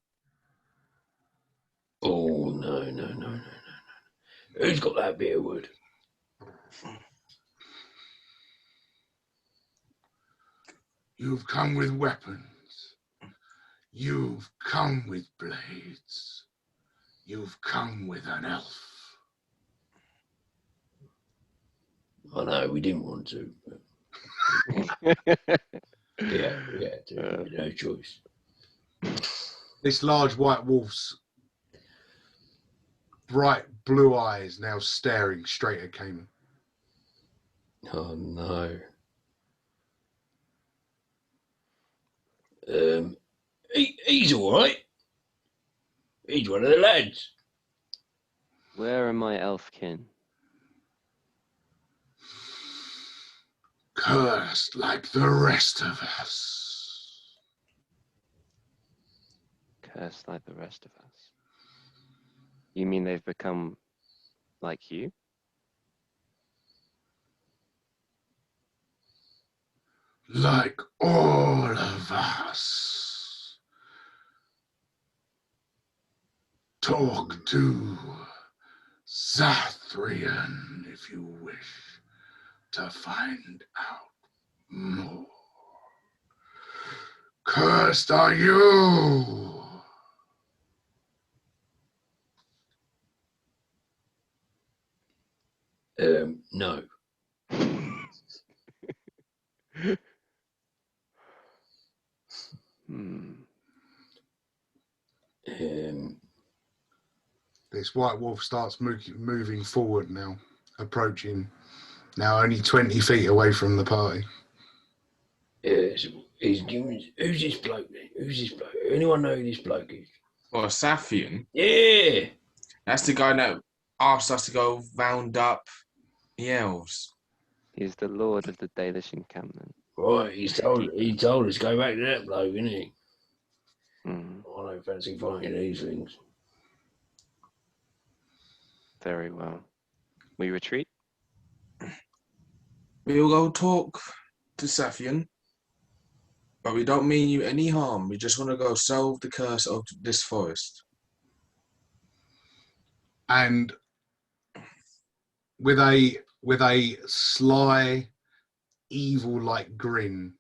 Oh, no. Who's got that bit of wood? You've come with weapons. You've come with blades. You've come with an elf. I know, we didn't want to. Yeah, no choice. This large white wolf's bright blue eyes now staring straight at Cayman. Oh no. He's all right. He's one of the lads. Where are my elf kin? Cursed like the rest of us. Cursed like the rest of us. You mean they've become like you? Like all of us. Talk to Zathrian if you wish to find out more. Cursed are you. No. This white wolf starts moving forward now, approaching, now only 20 feet away from the party. Who's this bloke? Anyone know who this bloke is? Or Zathrian? Yeah. That's the guy that asked us to go round up the elves. He's the lord of the Dalish encampment. Right, he told us go back to that bloke, didn't he? Mm. I don't fancy fighting these things. Very well. We retreat? We'll go talk to Zathrian, but we don't mean you any harm. We just want to go solve the curse of this forest. And with a sly, evil-like grin,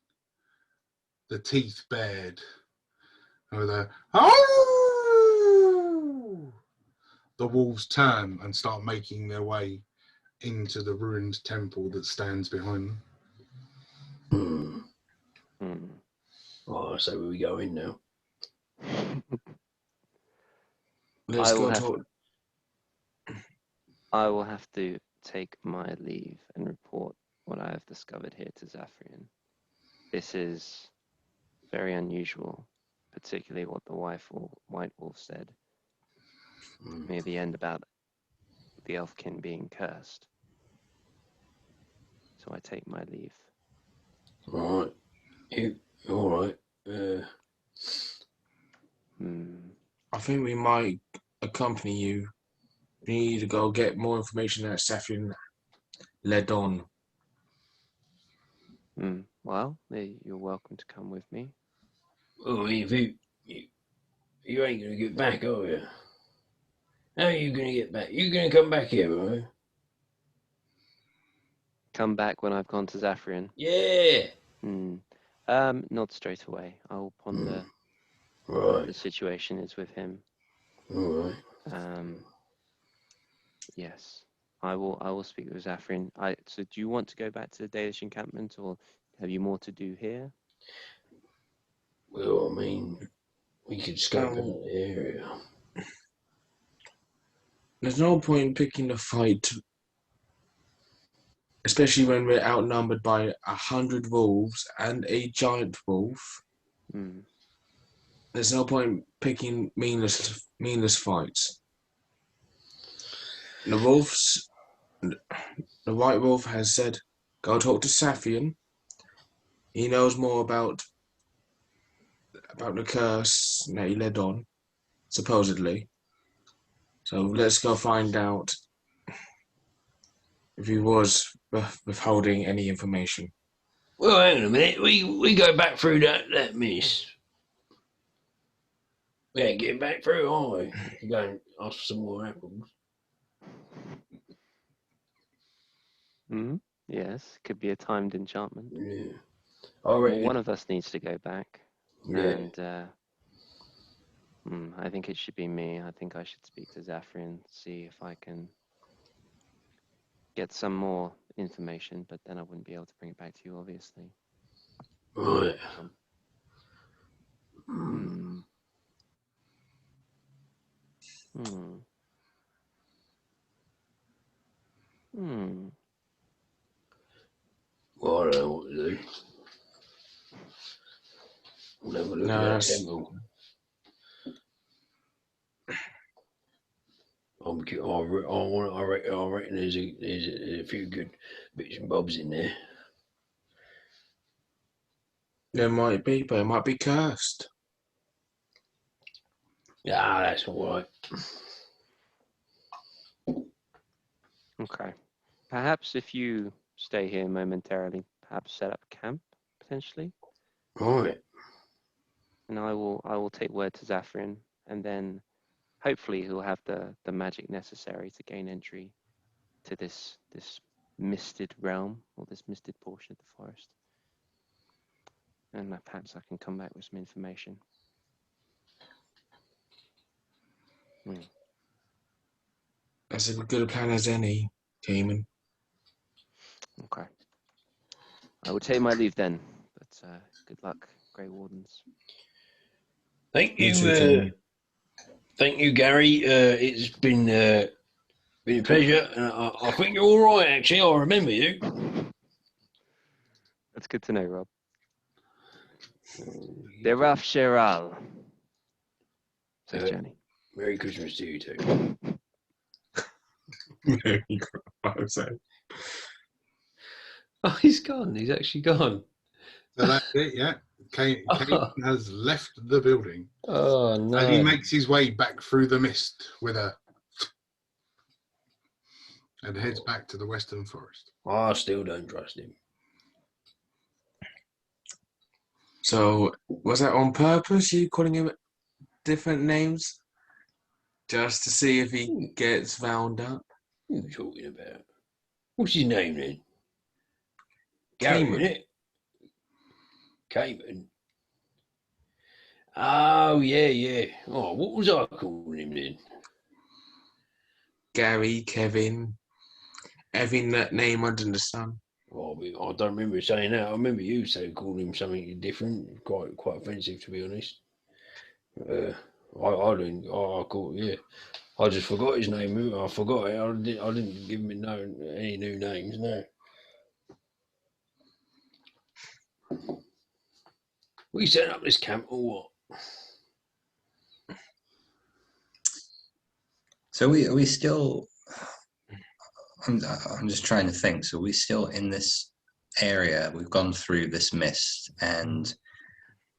the teeth bared, with a "Oh!" the wolves turn and start making their way into the ruined temple that stands behind them. Oh, so we go in now. Let's go talk. I will have to take my leave and report what I have discovered here to Zathrian. This is very unusual, particularly what the White Wolf said near the end about the Elfkin being cursed. So I take my leave. All right. All right. I think we might accompany you. We need to go get more information that Zathrian led on. Well, you're welcome to come with me. Well, if you ain't gonna get back, are you? How are you gonna get back? You gonna come back here, right? Come back when I've gone to Zathrian. Yeah. Not straight away. I will ponder Right. what the situation is with him. All right. Yes, I will speak with Zathrian. So do you want to go back to the Dalish encampment, or have you more to do here? Well, I mean, we could scope out the area. There's no point in picking a fight, especially when we're outnumbered by 100 wolves and a giant wolf. There's no point in picking meaningless fights. The White Wolf has said, go talk to Zathrian. He knows more about the curse that he led on, supposedly. So let's go find out if he was withholding any information. Well, hang on a minute. We go back through that mist. We ain't getting back through, are we? To go and ask for some more apples. Yes, could be a timed enchantment. Yeah. One of us needs to go back. Yeah. And I think it should be me. I think I should speak to Zathrian, see if I can get some more information, but then I wouldn't be able to bring it back to you, obviously. Right. Well, I don't know what to do. We'll have a look at that temple. I reckon there's a few good bits and bobs in there. There might be, but it might be cursed. Yeah, that's all right. Okay. Perhaps if you stay here momentarily, perhaps set up camp, potentially. All right. And I will take word to Zathrian, and then hopefully he'll have the magic necessary to gain entry to this misted realm, or this misted portion of the forest. And perhaps I can come back with some information. That's as good a plan as any, Cayman. Okay. I will take my leave then, but good luck, Grey Wardens. Thank you, thank you, Gary. It's been a pleasure. I think you're all right, actually. I remember you. That's good to know, Rob. Dareth Shiral, says Jenny. Merry Christmas to you too. Oh, he's gone. He's actually gone. So that's it, yeah. Kane has left the building. Oh, no. And he makes his way back through the mist with a... and heads back to the western forest. I still don't trust him. So, was that on purpose? You calling him different names just to see if he gets wound up? What are you talking about? What's his name then? Gary, Cayman. innit? Cayman. Oh, yeah. Oh, what was I calling him then? Gary, Kevin, every name under the sun. Oh, I don't remember saying that. I remember you calling him something different. Quite offensive, to be honest. I didn't. I called, yeah. I just forgot his name. I forgot it. I didn't give him any new names. No. We setting up this camp or what? So are we still? I'm just trying to think. So we still in this area? We've gone through this mist, and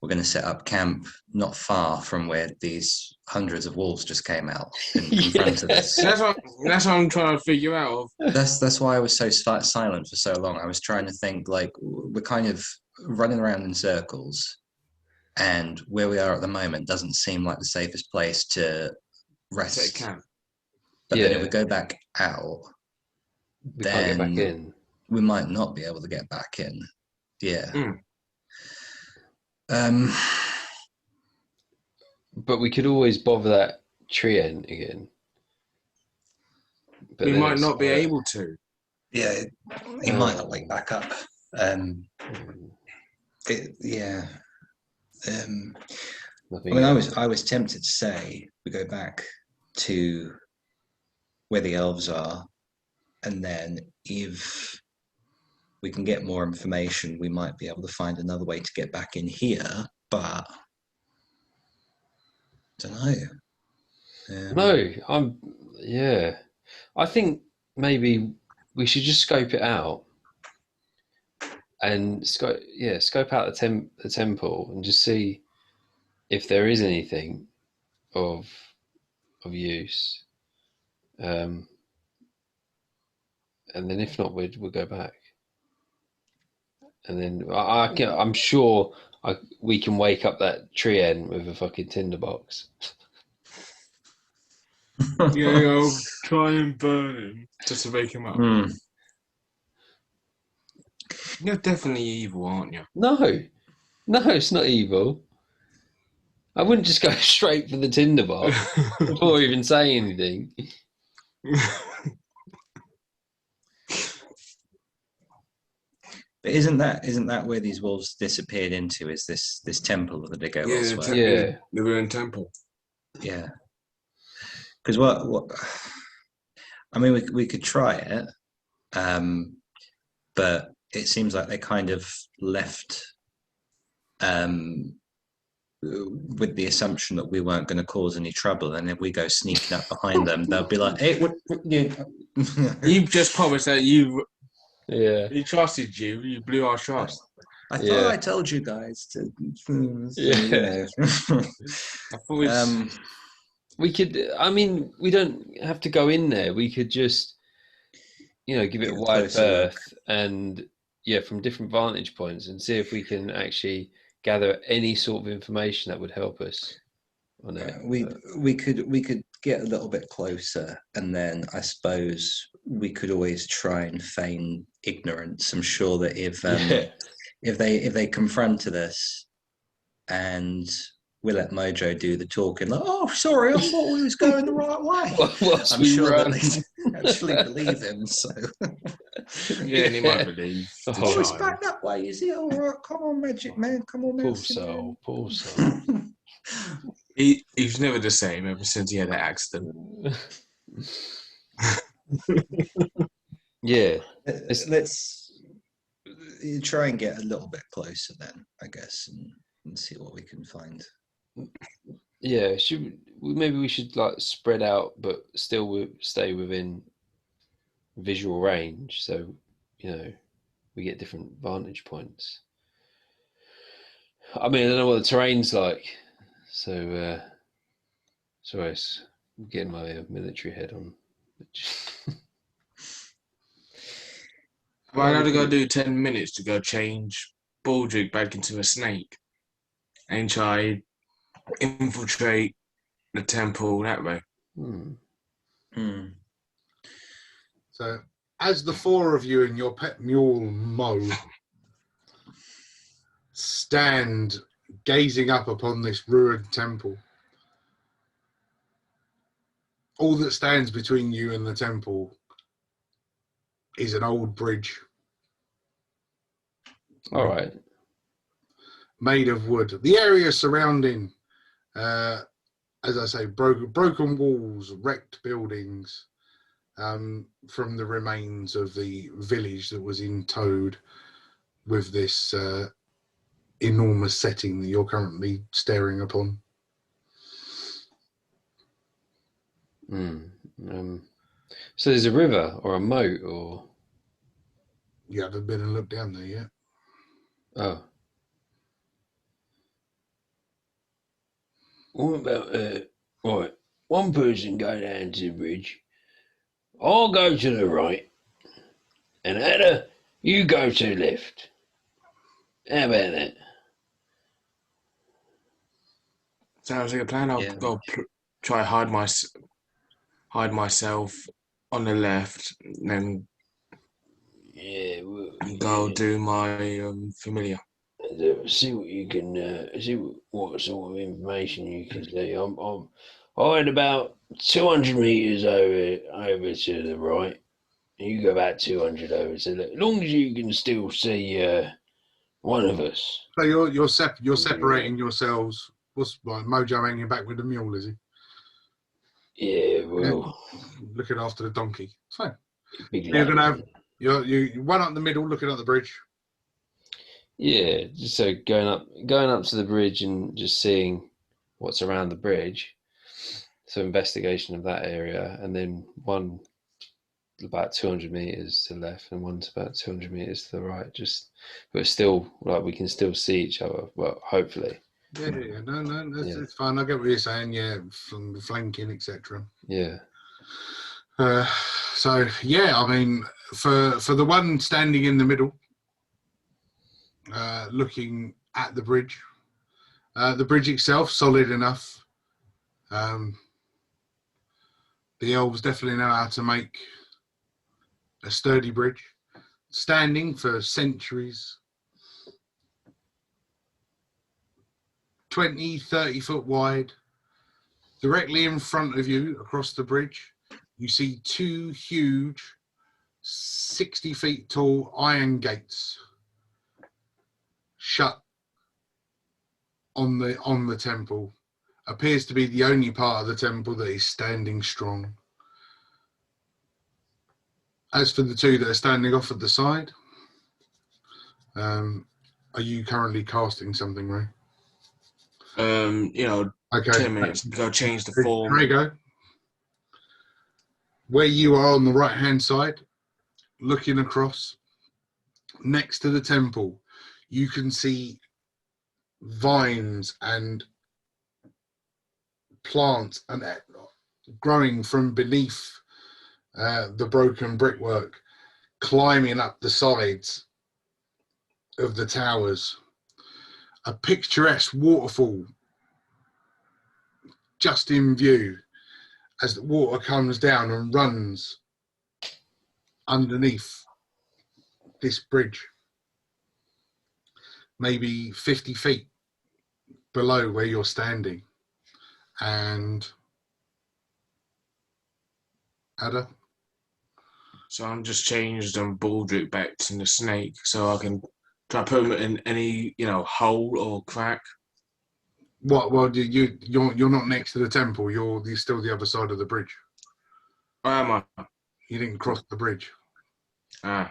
we're going to set up camp not far from where these hundreds of wolves just came out and confronted us. That's what I'm trying to figure out. That's why I was so silent for so long. I was trying to think, like, we're kind of running around in circles, and where we are at the moment doesn't seem like the safest place to rest. Set camp. But then if we go back out, We can't get back then in. we might not be able to get back in. Yeah. But we could always bother that tree end again. But We then might it's not be able to. Yeah, he might not wake back up. Yeah. I mean, I was tempted to say we go back to where the elves are, and then if we can get more information, we might be able to find another way to get back in here. But I don't know. Yeah. I think maybe we should just scope it out and scope out the temple and just see if there is anything of use. And then if not, we'll go back. And then I'm sure we can wake up that tree end with a fucking tinderbox. Yeah, I'll try and burn him just to wake him up. You're definitely evil, aren't you? No, it's not evil. I wouldn't just go straight for the tinderbox before even saying anything. But isn't that where these wolves disappeared into? Is this temple, or did they go elsewhere? Yeah, the ruined temple. Yeah. Because what? I mean, we could try it, but it seems like they kind of left with the assumption that we weren't going to cause any trouble, and if we go sneaking up behind them, they'll be like, "Hey, what you?" You've just promised that he trusted you. You blew our trust. I thought I told you guys to. Yeah. I thought we could. I mean, we don't have to go in there. We could just, give it a wide berth and from different vantage points and see if we can actually gather any sort of information that would help us on it. We could get a little bit closer, and then I suppose we could always try and feign ignorance. I'm sure that if they confronted us and we let Mojo do the talking, like, "Oh, sorry, I thought we was going the right way." I'm sure that they actually believe him. So yeah, and he might believe. Oh, it's back that way, is it? All right, come on, Magic Man, come on, Poor soul. He's never the same ever since he had that accident. Yeah. Let's try and get a little bit closer then, I guess, and see what we can find. Yeah, maybe we should like spread out, but still stay within visual range, so we get different vantage points. I mean, I don't know what the terrain's like, so sorry, I'm getting my military head on. But I'd only got to do 10 minutes to go change Baldric back into a snake and try infiltrate the temple that way. So, as the four of you and your pet mule Mo stand gazing up upon this ruined temple, all that stands between you and the temple is an old bridge. All right. Made of wood. The area surrounding, as I say, broken walls, wrecked buildings, from the remains of the village that was in Toad with this enormous setting that you're currently staring upon. So there's a river or a moat or... You haven't been and looked down there yet. Oh. What about, right, one person go down to the bridge. I'll go to the right. And Ada, you go to the left. How about that? Sounds like a plan. I'll go try hide myself on the left, and then go do my familiar. See what you can see what sort of information you can see. I had about 200 meters over to the right. You go about 200 over to the left. As long as you can still see one of us. So you're separating yourselves. What's like Mojo hanging back with the mule, is he? Yeah, well, looking after the donkey. It's fine. You're gonna have you one up the middle, looking at the bridge. Yeah, so going up to the bridge and just seeing what's around the bridge. So investigation of that area, and then one about 200 meters to the left and one's about 200 meters to the right. But still, like, we can still see each other. Well, hopefully. Yeah. No, it's fine. I get what you're saying. Yeah, from the flanking, etc. Yeah. So yeah, I mean, for the one standing in the middle, looking at the bridge itself, solid enough. The elves definitely know how to make a sturdy bridge, standing for centuries. 20, 30 foot wide. Directly in front of you, across the bridge, you see two huge, 60 feet tall iron gates shut on the temple. Appears to be the only part of the temple that is standing strong. As for the two that are standing off at the side, are you currently casting something, Ray? Okay. 10 minutes to go change the form. Drago, where you are on the right hand side, looking across, next to the temple, you can see vines and plants and growing from beneath the broken brickwork, climbing up the sides of the towers. A picturesque waterfall just in view as the water comes down and runs underneath this bridge, maybe 50 feet below where you're standing. And Ada? So I'm just changed Baldric back to the snake, so I can try to put him in any hole or crack. What? Well, you're not next to the temple. You're still the other side of the bridge. Where am I? You didn't cross the bridge. Yeah.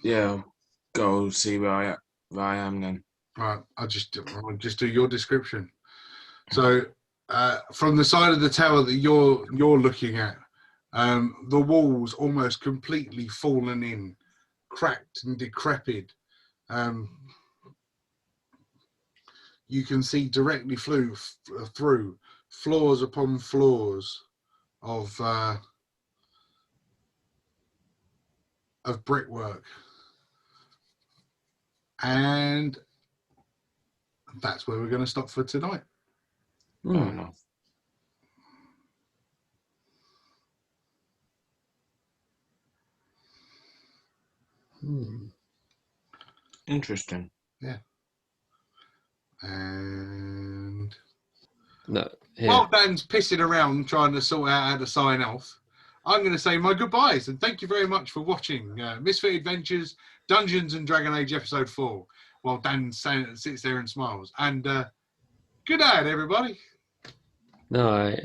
I'll go see where I am then. Right. I'll just do your description. So, from the side of the tower that you're looking at, the walls almost completely fallen in, cracked and decrepit. You can see directly through floors upon floors of brickwork, And that's where we're going to stop for tonight. Oh, no. Interesting. Yeah. And No. Yeah. while Dan's pissing around trying to sort out how to sign off, I'm going to say my goodbyes and thank you very much for watching Misfit Adventures Dungeons and Dragon Age Episode 4 while Dan sits there and smiles. And good night, everybody. No.